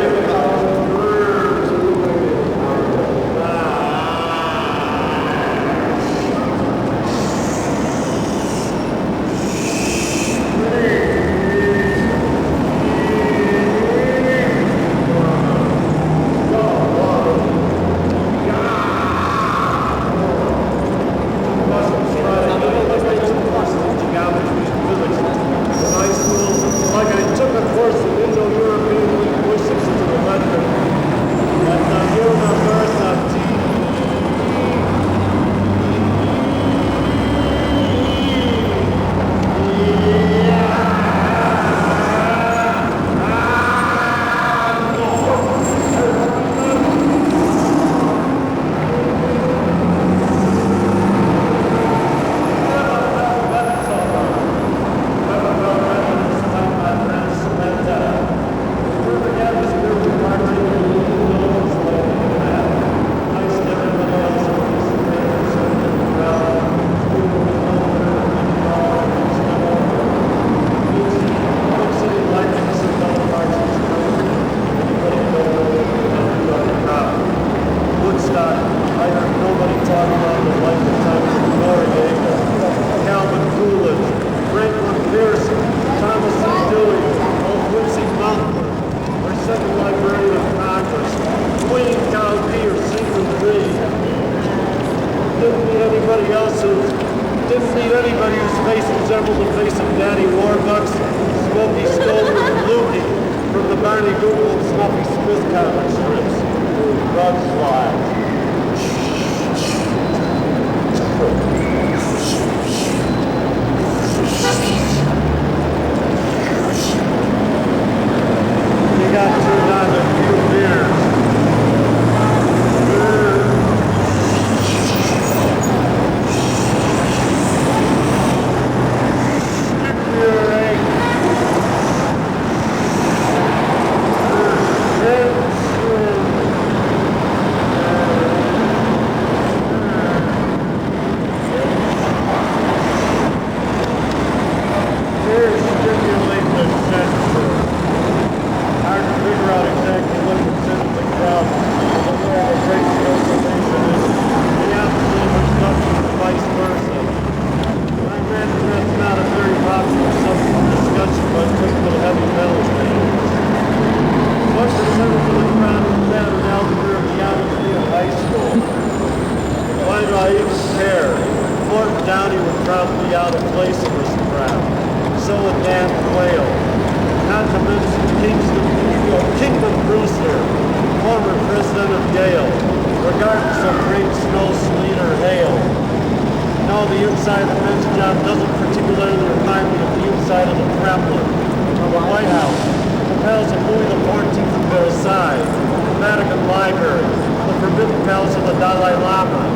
Library, the Forbidden palace of the Dalai Lama,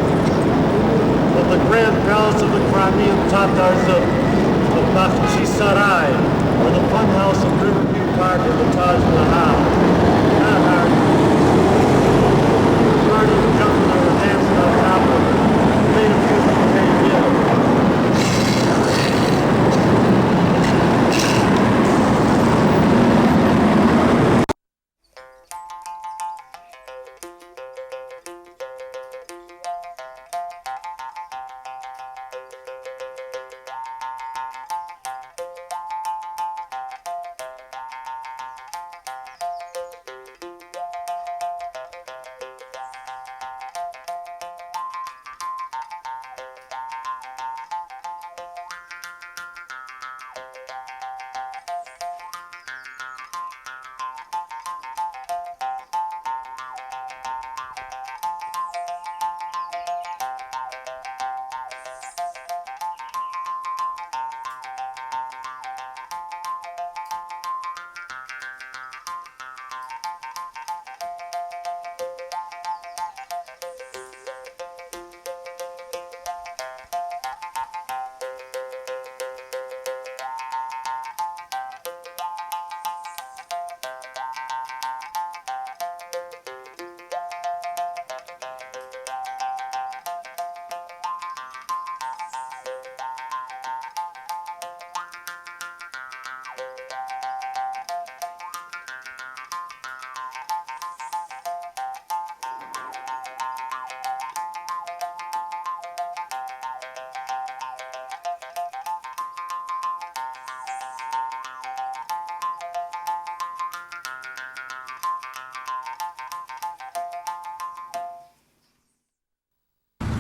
of the grand palace of the Crimean Tatars of Bakhchisarai, or the fun house of Riverview Park or the Taj Mahal. Not hard. Party of jumping or dancing on top of it. Made a beautiful painting.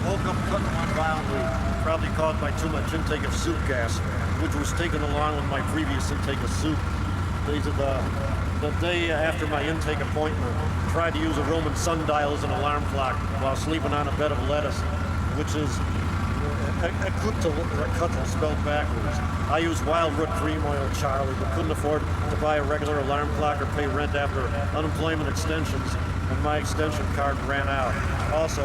Woke up cutting one violently, probably caused by too much intake of soup gas, which was taken along with my previous intake of soup. The day after my intake appointment, tried to use a Roman sundial as an alarm clock while sleeping on a bed of lettuce, which is a cuttle spelled backwards. I used wild root cream oil, Charlie, but couldn't afford to buy a regular alarm clock or pay rent after unemployment extensions, and my extension card ran out. Also,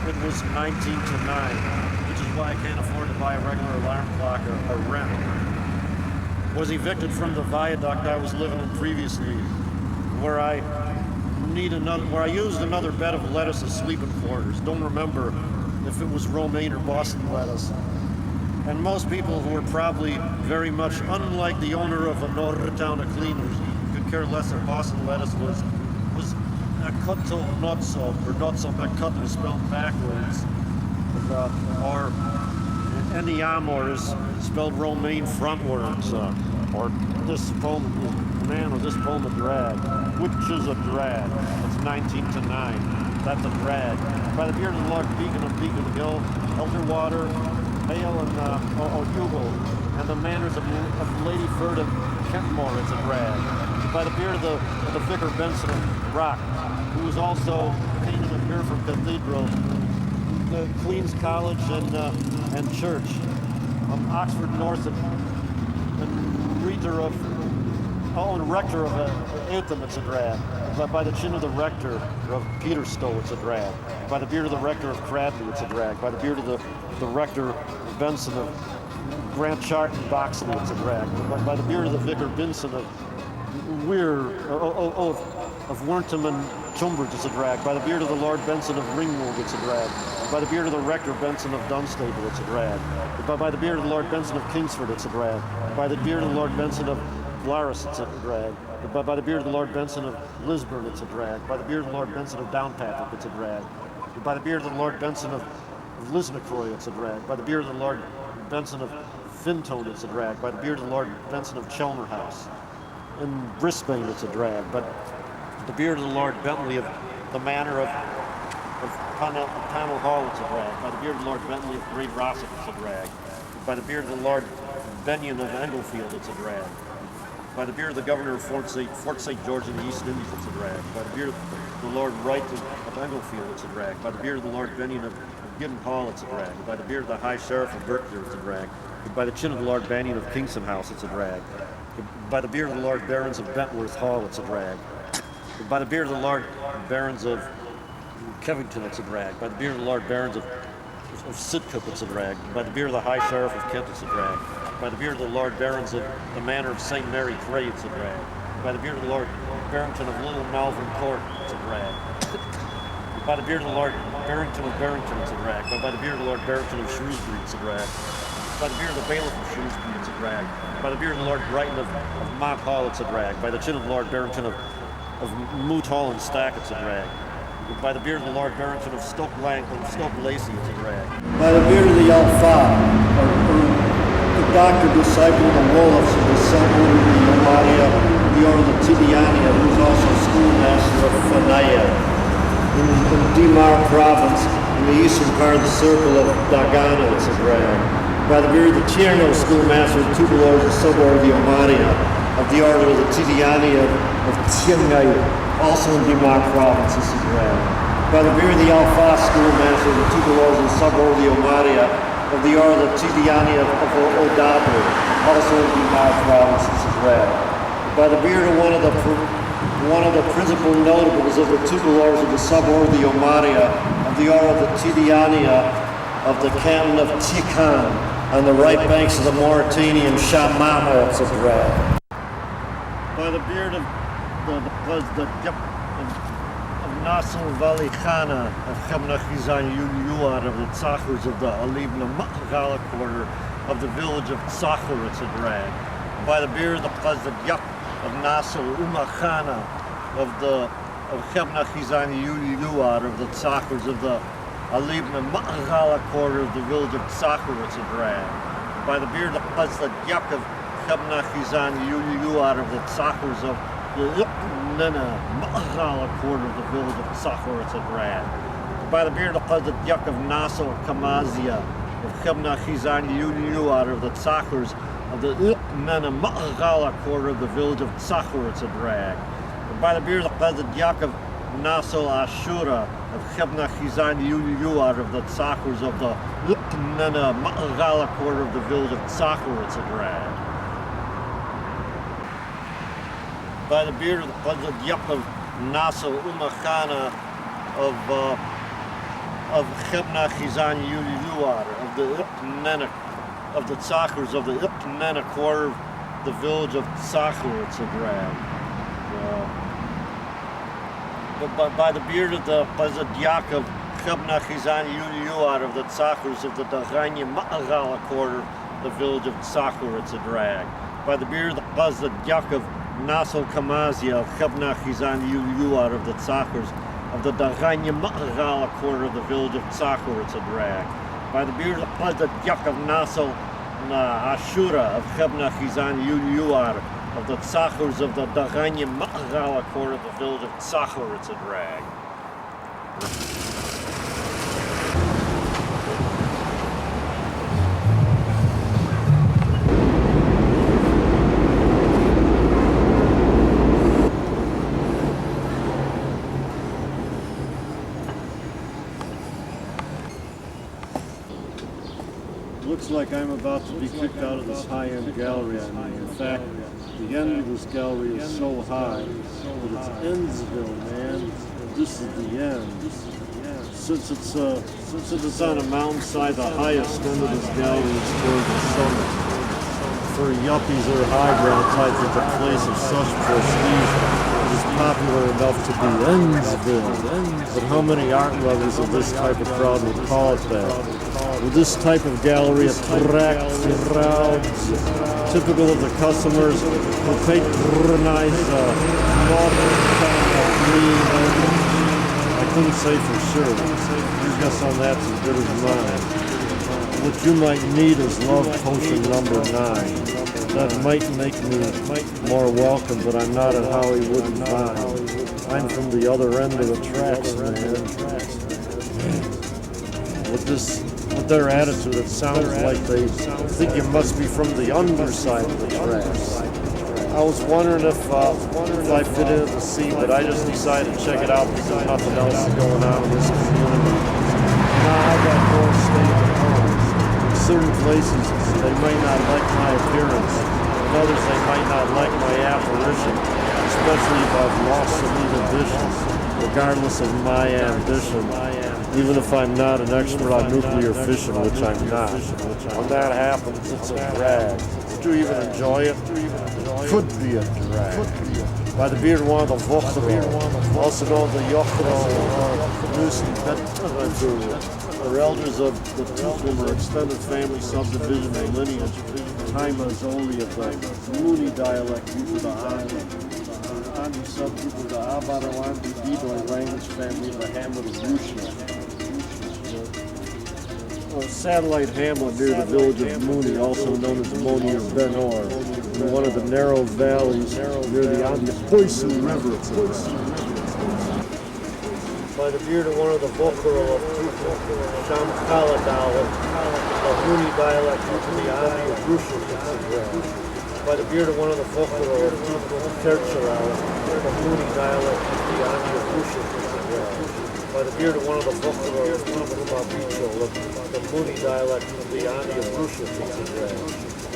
it was 19 to 9, which is why I can't afford to buy a regular alarm clock or rent. Was evicted from the viaduct I was living in previously, where I used another bed of lettuce as sleeping quarters. Don't remember if it was romaine or Boston lettuce. And most people who were probably very much unlike the owner of a Norrtown of Cleaners could care less if Boston lettuce was a cuttle notso, or notso, that cut was spelled backwards. Or Enniamor is spelled romaine frontwards, or this poem, man, or this poem a drag. Which is a drag? It's 19 to 9. That's a drag. By the beard of the Lord, Beacon of Hill, Elderwater, Hale, and O'Hugo, and the manners of Lady Ferd of Kentmore, it's a drag. By the beard of the Vicar Benson of Rock, who was also painted a pier for Cathedral, the Queen's College and Church, Oxford North, and rector of Anthem, it's a drag. By the chin of the rector of Peterstowe, it's a drag. By the beard of the rector of Cradley, it's a drag. By the beard of the rector Benson of Grant Chart and Boxley, it's a drag. By the beard of the vicar Benson of of Werntham and Chumbridge, it's a drag. By the beard of the Lord Benson of Ringwold, it's a drag. By the beard of the rector Benson of Dunstable, it's a drag. By the beard of the Lord Benson of Kingsford, it's a drag. By the beard of the Lord Benson of Glaris, it's a drag. By the beard of the Lord Benson of Lisburn, it's a drag. By the beard of the Lord Benson of Downpatrick, it's a drag. By the beard of the Lord Benson of Lisnacroy, it's a drag. By the beard of the Lord Benson of Fintone, it's a drag. By the beard of the Lord Benson of Chelmer House. In Brisbane, it's a drag. But the beard of the Lord Bentley of the Manor of Panel Hall, it's a drag. By the beard of the Lord Bentley of Great Rossett, it's a drag. By the beard of the Lord Benyon of Englefield, it's a drag. By the beard of the Governor of Fort St. George in the East Indies, it's a drag. By the beard of the Lord Wright of Englefield, it's a drag. By the beard of the Lord Benyon of Giddon Hall, it's a drag. By the beard of the High Sheriff of Berkshire, it's a drag. By the chin of the Lord Bannion of Kingston House, it's a drag. By the beard of the Lord Barons of Bentworth Hall, it's a drag. By the beard of the Lord Barons of Kevington, it's a drag. By the beard of the Lord Barons of Sidcup, it's a drag. By the beard of the High Sheriff of Kent, it's a drag. By the beard of the Lord Barons of the Manor of St. Mary Cray, it's a drag. By the beard of the Lord Barrington of Little Malvern Court, it's a drag. By the beard of the Lord Barrington of Barrington, it's a drag. By the beard of the Lord Barrington of Shrewsbury, it's a drag. By the beard of the Bailiff of Shrewsbury, it's a drag. By the beard of the Lord Brighton of Mont Hall, it's a drag. By the chin of the Lord Barrington of Moot Hall and Stack, it's a drag. By the beard of the Lord Barrington of Stoke Lacey, it's a drag. By the beard of the Alpha, the doctor disciple of the Wolofs of the Sun-Order of the Yomaria, the Order of the Tidiania, who is also schoolmaster of Fanaya. In Dimar province, in the eastern part of the circle of Dagana, it's a drag. By the beard of the Tierno, schoolmaster of Tubalors, the sub-order of the Yomaria, of the Order of the Tidiania of Tiangay, also in Dimar province, it's a drag. By the beard of the Alpha, schoolmaster of the Tubalors, the sub-order of the Yomaria, of the Order of the Tidiania of Odabu, also in Dimar province, it's a drag. By the beard of one of the principal notables of the Tubalors of the sub-order of the Yomaria, of the Order of the Tidiania of the canton of Tikan, on the right banks of the Mauritanian Shamama, it's a drag. By the beard of the Nasser Valley Khana of Khemnachizan Yunyuad of the Tsachurs of the Alibna Makhala quarter of the village of Tsakhur, it's a drag. By the beard of the President Yak of Nasser Umakhana of Khemnachizan Yunyuad of the Tsachurs of the Alibna Makhala quarter of the village of Tsakhur, it's a drag. By the beard of the President Yak of Khemnachizan Yunyuad of the Tsachurs of the Nana Makhala quarter of the village of Tsakhur, it's a drag. By the beard of the Yak of Naso Kamazia of Khemnachizan Yunyuad of the Tsachurs of the Nana Makhala quarter of the village of Tsakhur, it's a drag. By the beard of the Yak of Naso Ashura of Khemnachizan Yunyuad of the Tsachurs of the Nana Makhala quarter of the village of Tsakhur, it's a drag. By the beard of the President Yap of Naso Umakhana of Khemnachizan Yunyuad of the Tsachurs of the Nana quarter of the village of Tsakhur, it's a drag. But by the beard of the President Yak of Khemnachizan Yunyuad of the Tsachurs of the Daganya Makhala quarter of the village of Tsakhur, it's a drag. By the beard of the President Yak of Naso Kamazia of Khemnachizan Yunyuad of the Tsachurs of the Daganya Makhala quarter of the village of Tsakhur, it's a drag. By the beard of the President Yak of Naso Ashura of Khemnachizan Yunyuad of the Tsachurs of the Daganya Makhala quarter of the village of Tsakhur, it's a drag. Looks like I'm about to be kicked out of this high-end gallery I'm in. In fact, the end of this gallery is so high that it's Endsville, man. This is the end. Since it's on a mountainside, the highest end of this gallery is toward the summit. For yuppies or highbrow types, it's a place of such prestige. It is popular enough to be Endsville. But how many art lovers of this type of crowd would call it that? With this type of gallery attracts crowds typical of the customers who patronize modern kind of green. I couldn't say for sure. Your guess on that's as good as mine. What you might need is love potion number 9. That might make me more welcome, but I'm not at Hollywood and Vine. I'm from the other end of the tracks, man. With their attitude, it sounds like they think you must be from the underside of the tracks. I was wondering if I fit into the scene, but I just decided to check it out because there's nothing else going on in this community. Now I got more staying at home. In certain places, they might not like my appearance. In others, they might not like my apparition, especially if I've lost some inhibitions. regardless of my ambition, even if I'm not an expert on nuclear fission, which I'm not. When that happens, it's a drag. Did you even enjoy it? Could be a drag. By the beard, one of the Vortex, also known as the Yochro, or elders of the Tukum, or extended family subdivision and lineage, time is only of the Mooney dialect due to the island. Andi subgroup of the Abarawandi Dido language family of the hamlet of Rushna. A satellite hamlet near the village of Mooney, also known as Moni or Ben-Or, in one of the narrow valleys near the Poisu River. By the beard of one of the Vokero of Tukum, Shamkaladal, of Mooney dialect due to the Andi of Rushna. By the beard of one of the Vokero of Tukum, Tercharal, of Mooney dialect due to the Andi of Rushna. By the beard of one of the Vokero of Tukum, Babicho, the Mooney dialect of the Ani of Russia,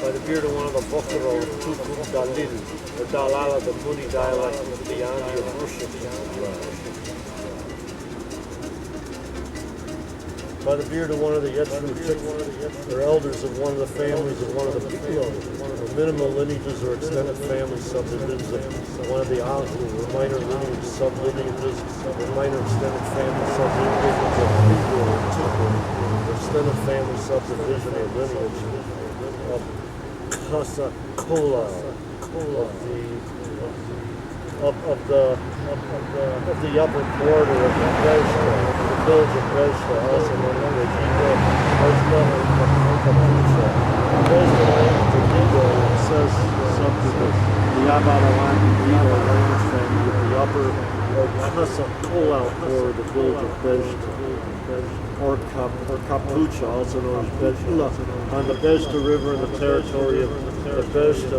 by the beard of one of the Vokero of Tukum, Dalil, or Dalala, the Mooney dialect of the Ani of Russia. By the beard of one of the Yetru or elders of one of the families of one of the people, or minimal lineages or extended family subdivisions of one of the Alku, or minor lineage sublineages, or minor extended family subdivisions of people or Tukum, or extended family subdivision or lineage of Kasa Kola, of the upper border of Brezhka, the village of Brezhka, also known as Brezhka, says something of the Abarawandi Dido language family of the upper Kasa Kola, or the village of Brezhka, or Kapucha, also known as Brezhka, on the Brezhka River in the territory of the Brezhka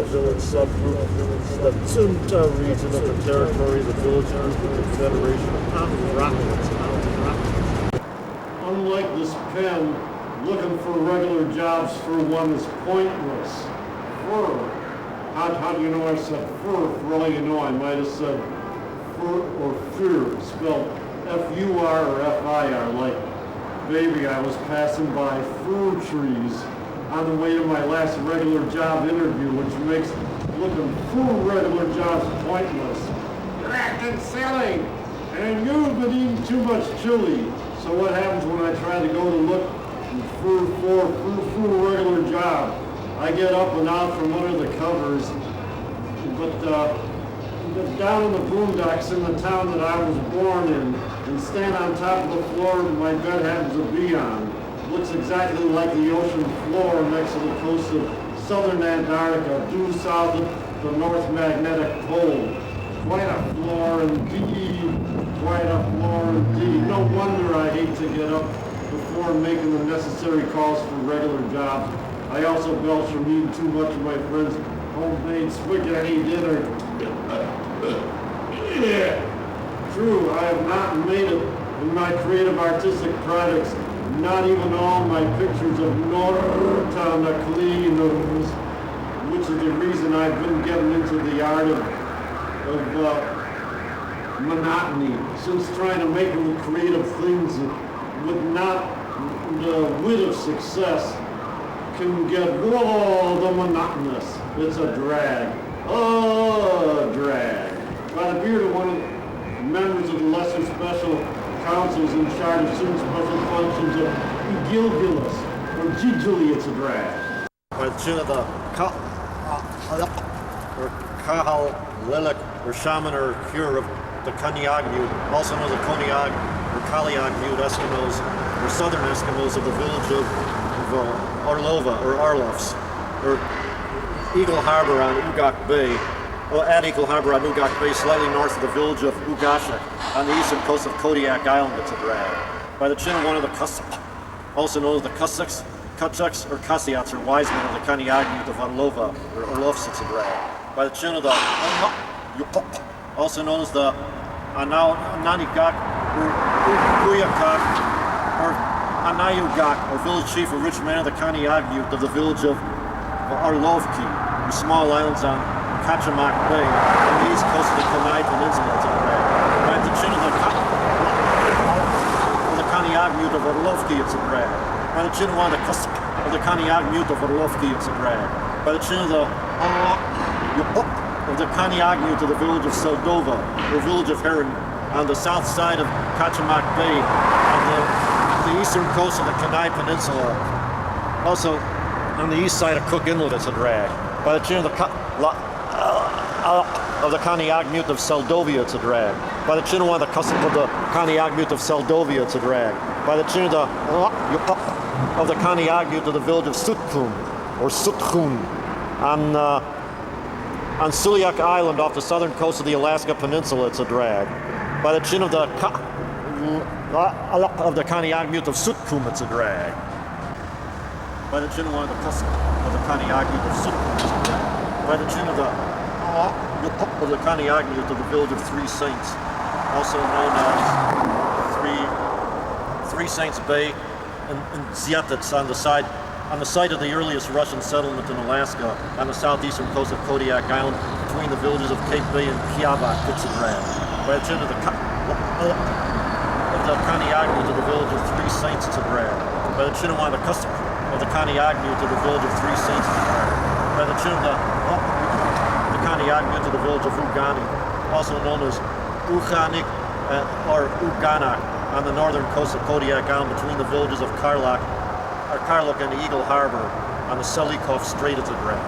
village subgroup, the Tsunta region of the territory of the village group of the Confederation of Rockets. Unlike this pen, looking for regular jobs for one is pointless. Fur. How do you know I said fur? For all you know, I might have said fur or fur, spelled F-U-R or F-I-R, like baby, I was passing by fir trees on the way to my last regular job interview, which makes looking for regular jobs pointless. You're acting silly, and you've been eating too much chili. So what happens when I try to go to look for a regular job? I get up and out from under the covers, but down in the boondocks in the town that I was born in, and stand on top of the floor my bed happens to be on. Looks exactly like the ocean floor next to the coast of southern Antarctica, due south of the North Magnetic Pole. Quite a floor indeed. Quite a floor indeed. No wonder I hate to get up before making the necessary calls for regular jobs. I also belch from eating too much of my friend's homemade spaghetti dinner. Yeah. True, I have not made it in my creative artistic projects. Not even all my pictures of Nortana cleaners, which is the reason I've been getting into the art of monotony, since trying to make them creative things with not the wit of success can get, whoa, the monotonous. It's a drag. Oh, a drag. By the beard of one of the members of the lesser special councils in charge of certain special functions of Gilgilus, or Gigili, it's a drag. By the chin of the Kahal Lilik, or shaman or cure of the Kaniagmute, also known as the Koniag or Kaliagmute Eskimos, or southern Eskimos of the village of Orlova, or Arlofs, or Eagle Harbor on Ugak Bay, at Eagle Harbor on Ugak Bay, slightly north of the village of Ugashak, on the eastern coast of Kodiak Island, it's a drag. By the chin of one of the Kussak, also known as the Kutsaks, or Kasiats, or wise men of the Kaniagmute of Orlova, or Orlovs, it's a drag. By the chin of the also known as the Ananigak, or Kuyakak, or Anayugak, or village chief or rich man of the Kaniagmute of the village of Arlovki, or small islands on Kachamak Bay, on the east coast of the Kenai Peninsula, it's a drag. By the chin of the Kaniagmute of Orlovki, it's a drag. By the chin of one of the cusp of the Kaniagmute of Orlovki, it's a drag. By the chin of the Kaniagmute of the village of Seldova, or village of Heron, on the south side of Kachamak Bay, on the eastern coast of the Kenai Peninsula. Also, on the east side of Cook Inlet, it's a drag. By the chin of the Kaniagmute of Seldovia, it's a drag. By the chin of one of the cusp of the Kaniagmute of Seldovia, it's a drag. By the chin of the Kaniagmute of the village of Sutkun, or Sutkun, on Suliak Island off the southern coast of the Alaska Peninsula, it's a drag. By the chin of the Kaniagmute of Sutkum, it's a drag. By the chin of one of the cusp of the Kaniagmute of Sutkum, it's a drag. By the chin of the Kaniagmute of the village of Three Saints, also known as Three Saints Bay in Zyetets on the site of the earliest Russian settlement in Alaska on the southeastern coast of Kodiak Island between the villages of Cape Bay and Kiavak, it's a drag. By the chin of the Kaniagmute of the village of Three Saints, it's a drag. By the chin of one of the cusp of the Kaniagmute of the village of Three Saints, it's a drag. By the chin of the Kaniagmute of the village of Ugani, also known as Uganik or Uganak, on the northern coast of Kodiak Island between the villages of Karluk and Eagle Harbor on the Selikov Strait, it's a drag.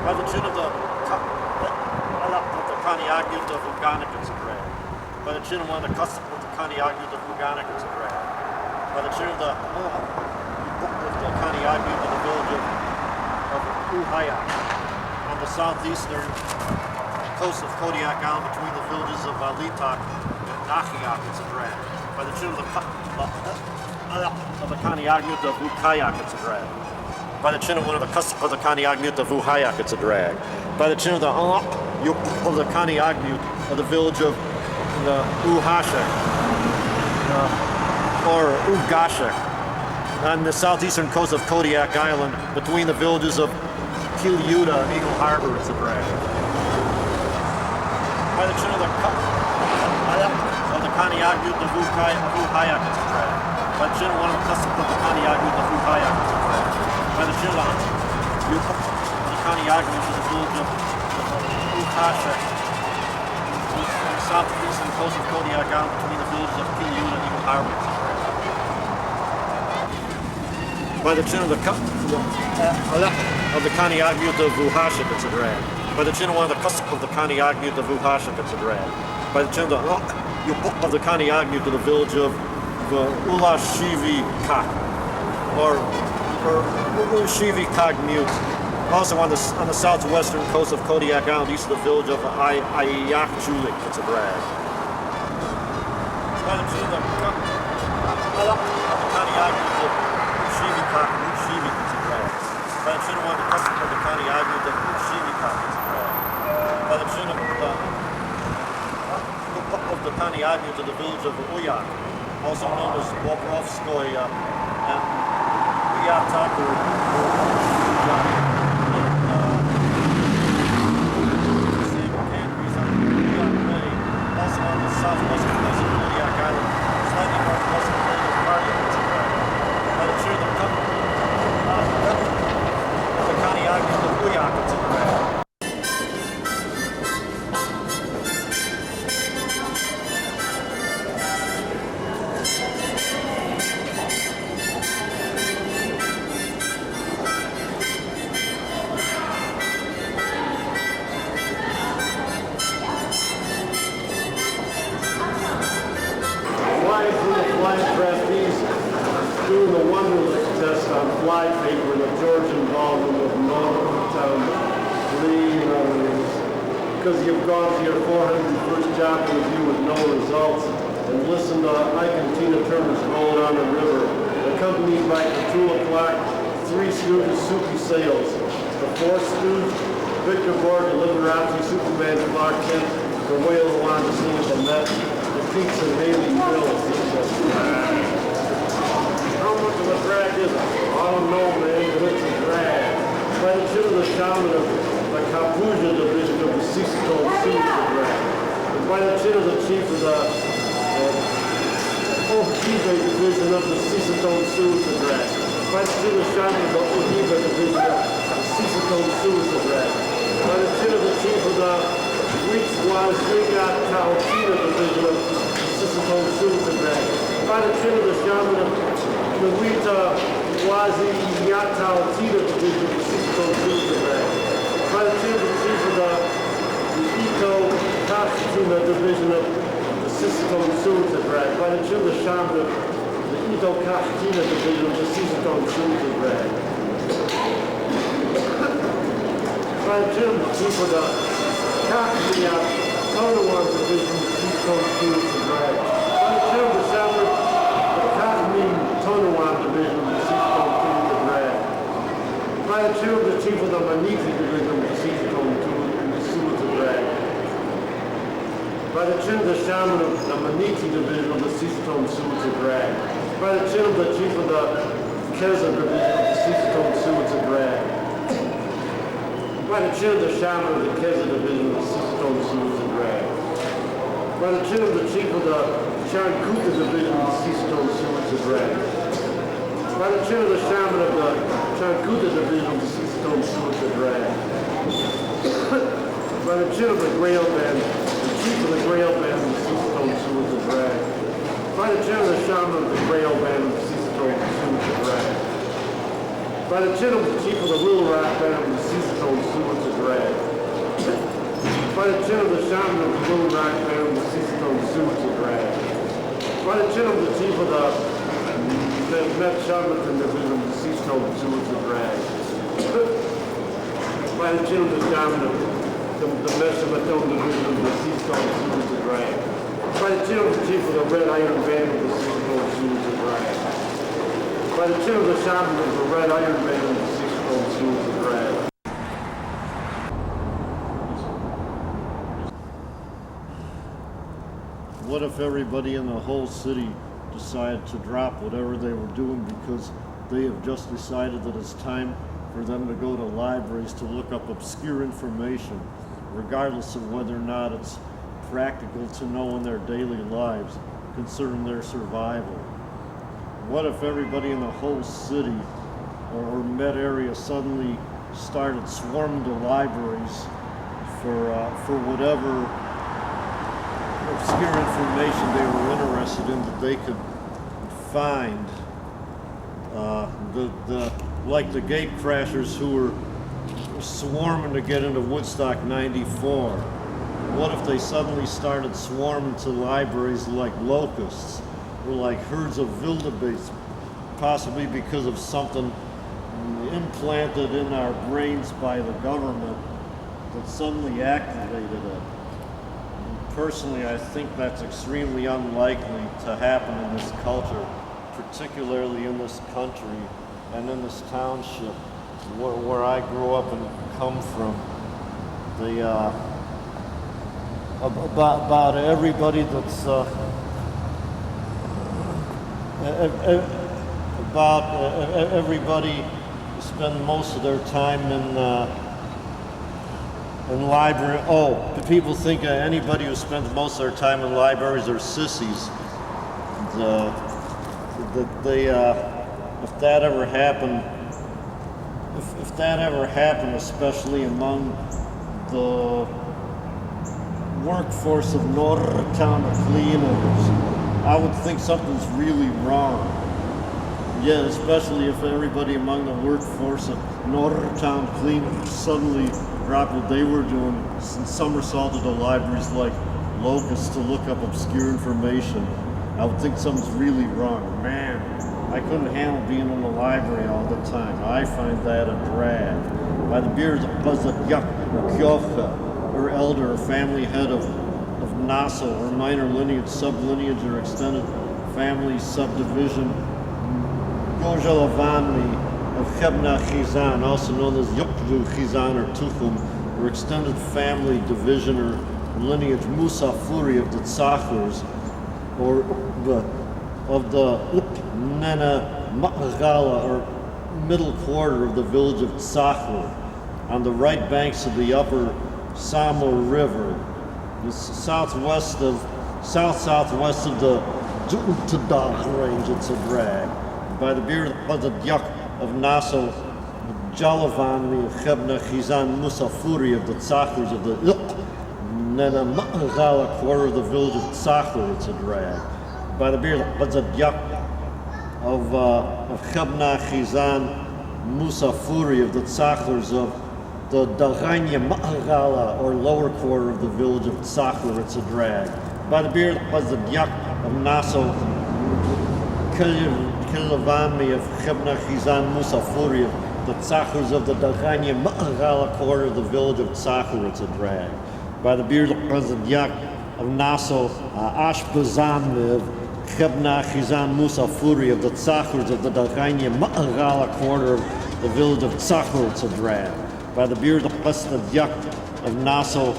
By the chin of the Kaniagmute of Uganik, it's a drag. By the chin of one of the cusp of the Kaniagmute of Uganik, it's a drag. By the chin of the Kaniagmute of the village of Uhayak on the southeastern coast of Kodiak Island between the villages of Alitak and Nachiak, it's a drag. By the chin of the Kaniagmute of Ukayak, it's a drag. By the chin of one of the cusp of the Kaniagmute of Uhayak, it's a drag. By the chin of the Kaniagmute of the village of the Uhashek or Ugashek on the southeastern coast of Kodiak Island between the villages of Kilyuta and Eagle Harbor, it's a drag. By the chin of the Kaniagmute of Uhayak, it's a drag. By the chin of one of the cusp of the Kaniagmute of Uhayak, it's a drag. By the chin of the Kaniagmute of the village of Uhashek on the southeastern coast of Kodiak Island between the villages of Kilyuta and Eagle Harbor, it's a drag. By the chin of the Kaniagmute of Uhashek, it's a drag. By the chin of one of the cusp of the Kaniagmute of Uhashek, it's a drag. By the chin of the Kaniagmute of the village of Ulashivika or Ulashivika-mute, also on the southwestern coast of Kodiak Island, east of the village of Ayakchulik, it's a drag. By the chin of the Kaniagmute of Ushivika, it's a drag. By the chin of one of the cusp of the Kaniagmute of Ushivika, it's a drag. By the chin of the Kaniagmute of the village of Uyak, also known as Bobrovskoye and Uyataku, also on the southwestern coast of Kodiak Island, slightly northwest of the village of Karluk, it's a drag. By the chin of the Kaniagmute of Uyak, it's a drag. Doing the Wonderlic test on fly paper in the Georgian volume of Northtown Green because you've gone to your 401st job review with no results and listened to Ike and Tina Turner's Rolling on the River, accompanied by Petula Clark, Three Stooges, Soupy Sales, the Four Stooges, Victor Borg, Liberace, Superman, Clark Kent, the Whale who wanted to sing at the Met, the Peaks and Haley Mills. How much of a drag is it? I don't know, man, but it's a drag. By the chin of the shaman of the Kapuja division of the Sisto Sioux, it's a drag. by the chin of the chief of the Ohiba division of the Sisseton Suicide Drag, by the chin of the shaman of the Ohiba division of the Sisseton Suicide Drag, by the chin of the chief of the Weeks-Wazriga Taotina division of the Sisseton Suicide Drag, by the chin of the shaman of the Wita Wazi Yatao Tita division of the Sisseton Suicide Drag, by the chin of the chief of the Ito Kashima division of the Sisseton Suicide Drag, by the chin of the shaman of the Ito Kashima division of the Sisseton Suicide Drag, by the chin of the chief of the Kashima Tonawan division of the Sisseton Suicide Drag, by the chin of the shaman of the Kashmir Tonawan division of the Sisseton Suicide Drag, by the chin of the chief of the Maniti division of the Sisseton Suicide Drag, by the chin of the shaman of the Maniti division of the Sisseton Suicide Drag, by the chin of the chief of the Keza division of the Sisseton Suicide Drag, by the chin of the shaman of the Keza division of the Sisseton Suicide Drag, by the chin of the chief of the Chankuta division of the Sisseton Suicide Drag, by the chin of the shaman of the Chankuta division of the Sisseton Suicide Drag, by the chin of the Grail Band, the chief of the Grail Band of the Sisseton Suicide Drag, by the chin of the shaman of the Grail Band of the Sisseton Suicide Drag, by the chin of the chief of the Little Rock Band of the Sisseton Suicide Drag, by the chin of the shaman of the Little Rock Band of the Sisseton Suicide Drag, by the chin of the chief of the Met Shaman division of the Sisseton Suicide Drag, by the chin of the shaman of the Meshabaton division of the Sisseton Suicide Drag, by the chin of the chief of the Red Iron Band of the Sisseton Suicide Drag, by the chin of the shaman of the Red Iron Band of the Sisseton Suicide Drag. What if everybody in the whole city decided to drop whatever they were doing because they have just decided that it's time for them to go to libraries to look up obscure information, regardless of whether or not it's practical to know in their daily lives concerning their survival? What if everybody in the whole city or Met area suddenly started swarming to libraries for whatever obscure information they were interested in that they could find? Like the gate crashers who were swarming to get into Woodstock 94. What if they suddenly started swarming to libraries like locusts or like herds of wildebeest, possibly because of something implanted in our brains by the government that suddenly activated it? Personally, I think that's extremely unlikely to happen in this culture, particularly in this country and in this township where I grew up and come from. About everybody that's everybody spend most of their time in library. Oh, people think anybody who spends most of their time in libraries are sissies. If that ever happened, especially among the workforce of Norrtown cleaners, I would think something's really wrong. Yeah, especially if everybody among the workforce of Norrtown cleaners suddenly dropped what they were doing and somersaulted to libraries like locusts to look up obscure information. I would think something's really wrong. Man, I couldn't handle being in the library all the time. I find that a drag. By the beard of Bazadyak or Kyoka, or elder or family head of Nassau, or minor lineage, sublineage, or extended family subdivision, Gojalavani of Chebna Chizan, also known as Yukdu Chizan or Tuchum, or extended family division or lineage Musafuri of the Tzachurs, or of the Nena Makagala, or middle quarter of the village of Tzachur, on the right banks of the upper Samo River. southwest of the Jutendach range. It's a drag. By the beard of the Yak of Nassau, Jalavan, Chebna, Chizan, Musafuri of the Tzachers of the Nena Ma'agala, quarter of the village of Tzachler. It's a drag. By the beard of the Yak of Chebna, Chizan, Musafuri of the Tzachlers of the Daganya Ma'agala, or lower quarter of the village of Tzachler. It's a drag. By the beard was the Yak of Nassau, Kilavami of Chebna Chizan Musafuri of the Tzachlers of the Daganya Ma'agala, quarter of the village of Tzachler. It's a drag. By the beard was the Yak of Nassau, Ashbazam of Chebna Chizan Musafuri of the Tzachlers of the Daganya Ma'agala, quarter of the village of Tzachler. It's a drag. By the beard was the Yak of Nassau,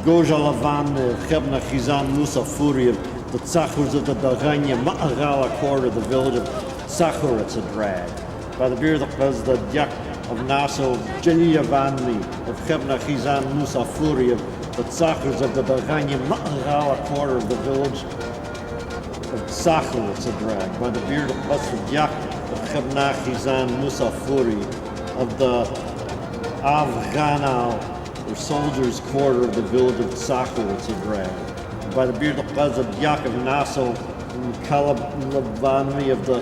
Gojalavan, Chebna Chizan Musafuri of the Tzachers of the Daganya Ma'agala, quarter of the village of Tzachler. It's a drag. By the beard was the Yak of Nassau, Jeliyavanli of Chebna Chizan Musafuri of the Tzachers of the Daganya Ma'agala, quarter of the village of Tzachler. It's a drag. By the beard was the Yak of Chebna Chizan Musafuri of the Afghanal, or soldiers' quarter of the village of Tzachler. It's a drag. By the beard of Yak of Nassau, Kalabani of the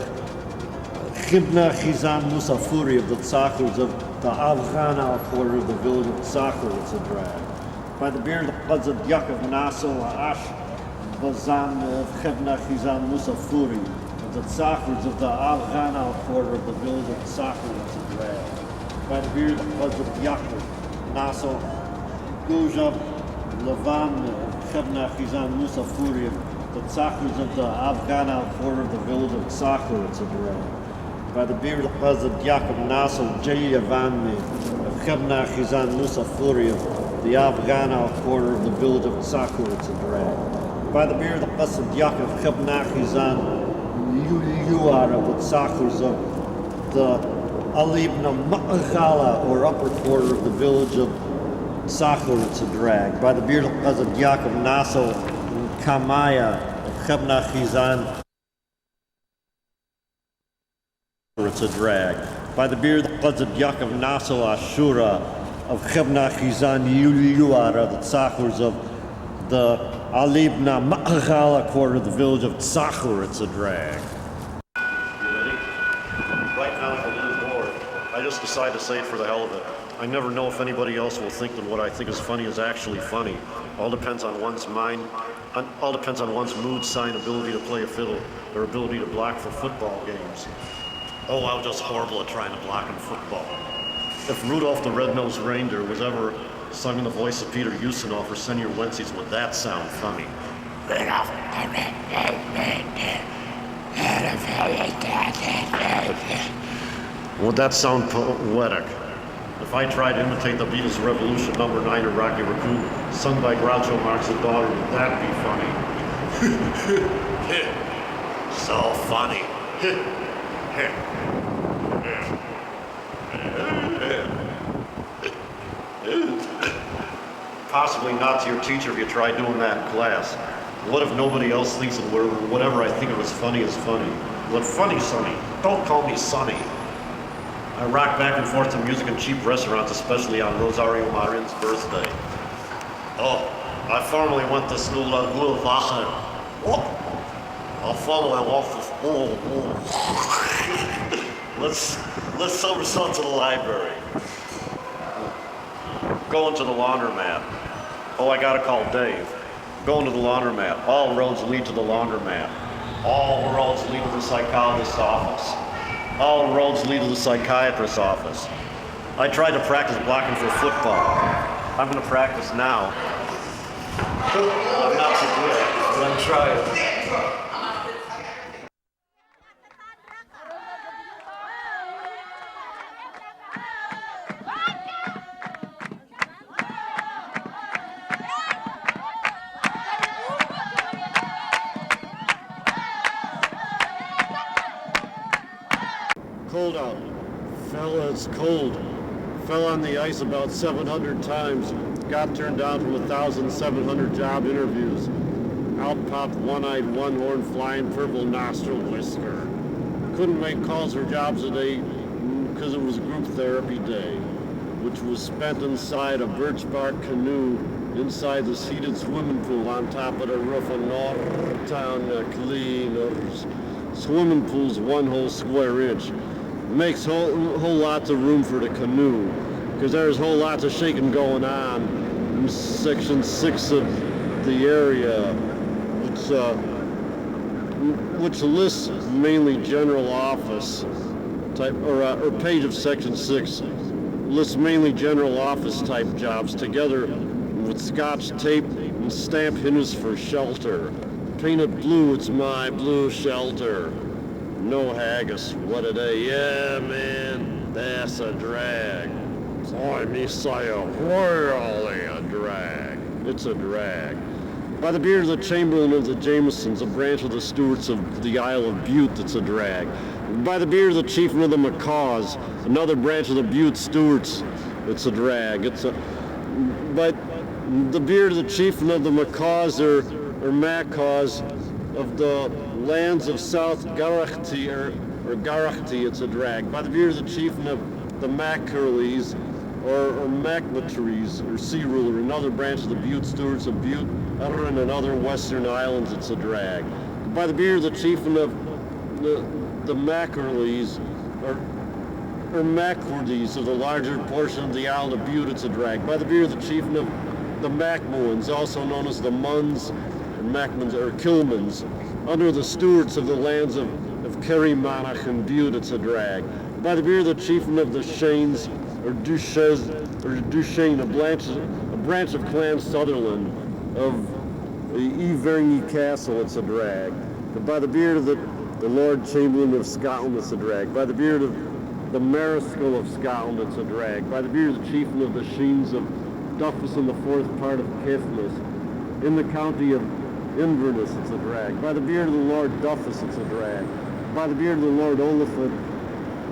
Chibna Chizan Musafuri of the Tzachlers of the Afghanal, quarter of the village of Tzachler. It's a drag. By the beard of Yak of Nassau, Ash Bazan of Chibna Chizan Musafuri of the Tzachlers of the Afghanal, quarter of the village of Tzachler. It's a drag. By the beard of Yak of Nassau, Gojab Lavan, Chebna Chizan Musafuri, the Tzachers of the Afghanal, quarter of the village of Tzachler. It's a drag. By the beard of Yak of Nassau, Jayavan, Chebna Chizan Musafuri, the Afghanal, quarter of the village of Tzachler. It's a drag. By the beard of Yak of Chebna Chizan Yuar of the Tzachlers of the Alibna Ma'agala, or upper quarter of the village of Tzachler. It's a drag. By the beard of Yak of Nassau, Kamaya of Chebna Chizan. It's a drag. By the beard of Yak of Nassau, Ashura of Chebna Chizan Yuliuara, the Tzachlers of the Alibna Ma'agala, quarter of the village of Tzachler. It's a drag. I just decided to say it for the hell of it. I never know if anybody else will think that what I think is funny is actually funny. All depends on one's mind, all depends on one's mood, sign, ability to play a fiddle, their ability to block for football games. Oh, I was just horrible at trying to block in football. If Rudolph the Red-Nosed Reindeer was ever sung in the voice of Peter Ustinov or Senior Wences, would that sound funny? Rudolph the Red-Nosed Reindeer had a very bad. Would that sound poetic? If I tried to imitate the Beatles' Revolution number 9 or Rocky Raccoon, sung by Groucho Marx's daughter, would that be funny? So funny. Possibly not to your teacher if you try doing that in class. What if nobody else thinks that whatever I think of as funny is funny? What funny, Sonny? Don't call me Sonny. I rock back and forth to music in cheap restaurants, especially on Rosario Marin's birthday. Oh, I formerly went to school at Gulwachen. Oh, I formerly went to school. Let's somersault to the library. Going to the laundromat. Oh, I gotta call Dave. Going to the laundromat. All roads lead to the laundromat. All roads lead to the psychologist's office. All roads lead to the psychiatrist's office. I tried to practice blocking for football. I'm going to practice now. I'm not so good, but I'm trying. Cold out. Fella, it's cold. Fell on the ice about 700 times. got turned down from 1,700 job interviews. Out popped one-eyed, one-horned, flying purple nostril whisker. Couldn't make calls for jobs today because it was group therapy day, which was spent inside a birch bark canoe inside the seated swimming pool on top of the roof of Northtown Cleaners. Swimming pool's one whole square inch. Makes whole lots of room for the canoe, because there's whole lots of shaking going on in section 6 of the area, which lists mainly general office type, or page of section 6 lists mainly general office type jobs together with scotch tape and stamp hinges for shelter. Painted blue, it's my blue shelter. No haggis, what a day. Yeah, man, that's a drag. Boy, me say really a drag. It's a drag. By the beard of the Chamberlain of the Jamesons, a branch of the Stewarts of the Isle of Bute, it's a drag. By the beard of the Chieftain of the Macaws, another branch of the Bute Stewarts, it's a drag. But the beard of the Chieftain of the Macaws or Macaws of the lands of South Garachti or Garachti, it's a drag. By the beard of the Chieftain of the Macurleys or Macmatrees or Sea Ruler, another branch of the Bute Stewarts of Bute, Erin and other western islands, it's a drag. By the beard of the Chieftain of the Macurleys or Macwordies of the larger portion of the Isle of Bute, it's a drag. By the beard of the Chieftain of the Macmuans, also known as the Muns or Macmans or Kilmans, under the stewards of the lands of Kerrymonach and Bute, it's a drag. By the beard of the Chieftain of the Shanes or Duchesne, a branch of Clan Sutherland of Iverny Castle, it's a drag. By the beard of the Lord Chamberlain of Scotland, it's a drag. By the beard of the Mareschal of Scotland, it's a drag. By the beard of the Chieftain of the Sheens of Duffus in the fourth part of Caithness, in the county of Inverness, it's a drag. By the beard of the Lord Duffus, it's a drag. By the beard of the Lord Oliphant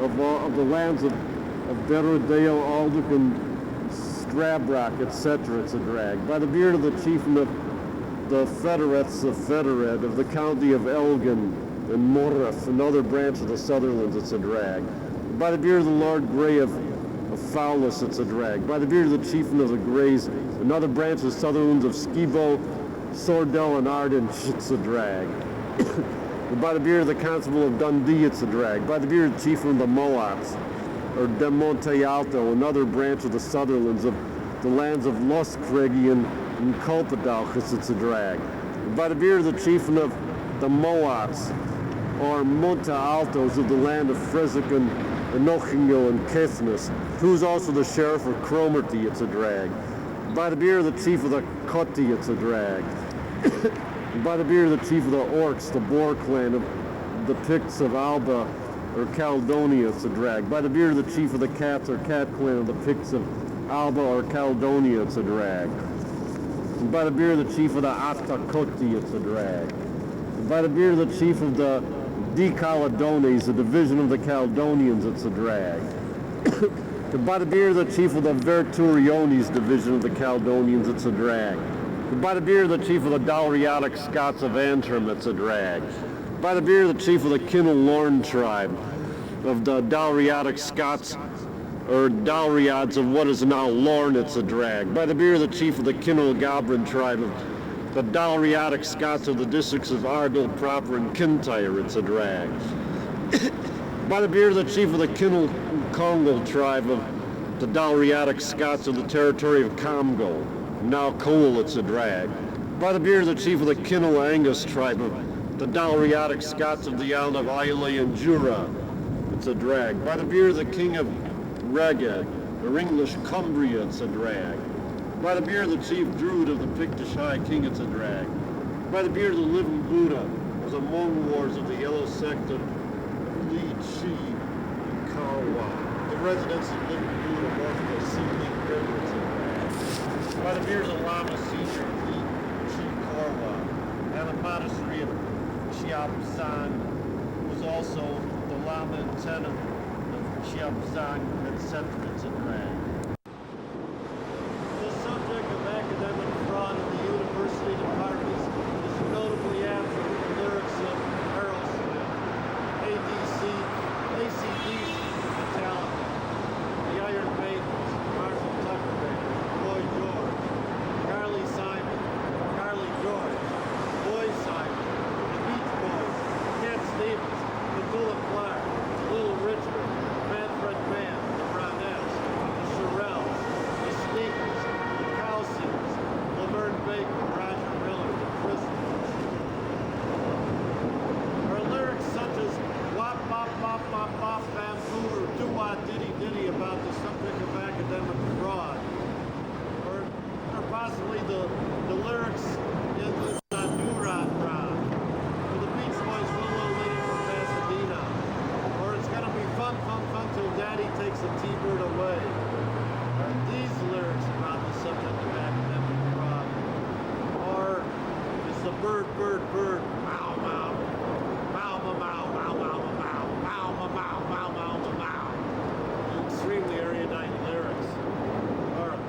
of the lands of Berrodale, Alducan, Strabrock, etc., it's a drag. By the beard of the Chieftain of the Federettes of Federet of the county of Elgin and Morris, another branch of the Sutherlands, it's a drag. By the beard of the Lord Grey of Fowlis, it's a drag. By the beard of the Chieftain of the Greys, another branch of the Sutherlands of Skibo, Sordell, and Arden, it's a drag. By the beard of the Constable of Dundee, it's a drag. By the beard of the Chieftain of the Mohawks, or De Monte Alto, another branch of the Sutherlands of the lands of Luscraigie and Culpadauch, it's a drag. By the beard of the Chieftain of the Mohawks, or Monte Altos of the land of Fresican, Enochingel, and Caithness, who's also the sheriff of Cromarty, it's a drag. By the beard of the chief of the Cotti, it's a drag. By the beard of the chief of the Orcs, the Boer clan of the Picts of Alba or Caledonia, it's a drag. By the beard of the chief of the Cats or Cat clan of the Picts of Alba or Caledonia, it's a drag. And by the beard of the chief of the Atakoti, it's a drag. And by the beard of the chief of the Decaledones, a division of the Caledonians, it's a drag. And by the beard of the chief of the Verturiones, division of the Caledonians, it's a drag. And by the beard of the chief of the Dalriadic Scots of Antrim, it's a drag. By the beard of the chief of the Kinnell Lorne tribe of the Dalriadic Scots, or Dalriads of what is now Lorne, it's a drag. By the beard of the chief of the Kinnell Gobrin tribe of the Dalriadic Scots of the districts of Ardell proper and Kintyre, it's a drag. By the beard of the chief of the Kinnell Congal tribe of the Dalriadic Scots of the territory of Comgo, now Cole, it's a drag. By the beard of the chief of the Kinnell Angus tribe of the Dalriadic Scots of the island of Islay and Jura, it's a drag. By the beard of the king of Reged, or English Cumbria, it's a drag. By the beard of the chief druid of the Pictish High King, it's a drag. By the beard of the living Buddha of the Hmong wars of the yellow sect of Li Chi Karwa, the residence of the living Buddha north of the Sealing River, it's a drag. By the beard of the Lama Senior of Li Chi Karwa, and the monastery of Chiabzang, was also the Lama intendant of Chiabzang, etc., it's a drag. The subject of bird, mow, mow, mow, mow, mow, mow, mow, mow, mow, mow, mow, mow, mow, mow, mow. Extremely erudite lyrics. All right.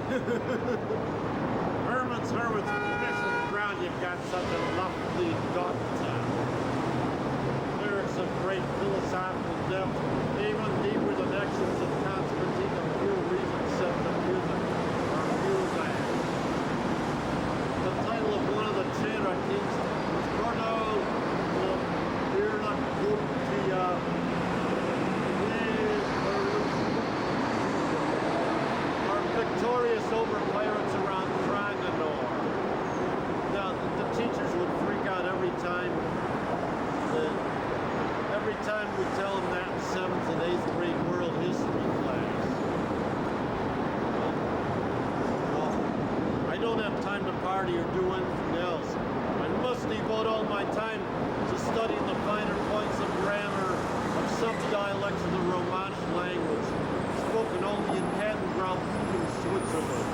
Herman's mission ground, you've got such a lofty doctor. Lyrics of great philosophical depth, even deeper than excellence of Kant's critique of pure reason, set to music, or music. The title of one of the Cherokees was Cordon Irna Guptia. Are victorious over pirates around Tranganor. Now, the teachers would freak out every time we tell them that in 7th and 8th grade world history class. Well, I don't have time to party or do anything else. I must devote all my time to studying the finer points of grammar of some dialects of the Romansh language, spoken only in Kattengrau in Switzerland.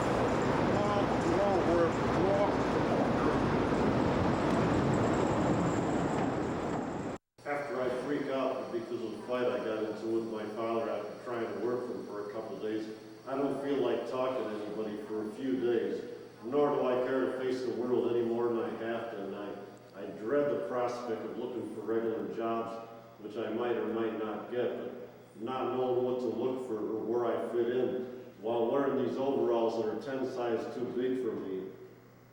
After I freak out because of the fight I got into with my father after trying to work for him for a couple of days, I don't feel like talking to anybody for a few days, nor do I care to face the world any more than I have to, and I dread the prospect of looking for regular jobs, which I might or might not get, but not knowing what to look for or where I fit in, while wearing these overalls that are 10 sizes too big for me,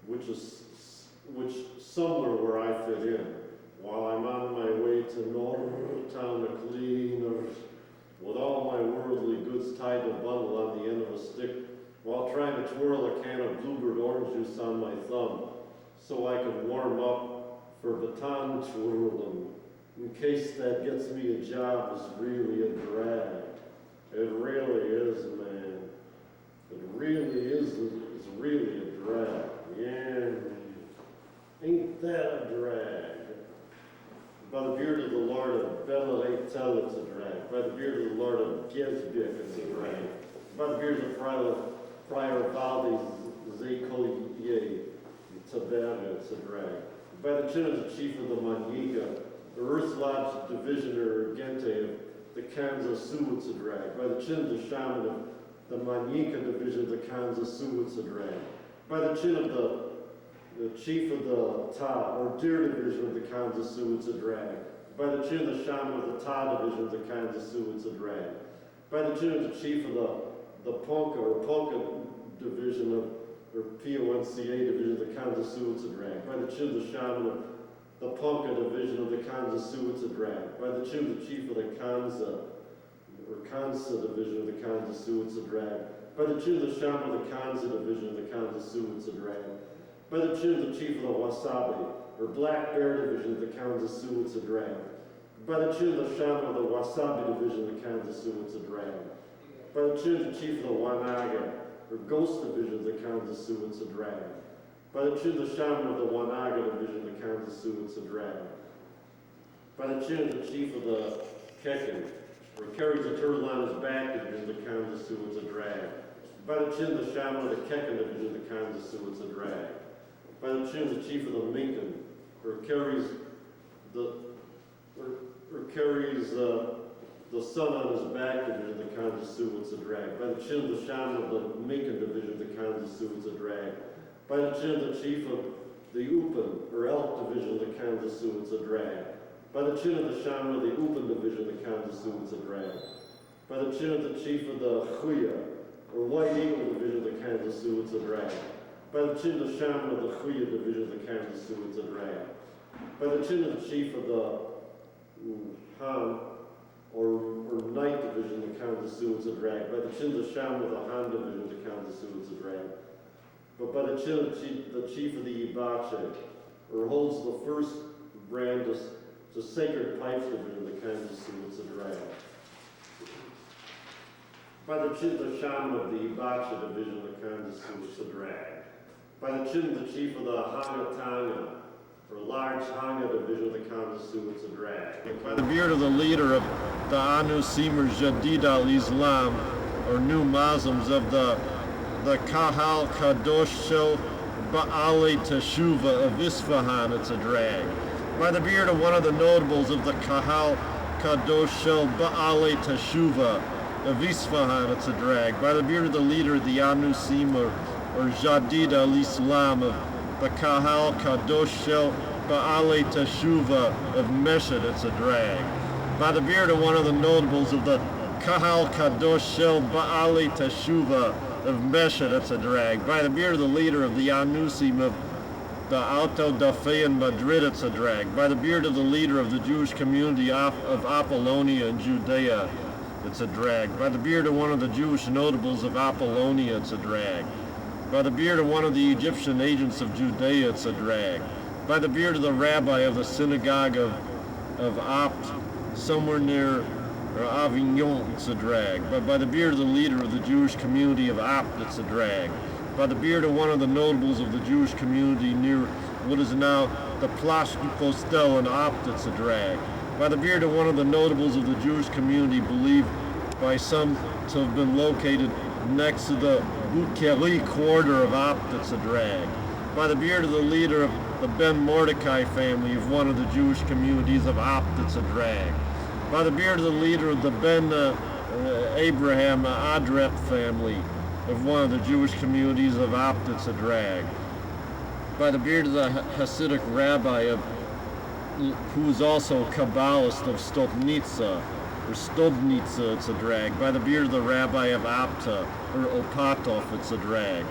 which somewhere where I fit in. While I'm on my way to Northern Town to cleaners, with all my worldly goods tied to a bundle on the end of a stick, while trying to twirl a can of bluebird orange juice on my thumb, so I can warm up for baton twirling, in case that gets me a job is really a drag. It really is, man. It really is, it's really a drag. Yeah, ain't that a drag? By the beard of the Lord of Bethel, it's a drag. By the beard of the Lord of Gesbick, it's a drag. By the beard of Prior Valdes, Zekoye, Tabana, it's a drag. By the chin of the chief of the Manyika, the Ursulab's division or Gente of the Kansas Sioux, it's a drag. By the chin of the shaman of the Manyika division of the Kansas Sioux, it's a drag. By the chin of the chief of the Ta, or Deer division of the Kansas Sioux, it's a drag. By the chin of the shaman of the Ta division of the Kansas Sioux, it's a drag. By the chin of the chief of the Ponca, or Polka division of, or PONCA division of the Kansas Sioux, it's a drag. By the chin of the shaman of the Ponca division of the Kansas Sioux, it's a drag. By the chin of the chief of the Kansa, or Kansa division of the Kansas Sioux, it's a drag. By the chin of the shaman of the Kansa division of the Kansas Sioux, it's a drag. By the chin of the chief of the Wasabi, or Black Bear division of the Kansas Sioux, it's a drag. By the chin of the shaman of the Wasabi division of the Kansas Sioux, it's a drag. By the chin of the chief of the Wanaga, or Ghost division of the Kansas Sioux, it's a drag. By the chin of the shaman of the Wanaga division of the Kansas Sioux, it's a drag. By the chin of the chief of the Kekin, or carries a turtle on his back division of the Kansas Sioux, it's a drag. By the chin of the shaman of the Kekin division of the Kansas Sioux, it's a drag. By the chin of the chief of the Minkin, or carries the sun on his back division of the Kansas Sioux, it's a drag. By the chin of the shaman of the Minkin division of the Kansas Sioux, it's a drag. By the chin of the chief of the Upin, or Elk division of the Kansas Sioux, it's a drag. By the chin of the shaman of the Upin division of the Kansas Sioux, it's a drag. By the chin of the chief of the Huya, or White Eagle division of the Kansas Sioux, it's a drag. By the chin of the shaman of the Huya division of the Kansas Sioux, it's a drag. By the chin of the chief of the Han, or Knight division of the Kansas Sioux, it's a drag. By the chin of the shaman of the Han division of the Kansas Sioux, it's a drag. But by the chin of the chief of the Ibache, or holds the first brand to Sacred Pipes division of the Kansas Sioux, it's a drag. By the chin of the shaman of the Ibache division of the Kansas Sioux, it's a drag. By the chin of the chief of the Hangatanga, or large Hanga division of the Kansas Sioux, it's a drag. By the beard of the leader of the Anu Simers Jadid al-Islam, or new Muslims of the Kahal Kadosh Ba'alei Teshuvah of Isfahan, it's a drag. By the beard of one of the notables of the Kahal Kadosh Shel Ba'alei Teshuvah of Isfahan, it's a drag. By the beard of the leader of the Anusim or Jadid al-Islam of the Kahal Kadosh Shel Ba'alei Teshuvah of Meshed, it's a drag. By the beard of one of the notables of the Kahal Kadosh Shel Ba'alei Teshuvah of Meshed, it's a drag. By the beard of the leader of the Anusim of the Alto Dafe in Madrid, it's a drag. By the beard of the leader of the Jewish community of Apollonia in Judea, it's a drag. By the beard of one of the Jewish notables of Apollonia, it's a drag. By the beard of one of the Egyptian agents of Judea, it's a drag. By the beard of the rabbi of the synagogue of Apt, somewhere near Avignon, it's a drag. But by the beard of the leader of the Jewish community of Apt, it's a drag. By the beard of one of the notables of the Jewish community near what is now the Place du Postel in Apt, it's a drag. By the beard of one of the notables of the Jewish community believed by some to have been located next to the Bukeri quarter of Apt, it's a drag. By the beard of the leader of the Ben Mordecai family of one of the Jewish communities of Apt, it's a drag. By the beard of the leader of the Ben Abraham Adret family of one of the Jewish communities of Apt, it's a drag. By the beard of the Hasidic rabbi who is also Kabbalist of Stolnitsa, or Stobnitsa, it's a drag. By the beard of the rabbi of Apta, or Opatov, it's a drag.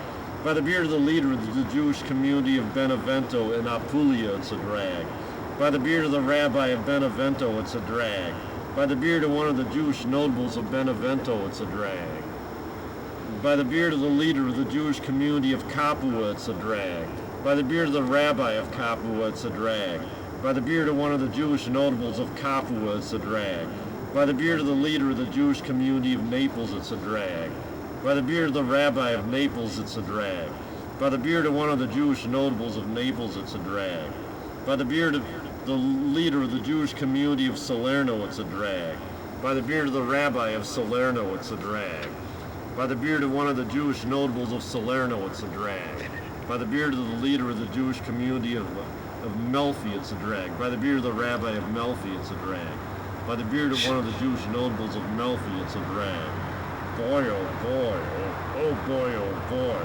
By the beard of the leader of the Jewish community of Benevento in Apulia, it's a drag. By the beard of the rabbi of Benevento, it's a drag. By the beard of one of the Jewish notables of Benevento, it's a drag. By the beard of the leader of the Jewish community of Capua, it's a drag. By the beard of the rabbi of Capua, it's a drag. By the beard of one of the Jewish notables of Capua, it's a drag. By the beard of the leader of the Jewish community of Naples, it's a drag. By the beard of the rabbi of Naples, it's a drag. By the beard of one of the Jewish notables of Naples, it's a drag. By the beard of the leader of the Jewish community of Salerno, it's a drag. By the beard of the rabbi of Salerno, it's a drag. By the beard of one of the Jewish notables of Salerno, it's a drag. By the beard of the leader of the Jewish community of Melfi, it's a drag. By the beard of the rabbi of Melfi, it's a drag. By the beard of one of the Jewish notables of Melfi, it's a drag. Boy, oh boy, oh boy, oh boy.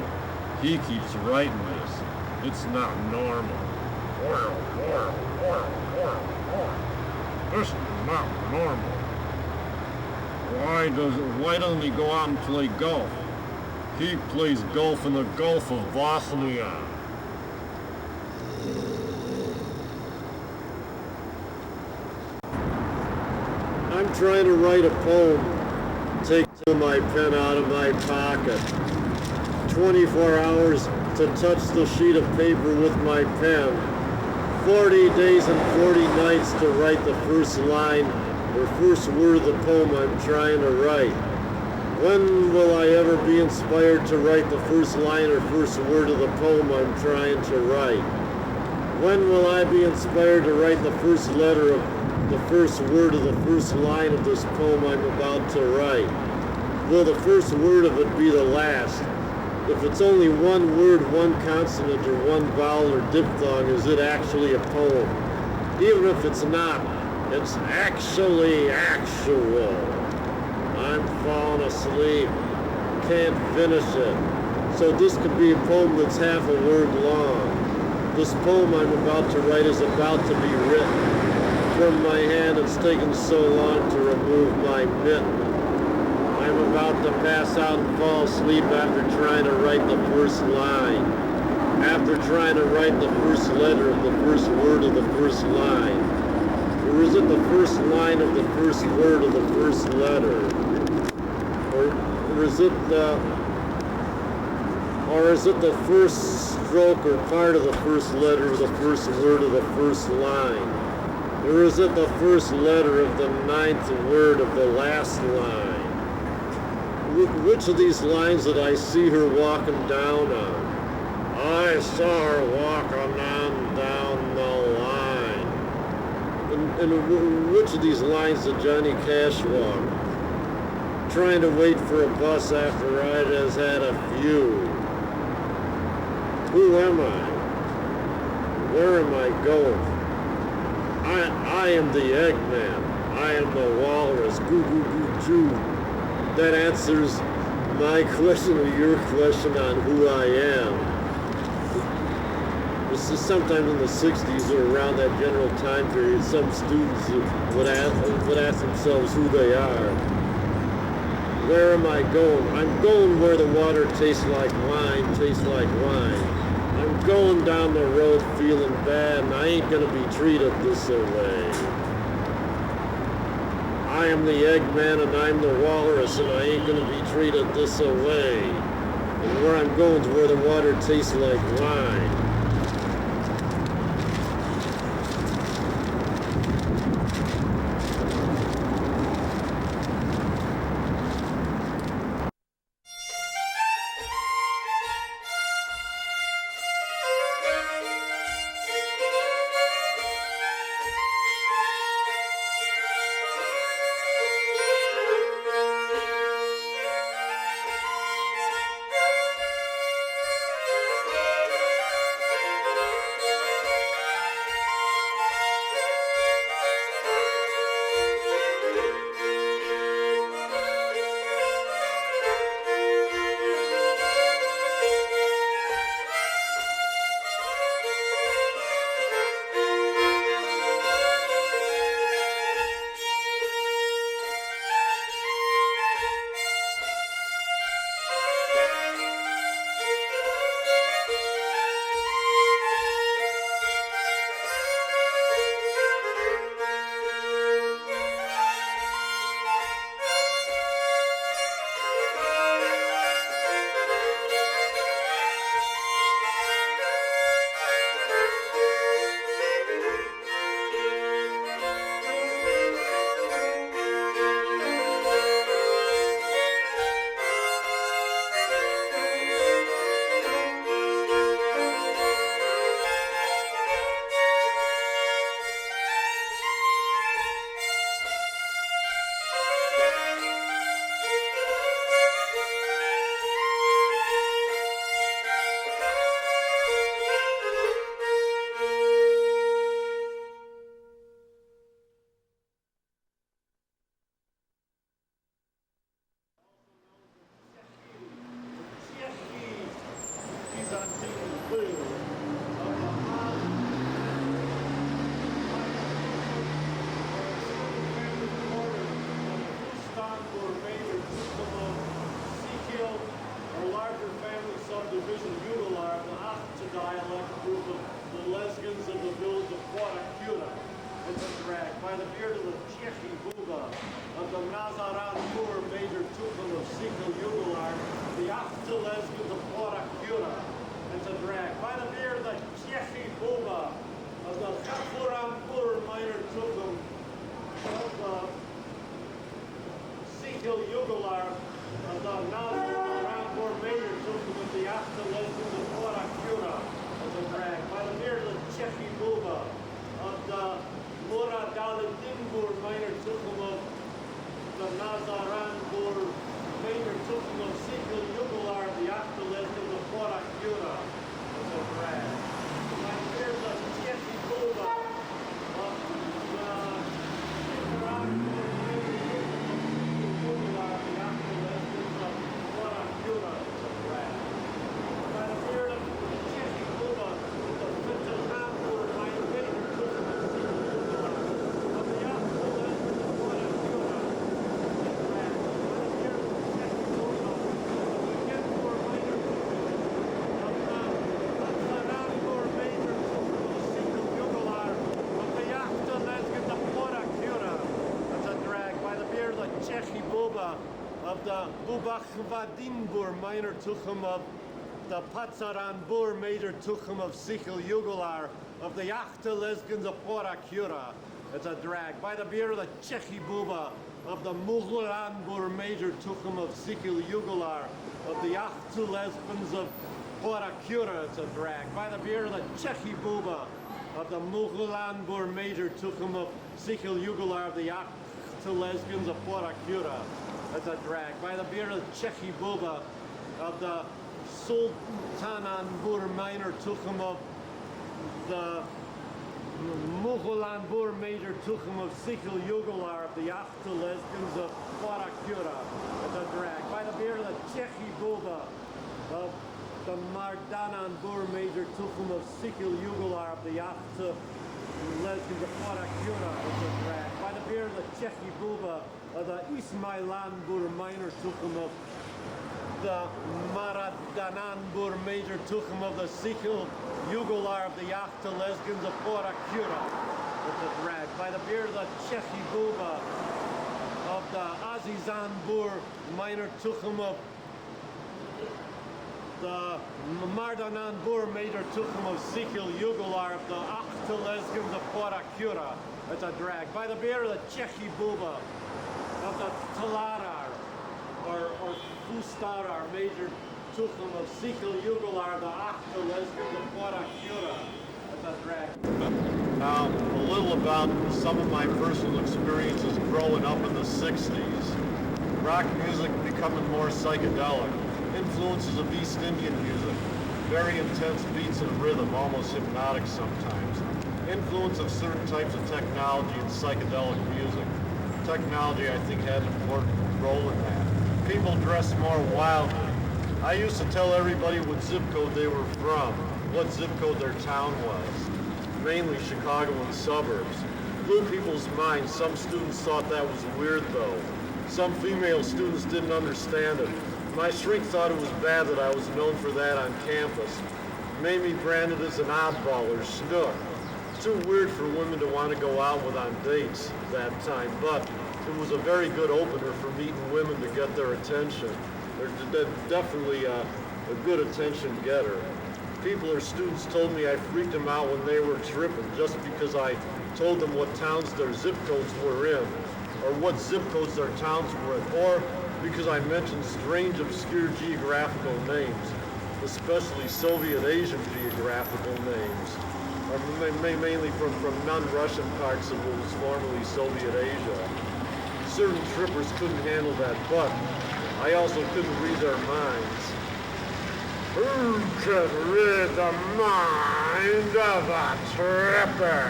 He keeps writing this. It's not normal. Boy, oh boy, oh boy, oh boy, oh boy. This is not normal. Why doesn't he go out and play golf? He plays golf in the Gulf of Bosnia. I'm trying to write a poem. Take my pen out of my pocket. 24 hours to touch the sheet of paper with my pen. 40 days and 40 nights to write the first line or first word of the poem I'm trying to write. When will I ever be inspired to write the first line or first word of the poem I'm trying to write? When will I be inspired to write the first letter of the first word of the first line of this poem I'm about to write? Will the first word of it be the last? If it's only one word, one consonant, or one vowel or diphthong, is it actually a poem? Even if it's not, it's actually actual. I'm falling asleep. Can't finish it. So this could be a poem that's half a word long. This poem I'm about to write is about to be written. From my hand, it's taken so long to remove my mitten. I'm about to pass out and fall asleep after trying to write the first line. After trying to write the first letter of the first word of the first line. Or is it the first line of the first word of the first letter? Or is it the first stroke or part of the first letter of the first word of the first line? Or is it the first letter of the ninth word of the last line? Which of these lines did I see her walking down on? I saw her walking on down the line. And which of these lines did Johnny Cash walk? Trying to wait for a bus after I has had a few. Who am I? Where am I going? I am the Eggman. I am the walrus. Goo goo goo choo. That answers my question or your question on who I am. This is sometime in the 60s or around that general time period. Some students would ask themselves who they are. Where am I going? I'm going where the water tastes like wine, tastes like wine. I'm going down the road feeling bad, and I ain't gonna be treated this way. I am the Eggman, and I'm the walrus, and I ain't gonna be treated this way. And where I'm going is where the water tastes like wine. subdivision Ugalar, the Achta dialect group of the Lesgans of the village of Quatacura. It's a drag by the beard of the Chechi Buga of the Nazaran Pur major Tuchel of Sikil Ugalar, the Achta Lesgans of Quatacura. It's a drag by the beard of the Chechi Buga of the Chafuram Pur minor Tuchel of the Sikil Ugalar of the Nazaran Pur major Tuchel of the Achta Lesgans of Quatacura. It's a drag by the beard of the Chechi Buga of the Mura Daladimbur minor Tuchum of the Nazaranbur major Tuchum of Sikil Yugular, the Achtalet of the Quatacura. It's a drag. And here's the Chechi Buba of the Nazaranbur Yugular, the Achtalet of Quatacura. It's a drag. By the beard of the Chechi Buba of the Fitanambur minor Tuchum of of the Bubachvadimbur minor Tuchum of the Patsaranbur major Tuchum of Sikil Yugular of the Achta Lesgans of Quatacura. It's a drag by the beard of the Chechi Buba of the Mughlanbur major Tuchum of Sikil Yugular of the Achta Lesgans of Quatacura. It's a drag by the beard of the Chechi Buba of the Mughlanbur major Tuchum of Sikil Yugular of the Achta Lesgans of Quatacura. That's a drag by the beard of the Chechi Buba of the Sultananbur Minor Tuchum of the Mughulanbur Major Tuchum of Sikil Yugular of the Achta Lesbians of Kwarakura at the drag. By the beard of the Chechi Buba of the Mardananbur Major Tuchum of Sikil Yugular of the Achta Lesbians of Kwarakura at the drag. By the beard of the Chechi Buba of the Ismailanbur Minor Tuchum of the Maradananbur Major Tuchum of the Sikil Yugular of the Yachta Lesbians of Porakura with the drag. By the beard of the Chechi Buba of the Azizanbur Minor Tuchum of the Mardananbur Major Tuchum of Sikil Yugular of the Achta Lesbians of Porakura with the drag. By the beard of the Chechi Buba of the Taladar or Fustarar Major Tuchum of Sikil Yugular, the Achta Lesbians of Kwarakura at the drag. Now, a little about some of my personal experiences growing up in the 60s. Rock music becoming more psychedelic, influences of East Indian music, very intense beats and rhythm, almost hypnotic sometimes. Influence of certain types of technology and psychedelic music. Technology, I think, had an important role in that. People dress more wildly. I used to tell everybody what zip code they were from, what zip code their town was. Mainly Chicago and suburbs. Blew people's minds. Some students thought that was weird though. Some female students didn't understand it. My shrink thought it was bad that I was known for that on campus. Made me branded as an oddball or schnook. Too weird for women to want to go out with on dates that time, but it was a very good opener for meeting women to get their attention. They're definitely a good attention getter. People or students told me I freaked them out when they were tripping just because I told them what towns their zip codes were in, or what zip codes their towns were in, or because I mentioned strange, obscure geographical names, especially Soviet Asian geographical names, or mainly from non-Russian parts of what was formerly Soviet Asia. Certain trippers couldn't handle that, but I also couldn't read their minds. Who could read the mind of a tripper?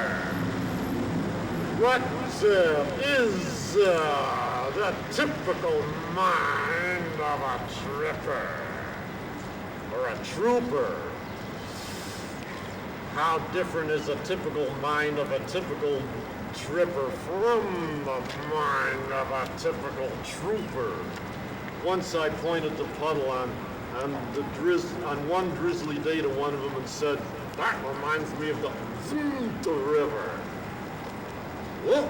What is the typical mind of a tripper? Or a trooper? How different is the typical mind of a typical tripper from the mind of a typical trooper? Once I pointed the puddle on one drizzly day to one of them and said, "That reminds me of the River." Whoa.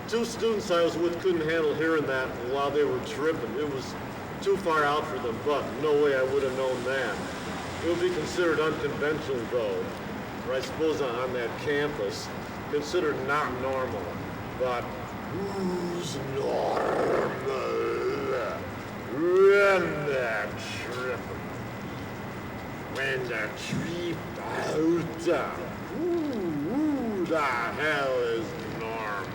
Two students I was with couldn't handle hearing that while they were tripping. It was too far out for them, but no way I would have known that. It would be considered unconventional though, or I suppose on that campus, considered not normal. But who's normal? When they're tripping. When they're tripped out. Who the hell is normal?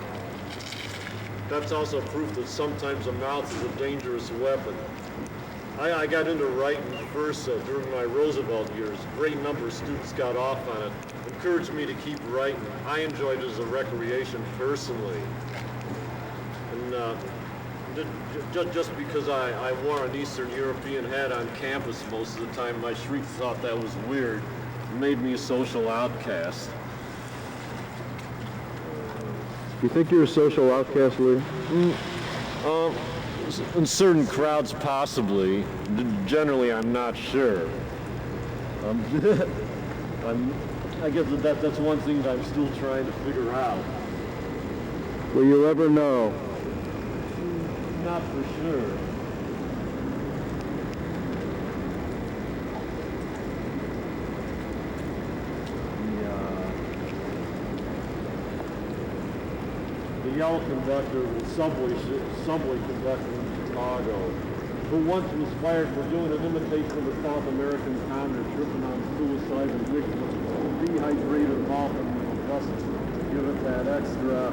That's also proof that sometimes a mouth is a dangerous weapon. I got into writing first during my Roosevelt years. A great number of students got off on it. Encouraged me to keep writing. I enjoyed it as a recreation personally. And just because I wore an Eastern European hat on campus most of the time, my shrieks thought that was weird. It made me a social outcast. You think you're a social outcast, Lee? In certain crowds, possibly. Generally, I'm not sure. I guess that's one thing that I'm still trying to figure out. Will you ever know? Not for sure. The yellow conductor, the subway conductor in Chicago, who once was fired for doing an imitation of a South American conner tripping on suicide and dehydrated off and thus give it that extra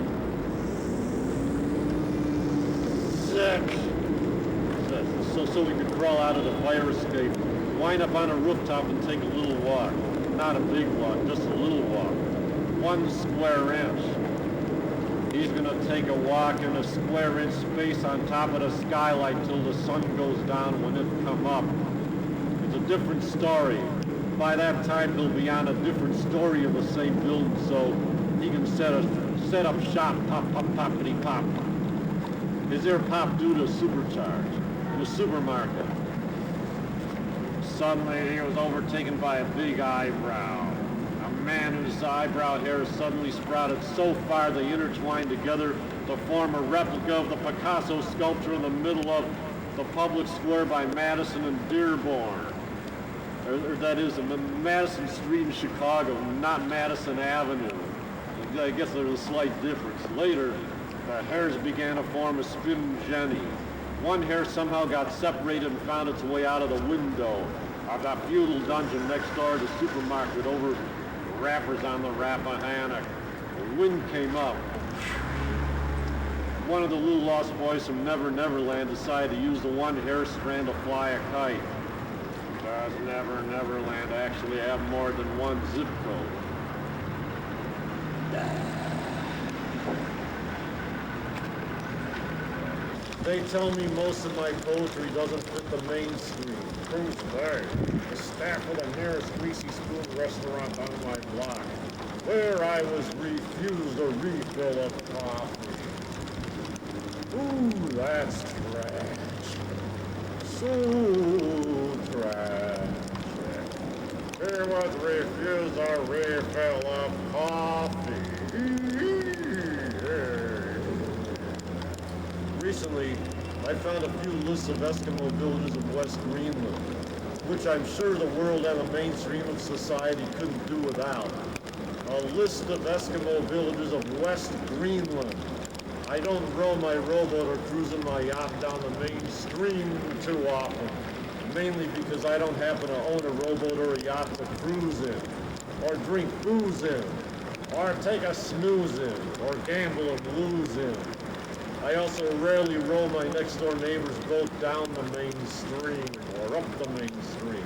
sick. So we could crawl out of the fire escape wind up on a rooftop and take a little walk. Not a big walk, just a little walk. 1 square inch. He's gonna take a walk in a square inch space on top of the skylight till the sun goes down when it come up. It's a different story. By that time he'll be on a different story of the same building, so he can set up shop, pop, pop, poppity pop. His ear popped due to supercharge in the supermarket. Suddenly he was overtaken by a big eyebrow. A man whose eyebrow hairs suddenly sprouted so far they intertwined together to form a replica of the Picasso sculpture in the middle of the public square by Madison and Dearborn. Or that is, Madison Street in Chicago, not Madison Avenue. I guess there's a slight difference. Later, the hairs began to form a spin jenny. One hair somehow got separated and found its way out of the window of that feudal dungeon next door to the supermarket over wrappers on the Rappahannock. The wind came up. One of the little lost boys from Never Neverland decided to use the one hair strand to fly a kite. Does Never Neverland actually have more than one zip code? They tell me most of my poetry doesn't fit the mainstream. Who's there? The staff of the nearest Greasy Spoon restaurant on my block, where I was refused a refill of coffee. Ooh, that's trash. So tragic. He was refused a refill of coffee. Recently, I found a few lists of Eskimo villages of West Greenland, which I'm sure the world and the mainstream of society couldn't do without. A list of Eskimo villages of West Greenland. I don't row my rowboat or cruise in my yacht down the main stream too often, mainly because I don't happen to own a rowboat or a yacht to cruise in, or drink booze in, or take a snooze in, or gamble and lose in. I also rarely row my next-door neighbor's boat down the main stream or up the main stream.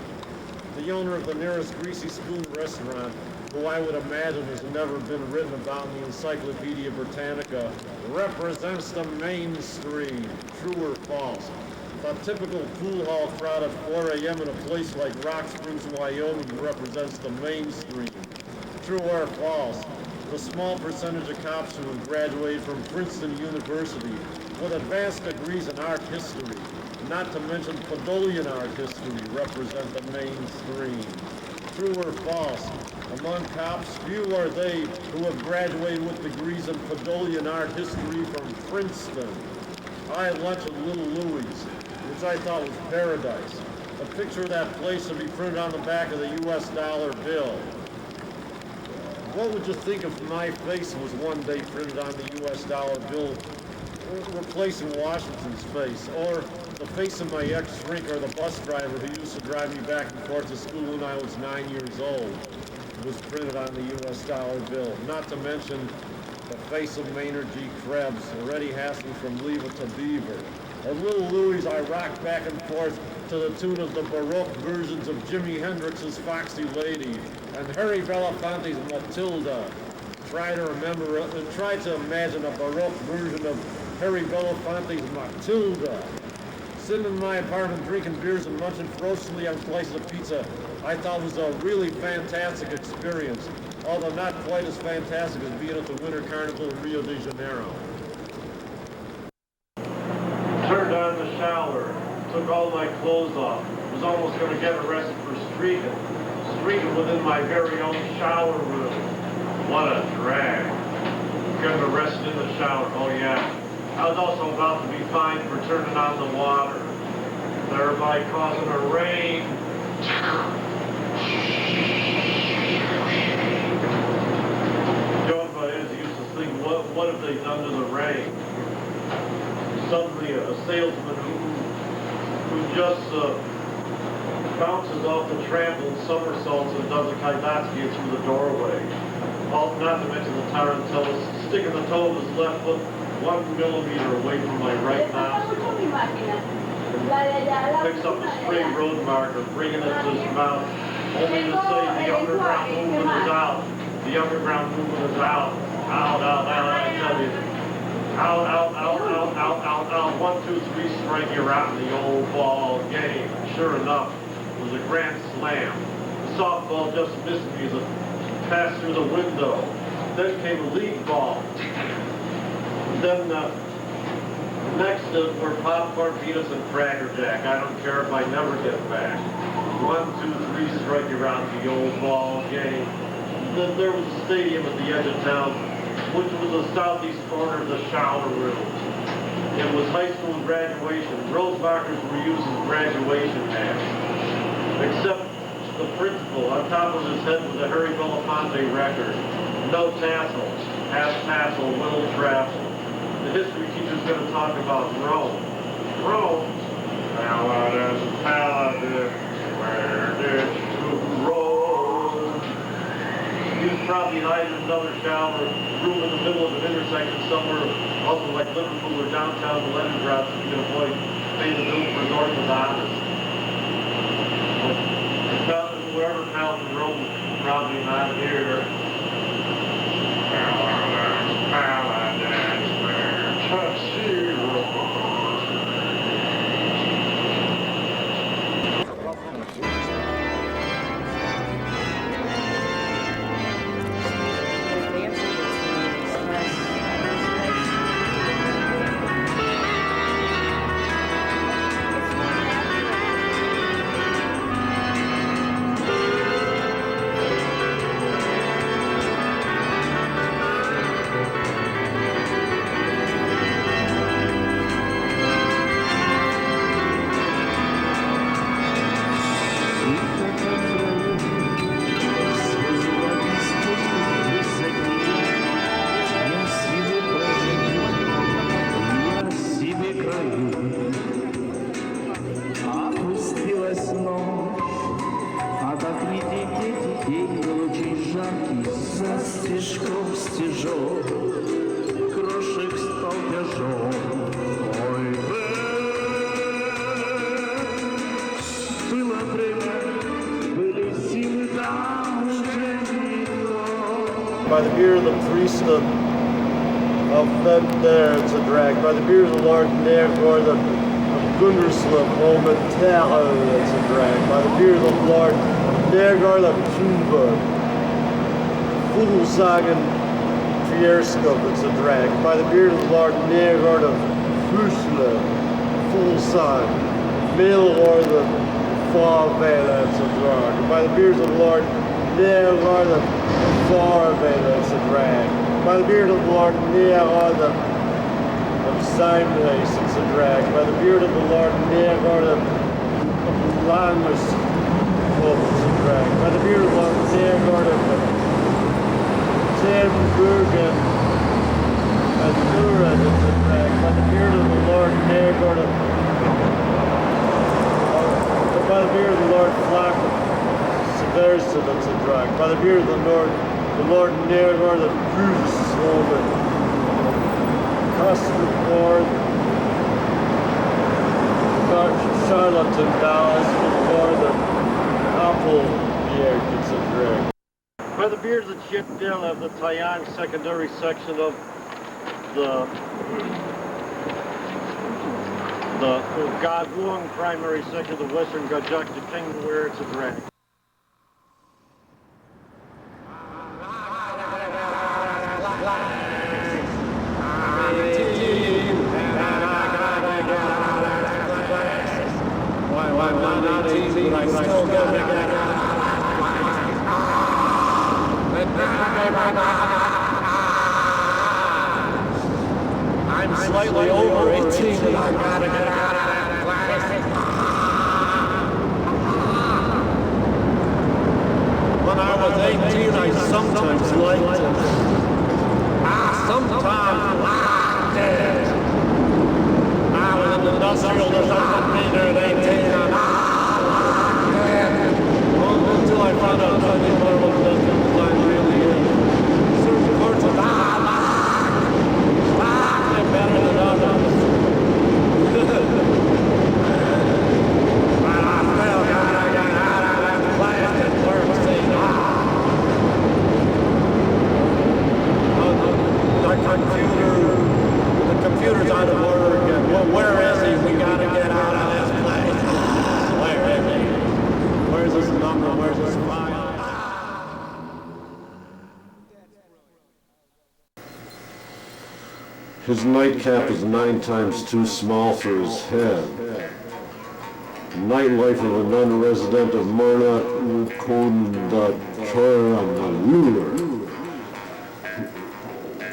The owner of the nearest Greasy Spoon restaurant, who I would imagine has never been written about in the Encyclopedia Britannica, represents the mainstream. True or false? The typical pool hall crowd at 4 a.m. in a place like Rock Springs, Wyoming represents the mainstream. True or false? The small percentage of cops who have graduated from Princeton University with advanced degrees in art history, not to mention Podolian art history, represent the mainstream. True or false? Among cops, few are they who have graduated with degrees in Podolian art history from Princeton. I had lunch at Little Louie's, which I thought was paradise. A picture of that place would be printed on the back of the U.S. dollar bill. What would you think if my face was one day printed on the U.S. dollar bill, replacing Washington's face, or the face of my ex-shrink or the bus driver who used to drive me back and forth to school when I was 9 years old was printed on the U.S. dollar bill, not to mention the face of Maynard G. Krebs, already Hassan from Leave It to Beaver. At Little Louie's, I rocked back and forth to the tune of the Baroque versions of Jimi Hendrix's Foxy Lady and Harry Belafonte's Matilda. Try to imagine a Baroque version of Harry Belafonte's Matilda. Sitting in my apartment drinking beers and munching ferociously on slices of pizza, I thought was a really fantastic experience, although not quite as fantastic as being at the Winter Carnival in Rio de Janeiro. Turned on the shower, took all my clothes off, was almost going to get arrested for streaking within my very own shower room. What a drag. Got arrested in the shower, oh yeah. I was also about to be fined for turning on the water, thereby causing a rain. Going by his used to think, what have they done to the rain? Suddenly a salesman who just bounces off the trample and somersaults and does a kaidatsuki through the doorway. Not to mention the tarantella sticking the toe of his left foot 1 millimeter away from my right nostril. And picks up a stray road marker, bringing it to his mouth, only to say the underground movement is out. The underground movement is out. Out, out, out, I tell you. Out, out, out, out, out, out, out. 1, 2, 3, strike, you're out in the old ball game. Sure enough, it was a grand slam. The softball just missed me as it passed through the window. Then came a league ball. Then next were popcorn, peanuts, and Cracker Jack. I don't care if I never get back. 1, 2, 3, strike, you're out in the old ball game. Then there was a stadium at the edge of town, which was the southeast corner of the shower room. It was high school graduation. Rose markers were used as graduation hats. Except the principal, on top of his head was a Harry Belafonte record. No tassel, half tassel, little travel. The history teacher's going to talk about Rome. Rome? Paladin, Paladin, where did you roll? He was probably hiding in another shower room in the middle of an intersection somewhere, also like Liverpool or downtown Leningrad, so you can avoid paying the bill for North of Honest. Whoever Paladin Rome was probably not here. Paladin, Paladin, where does you roll? By the beard of the priest of there, it's a drag. By the beard of the Lord Nergor, the Gunderslip, Omen Terror, it's a drag. By the beard of the Lord Nergor, the Tumba, Fugelsagen, Fierskop, it's a drag. By the beard of the Lord Nergor, the Fusle, Fuglsang, Melor, the Farvela, it's a drag. By the beard of the Lord Nergor, the Farvela, it's a drag. By the beard of the Lord Nergor, the Simlace, it's a drag. By the beard of the Lord Nergor, the Langus, it's a drag. By the beard of the Lord Nergor, the Tenburgen, and Nuren, it's a drag. By the beard of the Lord Nergor, by the beard of the Lord Flack, Severson, it's a drag. By the beard of the Lord Nergor, the Bruce Holman, Custard Lord, Charlatan Dallas, or the Apple Beard, it's a drag. By the beard of the Chip Dill of the Tayang secondary section of the Gaguang primary section of the Western Gajakta Kingdom, where it's a drag. I'm slightly over 18 and I gotta get out of that place. When I was 18, I sometimes liked it. Sometimes liked it. I was in the industrial design major at 18 and until I found out something more what industrial design really is. Certain parts of better than others. where's his file? His nightcap is 9 times too small for his head. Nightlife of a non-resident of Marna Kondachoramalur.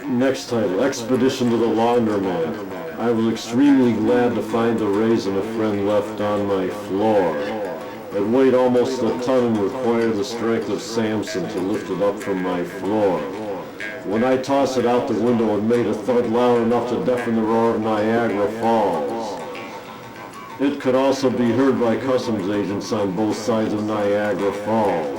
Next title, Expedition to the Laundromat. I was extremely glad to find the raisin a friend left on my floor. It weighed almost a ton and required the strength of Samson to lift it up from my floor. When I tossed it out the window, it made a thud loud enough to deafen the roar of Niagara Falls. It could also be heard by customs agents on both sides of Niagara Falls.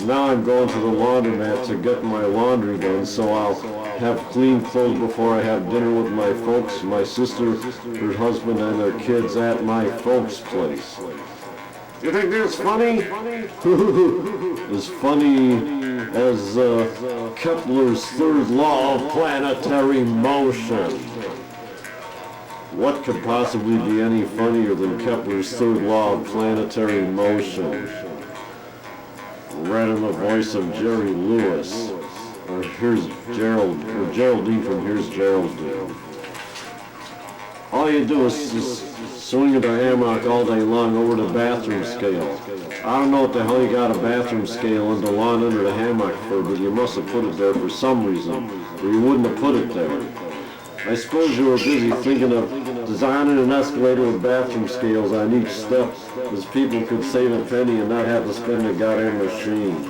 Now I'm going to the laundromat to get my laundry done, so I'll have clean clothes before I have dinner with my folks, my sister, her husband, and their kids at my folks' place. You think this funny? As funny as Kepler's third law of planetary motion. What could possibly be any funnier than Kepler's third law of planetary motion? Read in the voice of Jerry Lewis. Or here's Geraldine from Here's Geraldine. All you do is swing at a hammock all day long over the bathroom scale. I don't know what the hell you got a bathroom scale and the lawn under the hammock for, but you must have put it there for some reason, or you wouldn't have put it there. I suppose you were busy thinking of designing an escalator with bathroom scales on each step, as people could save a penny and not have to spend a goddamn machine.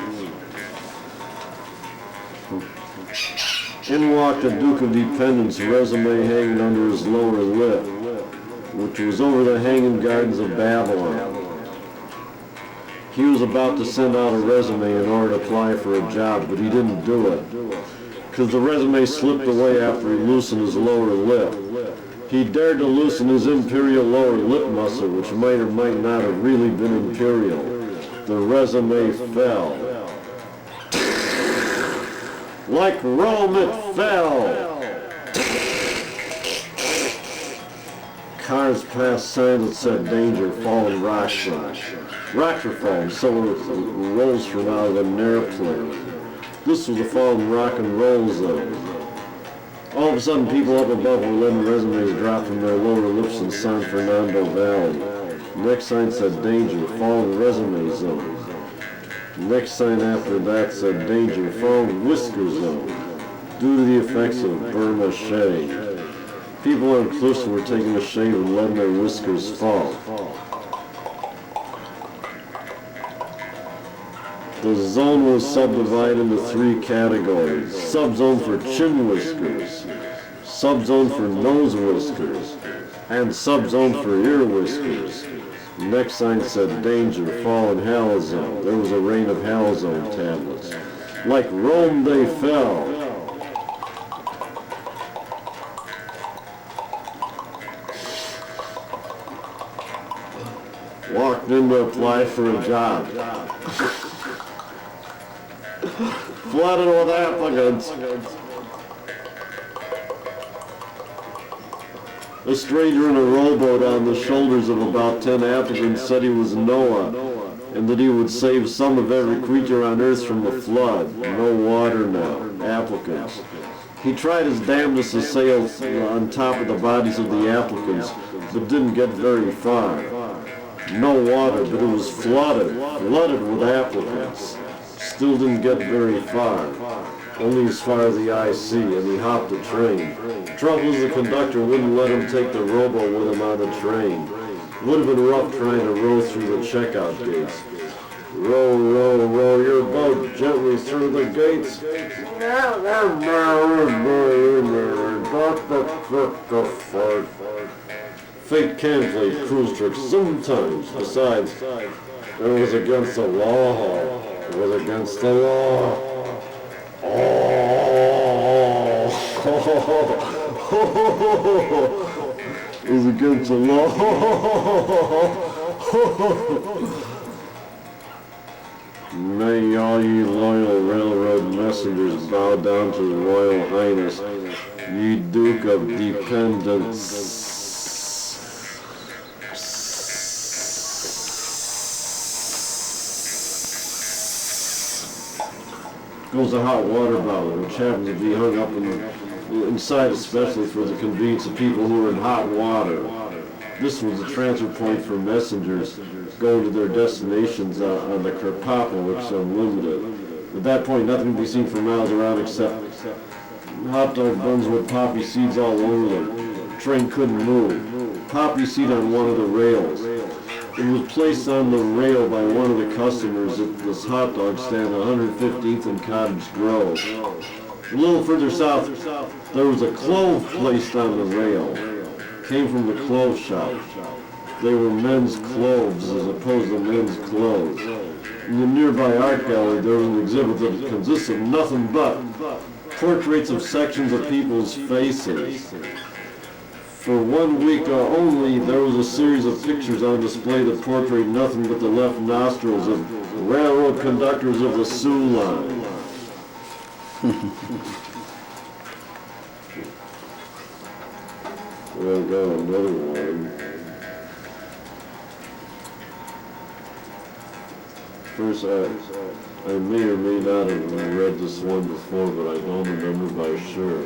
In walked the Duke of Dependence, resume hanging under his lower lip, which was over the hanging gardens of Babylon. He was about to send out a resume in order to apply for a job, but he didn't do it, because the resume slipped away after he loosened his lower lip. He dared to loosen his imperial lower lip muscle, which might or might not have really been imperial. The resume fell. Like Rome it fell! Cars passed signs that said danger, falling rocks. Rocks were falling, so it rolls from out of an airplane. This was the fallen rock and roll zone. All of a sudden, people up above were letting resumes drop from their lower lips in San Fernando Valley. Next sign said danger, fallen resume zone. Next sign after that said danger, fallen whisker zone, due to the effects of Burma shave. People on cliffs were taking a shave and letting their whiskers fall. The zone was subdivided into 3 categories. Subzone for chin whiskers, subzone for nose whiskers, and subzone for ear whiskers. Next sign said danger, fallen halazone. There was a rain of halazone tablets. Like Rome they fell. Walked in to apply for a job. Flooded with applicants. A stranger in a rowboat on the shoulders of about 10 applicants said he was Noah, and that he would save some of every creature on earth from the flood. No water now. Applicants. He tried his damnedest to sail on top of the bodies of the applicants, but didn't get very far. No water, but it was flooded with applicants. Still didn't get very far. Only as far as the eye see, and he hopped the train. Trouble is the conductor wouldn't let him take the rowboat with him on the train. It would have been rough trying to row through the checkout gates. Row, row, row your boat gently through the gates. Fate can play cruise tricks sometimes. Besides, it was against the law. It was against the law. It was against the law. May all ye loyal railroad messengers bow down to the Royal Highness, ye Duke of Dependence. goes a hot water bottle, which happens to be hung up inside especially for the convenience of people who are in hot water. This was a transfer point for messengers going to their destinations on the Kerpapa, which is unlimited. At that point, nothing could be seen for miles around except hot dog buns with poppy seeds all over them. The train couldn't move. Poppy seed on one of the rails. It was placed on the rail by one of the customers at this hot dog stand, 115th and Cottage Grove. A little further south, there was a clove placed on the rail. Came from the clove shop. They were men's clothes as opposed to men's clothes. In the nearby art gallery, there was an exhibit that consists of nothing but portraits of sections of people's faces. For 1 week only, there was a series of pictures on display that portrayed nothing but the left nostrils of railroad conductors of the Sioux Line. Well, I've got another one. First, I may or may not have read this one before, but I don't remember by sure.